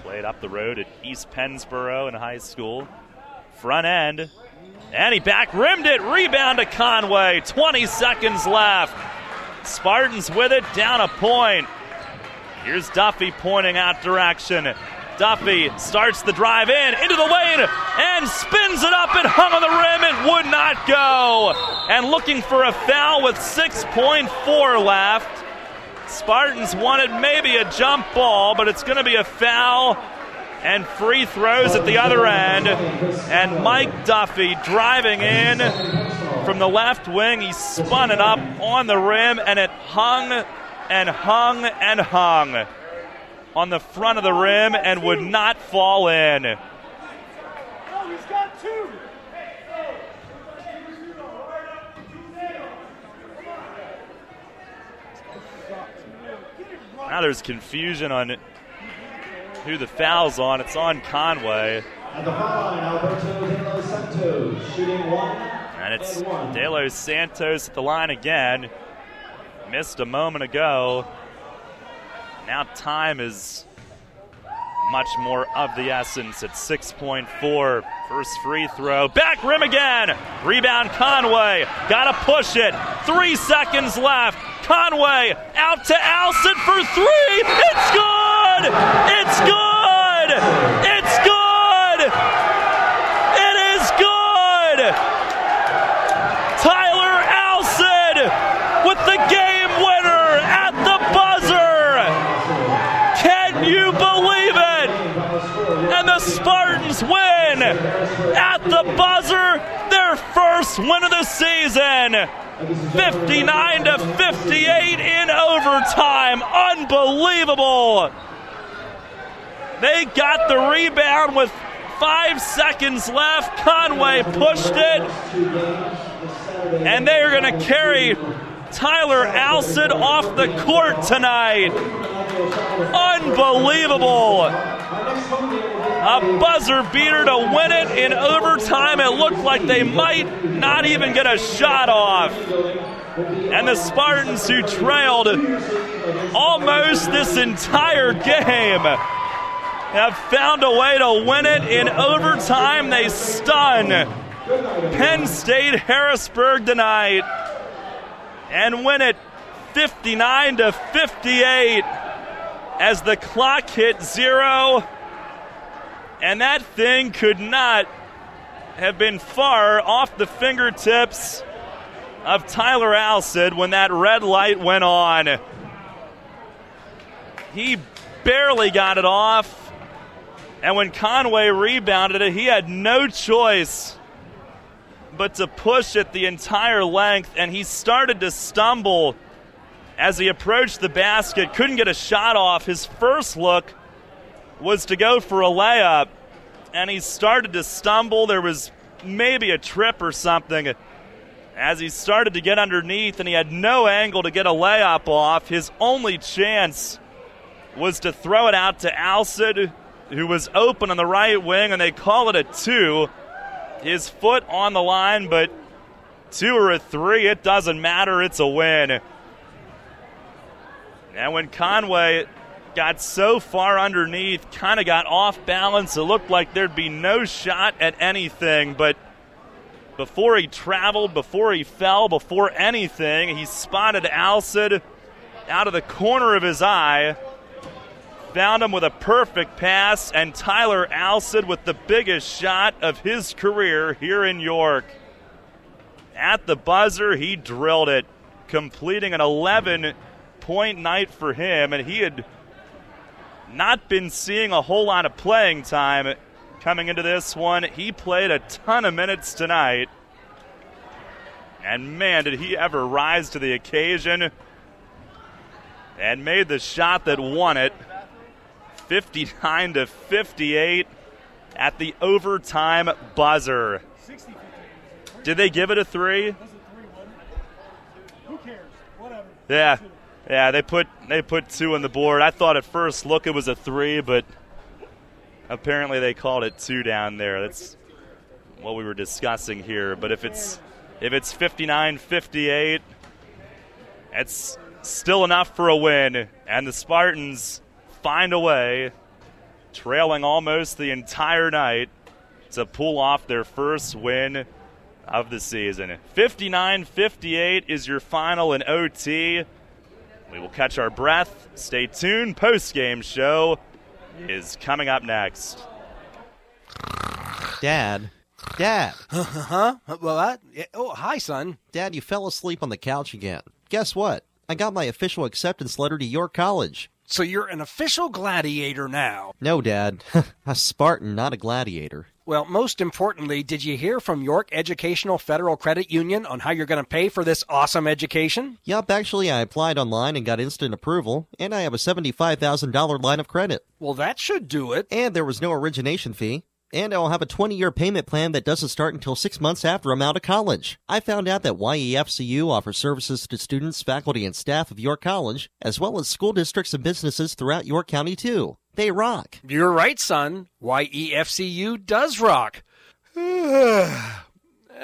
played up the road at East Pennsboro in high school. Front end, and he back rimmed it. Rebound to Conway. 20 seconds left. Spartans with it, down a point. Here's Duffy pointing out direction. Duffy starts the drive into the lane and spins it up and hung on the rim. It would not go. And looking for a foul with 6.4 left. Spartans wanted maybe a jump ball, but it's going to be a foul and free throws at the other end. And Mike Duffy driving in from the left wing. He spun it up on the rim, and it hung and hung and hung on the front of the rim and would not fall in. Oh, he's got 2. Now there's confusion on who the foul's on. It's on Conway. At the foul line, Alberto De Los Santos shooting 1. And it's De Los Santos at the line again. Missed a moment ago. Now time is much more of the essence at 6.4. First free throw. Back rim again. Rebound Conway. Gotta push it. 3 seconds left. Conway out to Alston for 3. It's good! It's good! It's good! It is good! Tyler Alston with the game winner at the buzzer! Can you believe it? And the Spartans win at the buzzer, their first first win of the season. 59-58 in overtime. Unbelievable. They got the rebound with 5 seconds left. Conway pushed it. And they are going to carry Tyler Alcid off the court tonight. Unbelievable. A buzzer beater to win it in overtime. It looked like they might not even get a shot off. And the Spartans, who trailed almost this entire game, have found a way to win it in overtime. They stun Penn State Harrisburg tonight and win it 59-58 as the clock hit 0. And that thing could not have been far off the fingertips of Tyler Alcid when that red light went on. He barely got it off. And when Conway rebounded it, he had no choice but to push it the entire length, and he started to stumble as he approached the basket. Couldn't get a shot off. His first look was to go for a layup, and he started to stumble. There was maybe a trip or something as he started to get underneath, and he had no angle to get a layup off. His only chance was to throw it out to Alcid, who was open on the right wing, and they call it a 2. His foot on the line, but 2 or a 3, it doesn't matter. It's a win. And when Conway got so far underneath, kind of got off balance, it looked like there'd be no shot at anything, but before he traveled, before he fell, before anything, he spotted Alcid out of the corner of his eye, found him with a perfect pass, and Tyler Alcid with the biggest shot of his career here in York. At the buzzer, he drilled it, completing an 11-point night for him, and he had not been seeing a whole lot of playing time coming into this one. He played a ton of minutes tonight, and man, did he ever rise to the occasion and made the shot that won it. 59-58 at the overtime buzzer. Did they give it a 3? Who cares? Whatever. Yeah, they put 2 on the board. I thought at first look it was a 3, but apparently they called it 2 down there. That's what we were discussing here. But if it's 59-58, it's still enough for a win, and the Spartans find a way, trailing almost the entire night, to pull off their first win of the season. 59-58 is your final in OT. We will catch our breath. Stay tuned. Post-game show is coming up next. Dad. Huh? What? Oh, hi, son. Dad, you fell asleep on the couch again. Guess what? I got my official acceptance letter to York College. So you're an official gladiator now. No, Dad. A Spartan, not a gladiator. Well, most importantly, did you hear from York Educational Federal Credit Union on how you're going to pay for this awesome education? Yup, actually, I applied online and got instant approval, and I have a $75,000 line of credit. Well, that should do it. And there was no origination fee. And I'll have a 20-year payment plan that doesn't start until 6 months after I'm out of college. I found out that YEFCU offers services to students, faculty, and staff of York College, as well as school districts and businesses throughout York County, too. They rock. You're right, son. YEFCU does rock. And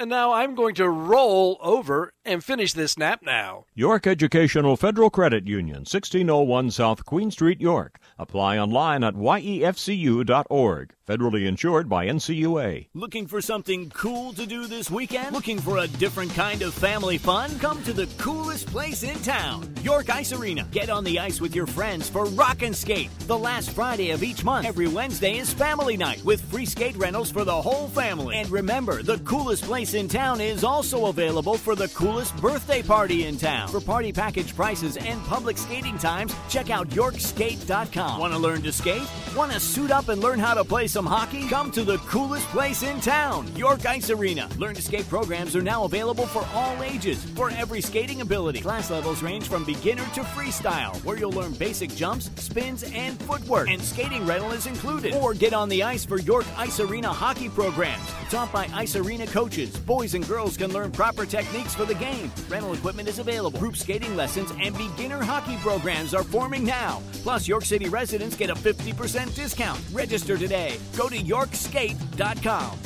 now I'm going to roll over and finish this nap now. York Educational Federal Credit Union, 1601 South Queen Street, York. Apply online at yefcu.org. Federally insured by NCUA. Looking for something cool to do this weekend? Looking for a different kind of family fun? Come to the coolest place in town, York Ice Arena. Get on the ice with your friends for Rock and Skate. The last Friday of each month. Every Wednesday is family night with free skate rentals for the whole family. And remember, the coolest place in town is also available for the coolest coolest birthday party in town. For party package prices and public skating times, check out YorkSkate.com. Want to learn to skate? Want to suit up and learn how to play some hockey? Come to the coolest place in town, York Ice Arena. Learn to skate programs are now available for all ages, for every skating ability. Class levels range from beginner to freestyle, where you'll learn basic jumps, spins, and footwork, and skating rental is included. Or get on the ice for York Ice Arena hockey programs. Taught by Ice Arena coaches, boys and girls can learn proper techniques for the game. Rental equipment is available. Group skating lessons and beginner hockey programs are forming now. Plus, York City residents get a 50% discount. Register today. Go to YorkSkate.com.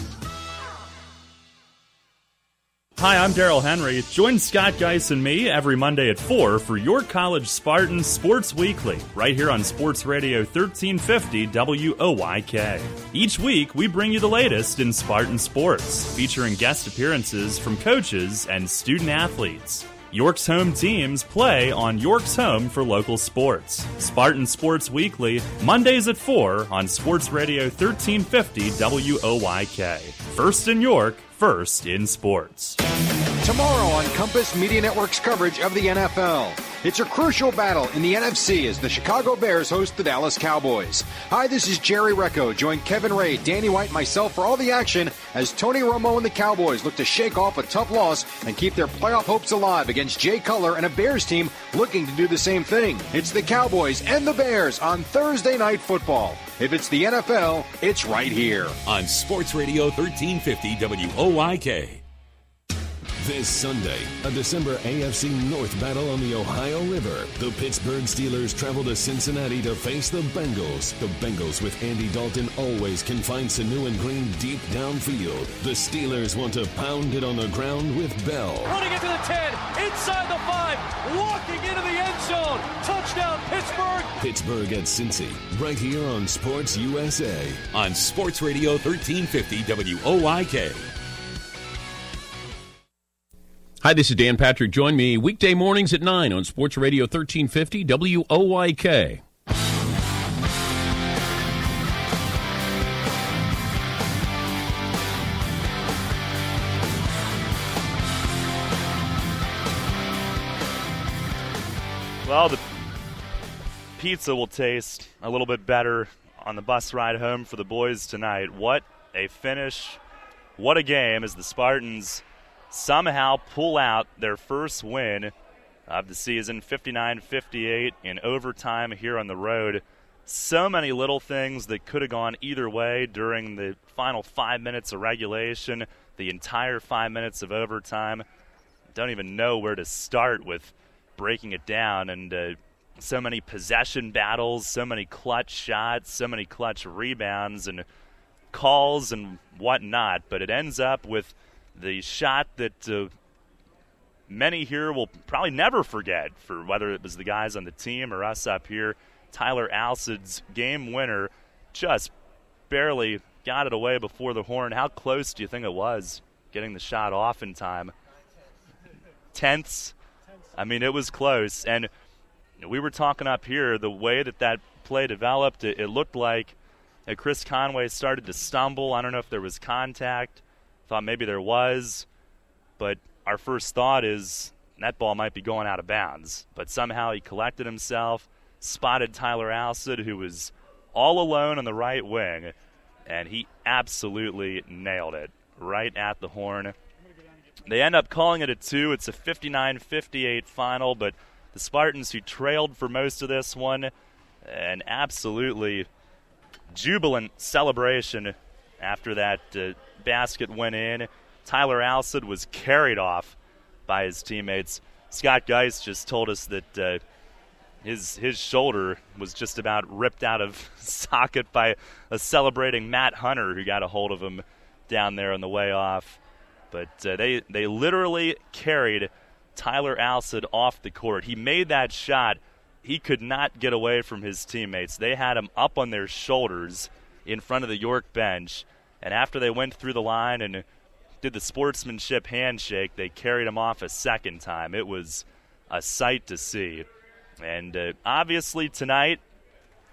Hi, I'm Daryl Henry. Join Scott Geis and me every Monday at 4 for York College Spartan Sports Weekly, right here on Sports Radio 1350 WOYK. Each week, we bring you the latest in Spartan sports, featuring guest appearances from coaches and student athletes. York's home teams play on York's home for local sports. Spartan Sports Weekly, Mondays at 4 on Sports Radio 1350 WOYK. First in York, first in sports. Tomorrow on Compass Media Network's coverage of the NFL. It's a crucial battle in the NFC as the Chicago Bears host the Dallas Cowboys. Hi, this is Jerry Recco. Join Kevin Ray, Danny White, and myself for all the action as Tony Romo and the Cowboys look to shake off a tough loss and keep their playoff hopes alive against Jay Cutler and a Bears team looking to do the same thing. It's the Cowboys and the Bears on Thursday Night Football. If it's the NFL, it's right here on Sports Radio 1350 WOYK. This Sunday, a December AFC North battle on the Ohio River. The Pittsburgh Steelers travel to Cincinnati to face the Bengals. The Bengals with Andy Dalton always can find Sanu and Green deep downfield. The Steelers want to pound it on the ground with Bell. Running into the 10, inside the 5, walking into the end zone. Touchdown, Pittsburgh. Pittsburgh at Cincy, right here on Sports USA. On Sports Radio 1350 WOYK. Hi, this is Dan Patrick. Join me weekday mornings at 9 on Sports Radio 1350 WOYK. Well, the pizza will taste a little bit better on the bus ride home for the boys tonight. What a finish. What a game as the Spartans somehow pull out their first win of the season, 59-58 in overtime here on the road. So many little things that could have gone either way during the final 5 minutes of regulation, the entire 5 minutes of overtime. Don't even know where to start with breaking it down, and so many possession battles, so many clutch shots, so many clutch rebounds and calls and whatnot, but it ends up with the shot that many here will probably never forget, for whether it was the guys on the team or us up here. Tyler Alcid's game winner just barely got it away before the horn. How close do you think it was getting the shot off in time? Tenths. I mean, it was close. And we were talking up here, the way that play developed, it looked like Chris Conway started to stumble. I don't know if there was contact. Thought maybe there was, but our first thought is that ball might be going out of bounds. But somehow he collected himself, spotted Tyler Alcid, who was all alone on the right wing, and he absolutely nailed it right at the horn. They end up calling it a 2. It's a 59-58 final, but the Spartans, who trailed for most of this one, an absolutely jubilant celebration after that basket went in. Tyler Alcid was carried off by his teammates. Scott Geis just told us that his shoulder was just about ripped out of socket by a celebrating Matt Hunter, who got a hold of him down there on the way off. But they literally carried Tyler Alcid off the court. He made that shot. He could not get away from his teammates. They had him up on their shoulders in front of the York bench. And after they went through the line and did the sportsmanship handshake, they carried him off a second time. It was a sight to see. And obviously tonight,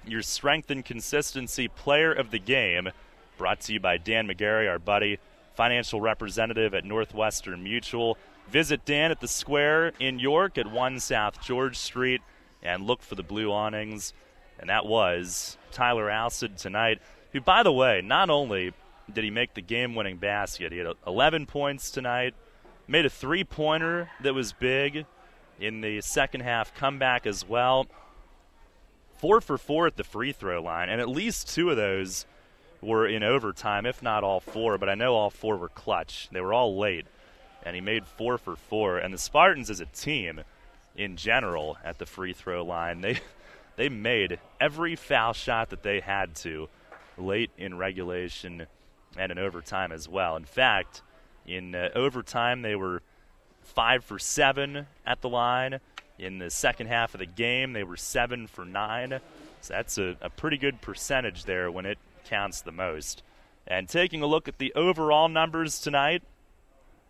your strength and consistency player of the game, brought to you by Dan McGarry, our buddy, financial representative at Northwestern Mutual. Visit Dan at the Square in York at 1 South George Street and look for the blue awnings. And that was Tyler Alcid tonight, who, by the way, not only did he make the game-winning basket, he had 11 points tonight, made a three-pointer that was big in the second half comeback as well. 4 for 4 at the free throw line, and at least 2 of those were in overtime, if not all 4, but I know all 4 were clutch. They were all late, and he made 4 for 4. And the Spartans as a team in general at the free throw line, they made every foul shot that they had to late in regulation and in overtime as well. In fact, in overtime they were 5 for 7 at the line. In the second half of the game, they were 7 for 9. So that's a pretty good percentage there when it counts the most. And taking a look at the overall numbers tonight,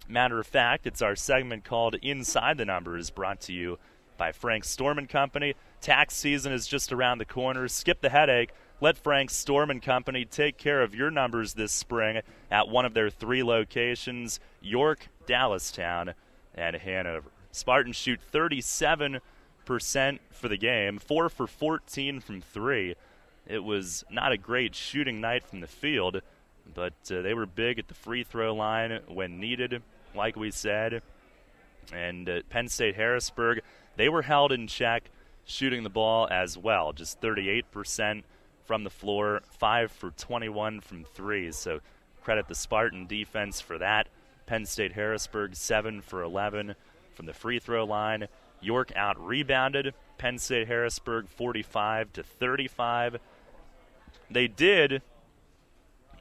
matter of fact, it's our segment called Inside the Numbers, brought to you by Frank Storm & Company. Tax season is just around the corner. Skip the headache. Let Frank Storm & Company take care of your numbers this spring at one of their 3 locations, York, Dallastown, and Hanover. Spartans shoot 37% for the game, 4 for 14 from 3. It was not a great shooting night from the field, but they were big at the free throw line when needed, like we said. And Penn State Harrisburg, they were held in check shooting the ball as well, just 38% from the floor, 5 for 21 from 3. So credit the Spartan defense for that. Penn State Harrisburg, 7 for 11 from the free throw line. York out-rebounded Penn State Harrisburg 45 to 35. They did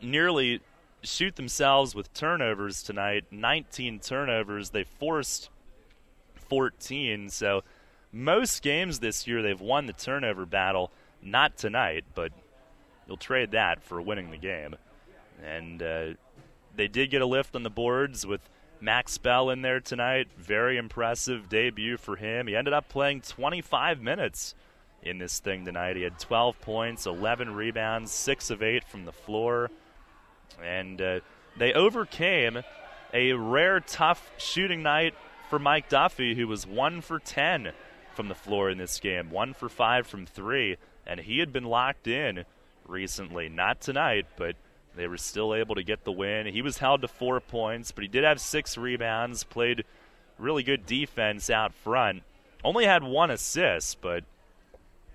nearly shoot themselves with turnovers tonight, 19 turnovers. They forced 14. So most games this year they've won the turnover battle. Not tonight, but you'll trade that for winning the game. And they did get a lift on the boards with Max Bell in there tonight. Very impressive debut for him. He ended up playing 25 minutes in this thing tonight. He had 12 points, 11 rebounds, 6 of 8 from the floor. And they overcame a rare, tough shooting night for Mike Duffy, who was 1 for 10 from the floor in this game, 1 for 5 from 3. And he had been locked in recently. Not tonight, but they were still able to get the win. He was held to 4 points, but he did have 6 rebounds, played really good defense out front. Only had 1 assist, but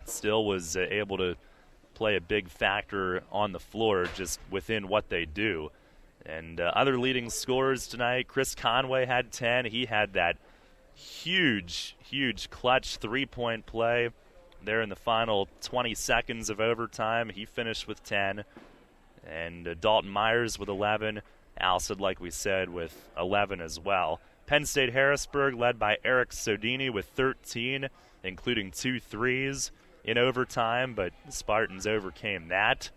still was able to play a big factor on the floor just within what they do. And other leading scorers tonight, Chris Conway had 10. He had that huge clutch three-point play there in the final 20 seconds of overtime. He finished with 10. And Dalton Myers with 11. Alcid, like we said, with 11 as well. Penn State Harrisburg led by Eric Sodini with 13, including 2 threes in overtime, but the Spartans overcame that.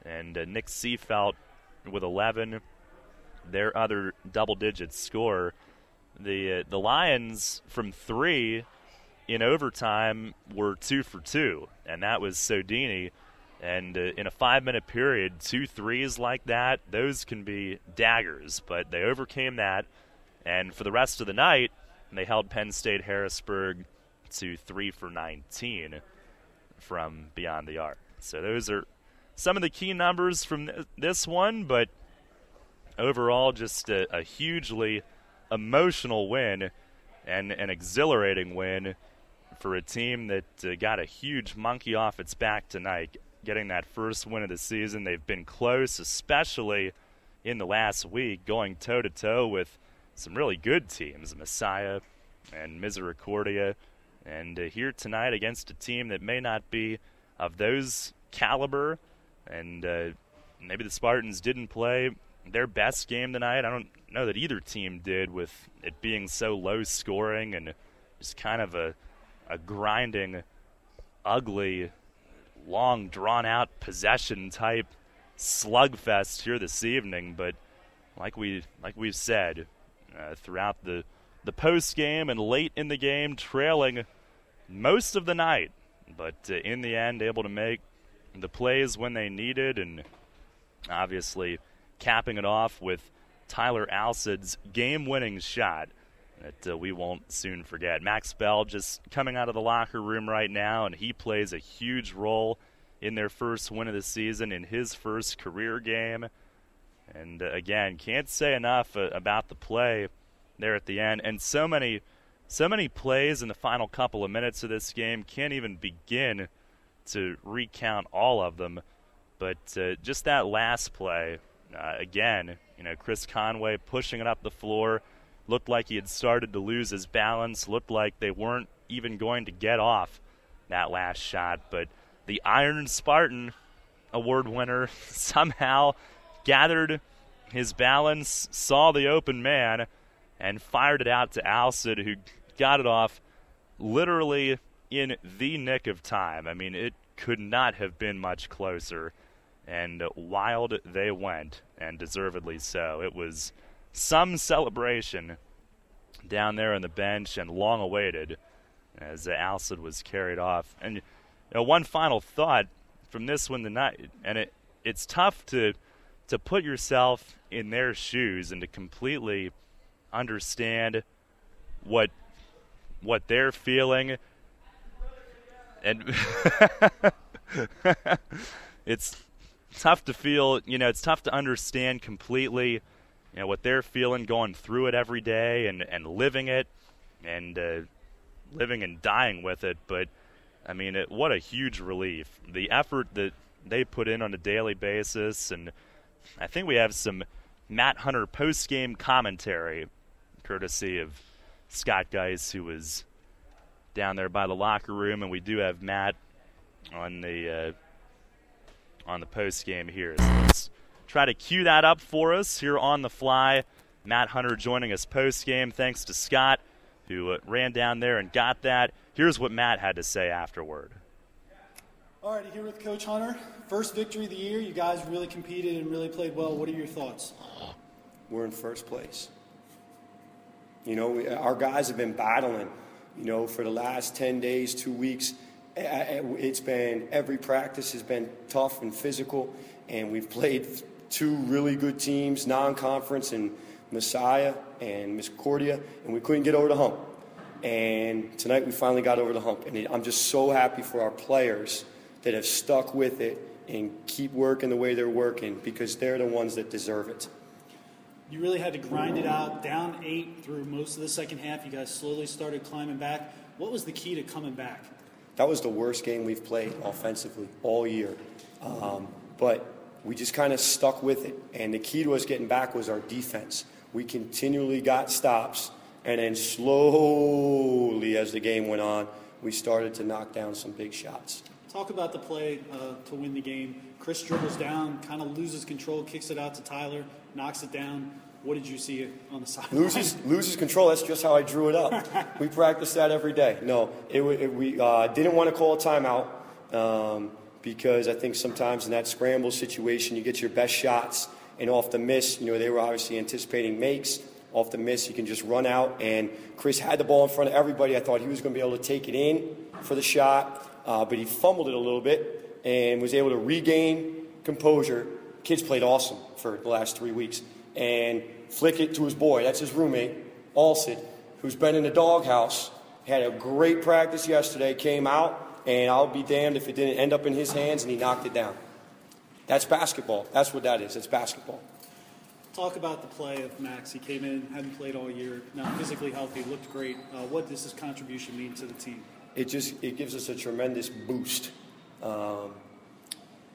And Nick Seefelt with 11, their other double-digit scorer. The Lions from 3 in overtime were 2 for 2, and that was Sodini. And in a 5-minute period, 2 threes like that, those can be daggers. But they overcame that. And for the rest of the night, they held Penn State Harrisburg to 3 for 19 from beyond the arc. So those are some of the key numbers from this one. But overall, just a hugely emotional win and an exhilarating win for a team that got a huge monkey off its back tonight. Getting that first win of the season. They've been close, especially in the last week, going toe-to-toe with some really good teams, Messiah and Misericordia. And here tonight against a team that may not be of those caliber. And maybe the Spartans didn't play their best game tonight. I don't know that either team did, with it being so low scoring and just kind of a grinding, ugly, long, drawn-out possession-type slugfest here this evening. But like we've said throughout the post-game and late in the game, trailing most of the night, but in the end able to make the plays when they needed, and obviously capping it off with Tyler Alcid's game-winning shot that we won't soon forget. Max Bell just coming out of the locker room right now, and he plays a huge role in their first win of the season, in his first career game. And again, can't say enough about the play there at the end. And so many plays in the final couple of minutes of this game. Can't even begin to recount all of them. But just that last play, again, Chris Conway pushing it up the floor. Looked like he had started to lose his balance. Looked like they weren't even going to get off that last shot. But the Iron Spartan award winner somehow gathered his balance, saw the open man, and fired it out to Alcid, who got it off literally in the nick of time. I mean, it could not have been much closer. And wild they went, and deservedly so. It was some celebration down there on the bench, and long awaited as Alcid was carried off. And one final thought from this one tonight, and it's tough to put yourself in their shoes and to completely understand what they're feeling. And it's tough to feel, it's tough to understand completely, what they're feeling, going through it every day and living it and living and dying with it. But, I mean, what a huge relief. The effort that they put in on a daily basis, and I think we have some Matt Hunter post-game commentary, courtesy of Scott Geis, who was down there by the locker room, and we do have Matt on the post-game here. So let's try to cue that up for us here on the fly. Matt Hunter joining us post-game. Thanks to Scott, who ran down there and got that. Here's what Matt had to say afterward. All right, here with Coach Hunter. First victory of the year. You guys really competed and really played well. What are your thoughts? We're in first place. Our guys have been battling, for the last 10 days, 2 weeks. It's been, every practice has been tough and physical, and we've played two really good teams, non-conference, and Messiah and Misericordia, and we couldn't get over the hump. And tonight we finally got over the hump, and I'm just so happy for our players that have stuck with it and keep working the way they're working, because they're the ones that deserve it. You really had to grind it out, down 8 through most of the second half. You guys slowly started climbing back. What was the key to coming back? That was the worst game we've played offensively all year. But we just kind of stuck with it. And the key to us getting back was our defense. We continually got stops. And then slowly, as the game went on, we started to knock down some big shots. Talk about the play to win the game. Chris dribbles down, kind of loses control, kicks it out to Tyler, knocks it down. What did you see on the sideline? Loses control. That's just how I drew it up. We practice that every day. No, we didn't want to call a timeout because I think sometimes in that scramble situation you get your best shots, and off the miss, they were obviously anticipating makes. Off the miss, you can just run out, and Chris had the ball in front of everybody. I thought he was going to be able to take it in for the shot, but he fumbled it a little bit and was able to regain composure. Kids played awesome for the last 3 weeks. And flick it to his boy. That's his roommate, Alcid, who's been in the doghouse. Had a great practice yesterday, came out, and I'll be damned if it didn't end up in his hands and he knocked it down. That's basketball. That's what that is. It's basketball. Talk about the play of Max. He came in, hadn't played all year, now physically healthy, looked great. What does his contribution mean to the team? It gives us a tremendous boost.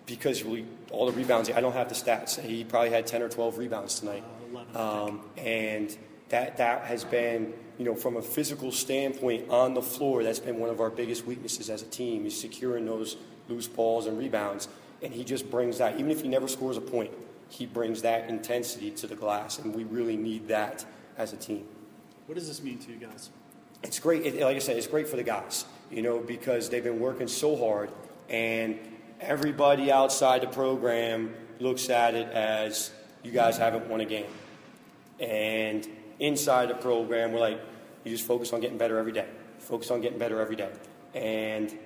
Because all the rebounds, I don't have the stats. He probably had 10 or 12 rebounds tonight. 11, and that has been, from a physical standpoint on the floor, that's been one of our biggest weaknesses as a team, is securing those loose balls and rebounds. And he just brings that. Even if he never scores a point, he brings that intensity to the glass, and we really need that as a team. What does this mean to you guys? It's great. Like I said, it's great for the guys, because they've been working so hard, and everybody outside the program looks at it as you guys haven't won a game. And inside the program, we're like, you just focus on getting better every day. Focus on getting better every day. And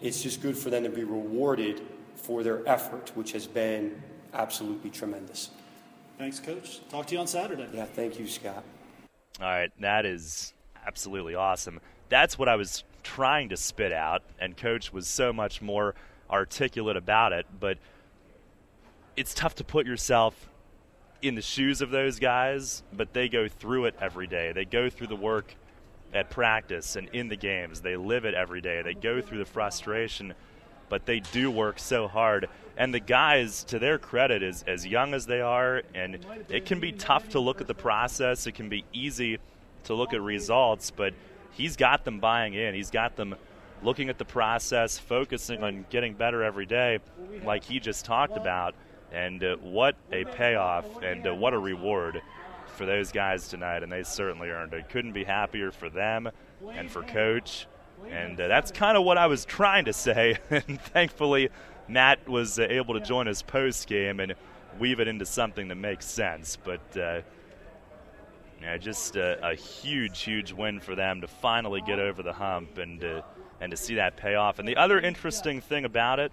it's just good for them to be rewarded for their effort, which has been absolutely tremendous. Thanks, Coach. Talk to you on Saturday. Yeah, thank you, Scott. All right, that is absolutely awesome. That's what I was trying to spit out, and Coach was so much more articulate about it, but it's tough to put yourself in the shoes of those guys, but they go through it every day. They go through the work at practice and in the games. They live it every day. They go through the frustration, but they do work so hard. And the guys, to their credit, is as young as they are, and it can be tough to look at the process. It can be easy to look at results, but he's got them buying in. He's got them looking at the process, focusing on getting better every day, like he just talked about. And what a payoff and what a reward for those guys tonight, and they certainly earned it. Couldn't be happier for them and for Coach. And that's kind of what I was trying to say. And thankfully, Matt was able to join us post-game and weave it into something that makes sense. But just a huge, huge win for them to finally get over the hump and to see that pay off. And the other interesting thing about it,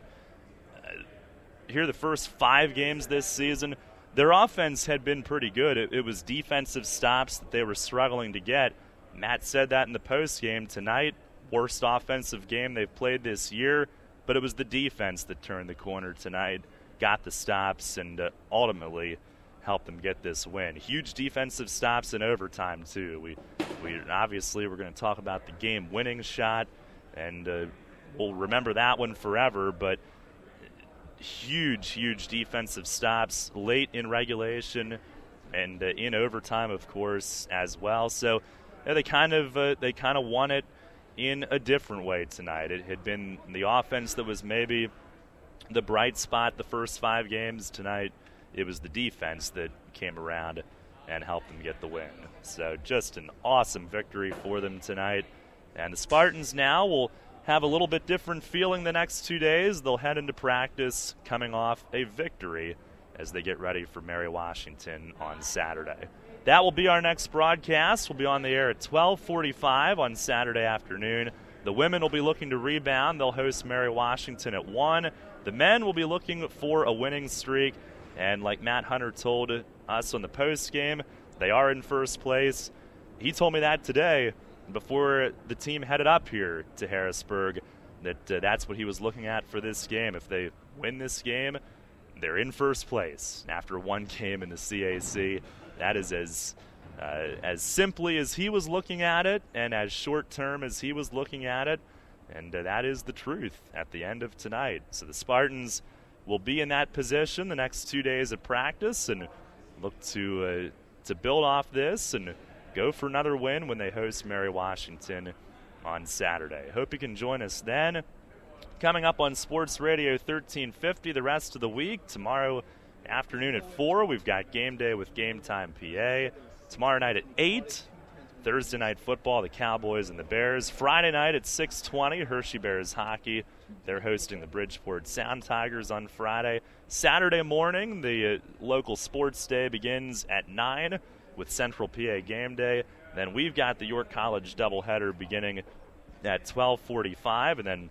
here the first 5 games this season, their offense had been pretty good. It was defensive stops that they were struggling to get. Matt said that in the postgame. Tonight, worst offensive game they've played this year, but it was the defense that turned the corner tonight, got the stops, and ultimately helped them get this win. Huge defensive stops in overtime, too. We obviously we're going to talk about the game-winning shot, and we'll remember that one forever, but huge, huge defensive stops late in regulation and in overtime, of course, as well. So they kind of won it in a different way tonight. It had been the offense that was maybe the bright spot the first 5 games. Tonight, it was the defense that came around and helped them get the win. So just an awesome victory for them tonight. And the Spartans now will have a little bit different feeling the next 2 days. They'll head into practice coming off a victory as they get ready for Mary Washington on Saturday. That will be our next broadcast. We'll be on the air at 12:45 on Saturday afternoon. The women will be looking to rebound. They'll host Mary Washington at 1. The men will be looking for a winning streak. And like Matt Hunter told us on the post game, they are in first place. He told me that today before the team headed up here to Harrisburg, that that's what he was looking at for this game. If they win this game, they're in first place after 1 game in the CAC. That is as simply as he was looking at it and as short-term as he was looking at it, and that is the truth at the end of tonight. So the Spartans will be in that position the next 2 days of practice and look to build off this and go for another win when they host Mary Washington on Saturday. Hope you can join us then. Coming up on Sports Radio 1350 the rest of the week. Tomorrow afternoon at 4, we've got Game Day with Game Time PA. Tomorrow night at 8, Thursday night football, the Cowboys and the Bears. Friday night at 6:20, Hershey Bears hockey. They're hosting the Bridgeport Sound Tigers on Friday. Saturday morning, the local sports day begins at 9 with Central PA Game Day. Then we've got the York College doubleheader beginning at 12:45, and then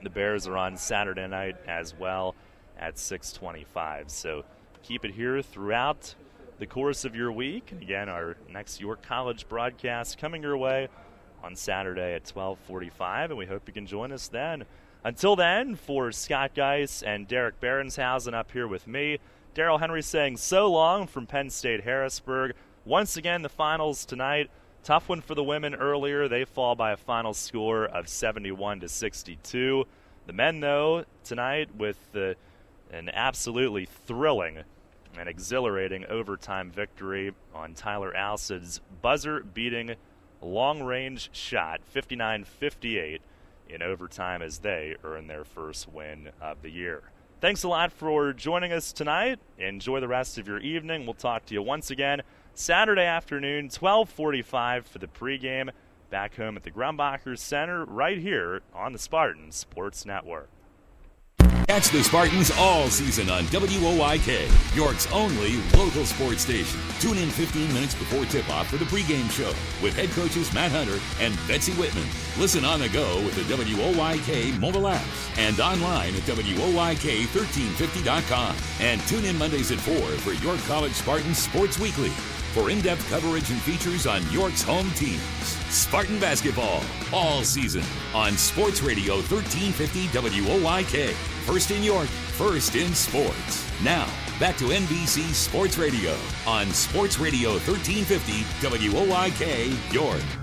the Bears are on Saturday night as well at 6:25. So keep it here throughout the course of your week. And again, our next York College broadcast coming your way on Saturday at 12:45, and we hope you can join us then. Until then, for Scott Geis and Derek Berenshausen up here with me, Darrell Henry saying so long from Penn State Harrisburg. Once again, the finals tonight. Tough one for the women earlier. They fall by a final score of 71-62. The men, though, tonight with an absolutely thrilling and exhilarating overtime victory on Tyler Alcid's buzzer-beating long-range shot, 59-58 in overtime as they earn their first win of the year. Thanks a lot for joining us tonight. Enjoy the rest of your evening. We'll talk to you once again Saturday afternoon, 12:45 for the pregame, back home at the Grumbacher Center right here on the Spartan Sports Network. Catch the Spartans all season on WOYK, York's only local sports station. Tune in 15 minutes before tip-off for the pregame show with head coaches Matt Hunter and Betsy Whitman. Listen on the go with the WOYK mobile apps and online at WOYK1350.com. And tune in Mondays at 4 for York College Spartans Sports Weekly. for in-depth coverage and features on York's home teams. Spartan basketball all season on Sports Radio 1350 WOYK. First in York, first in sports. Now, back to NBC Sports Radio on Sports Radio 1350 WOYK York.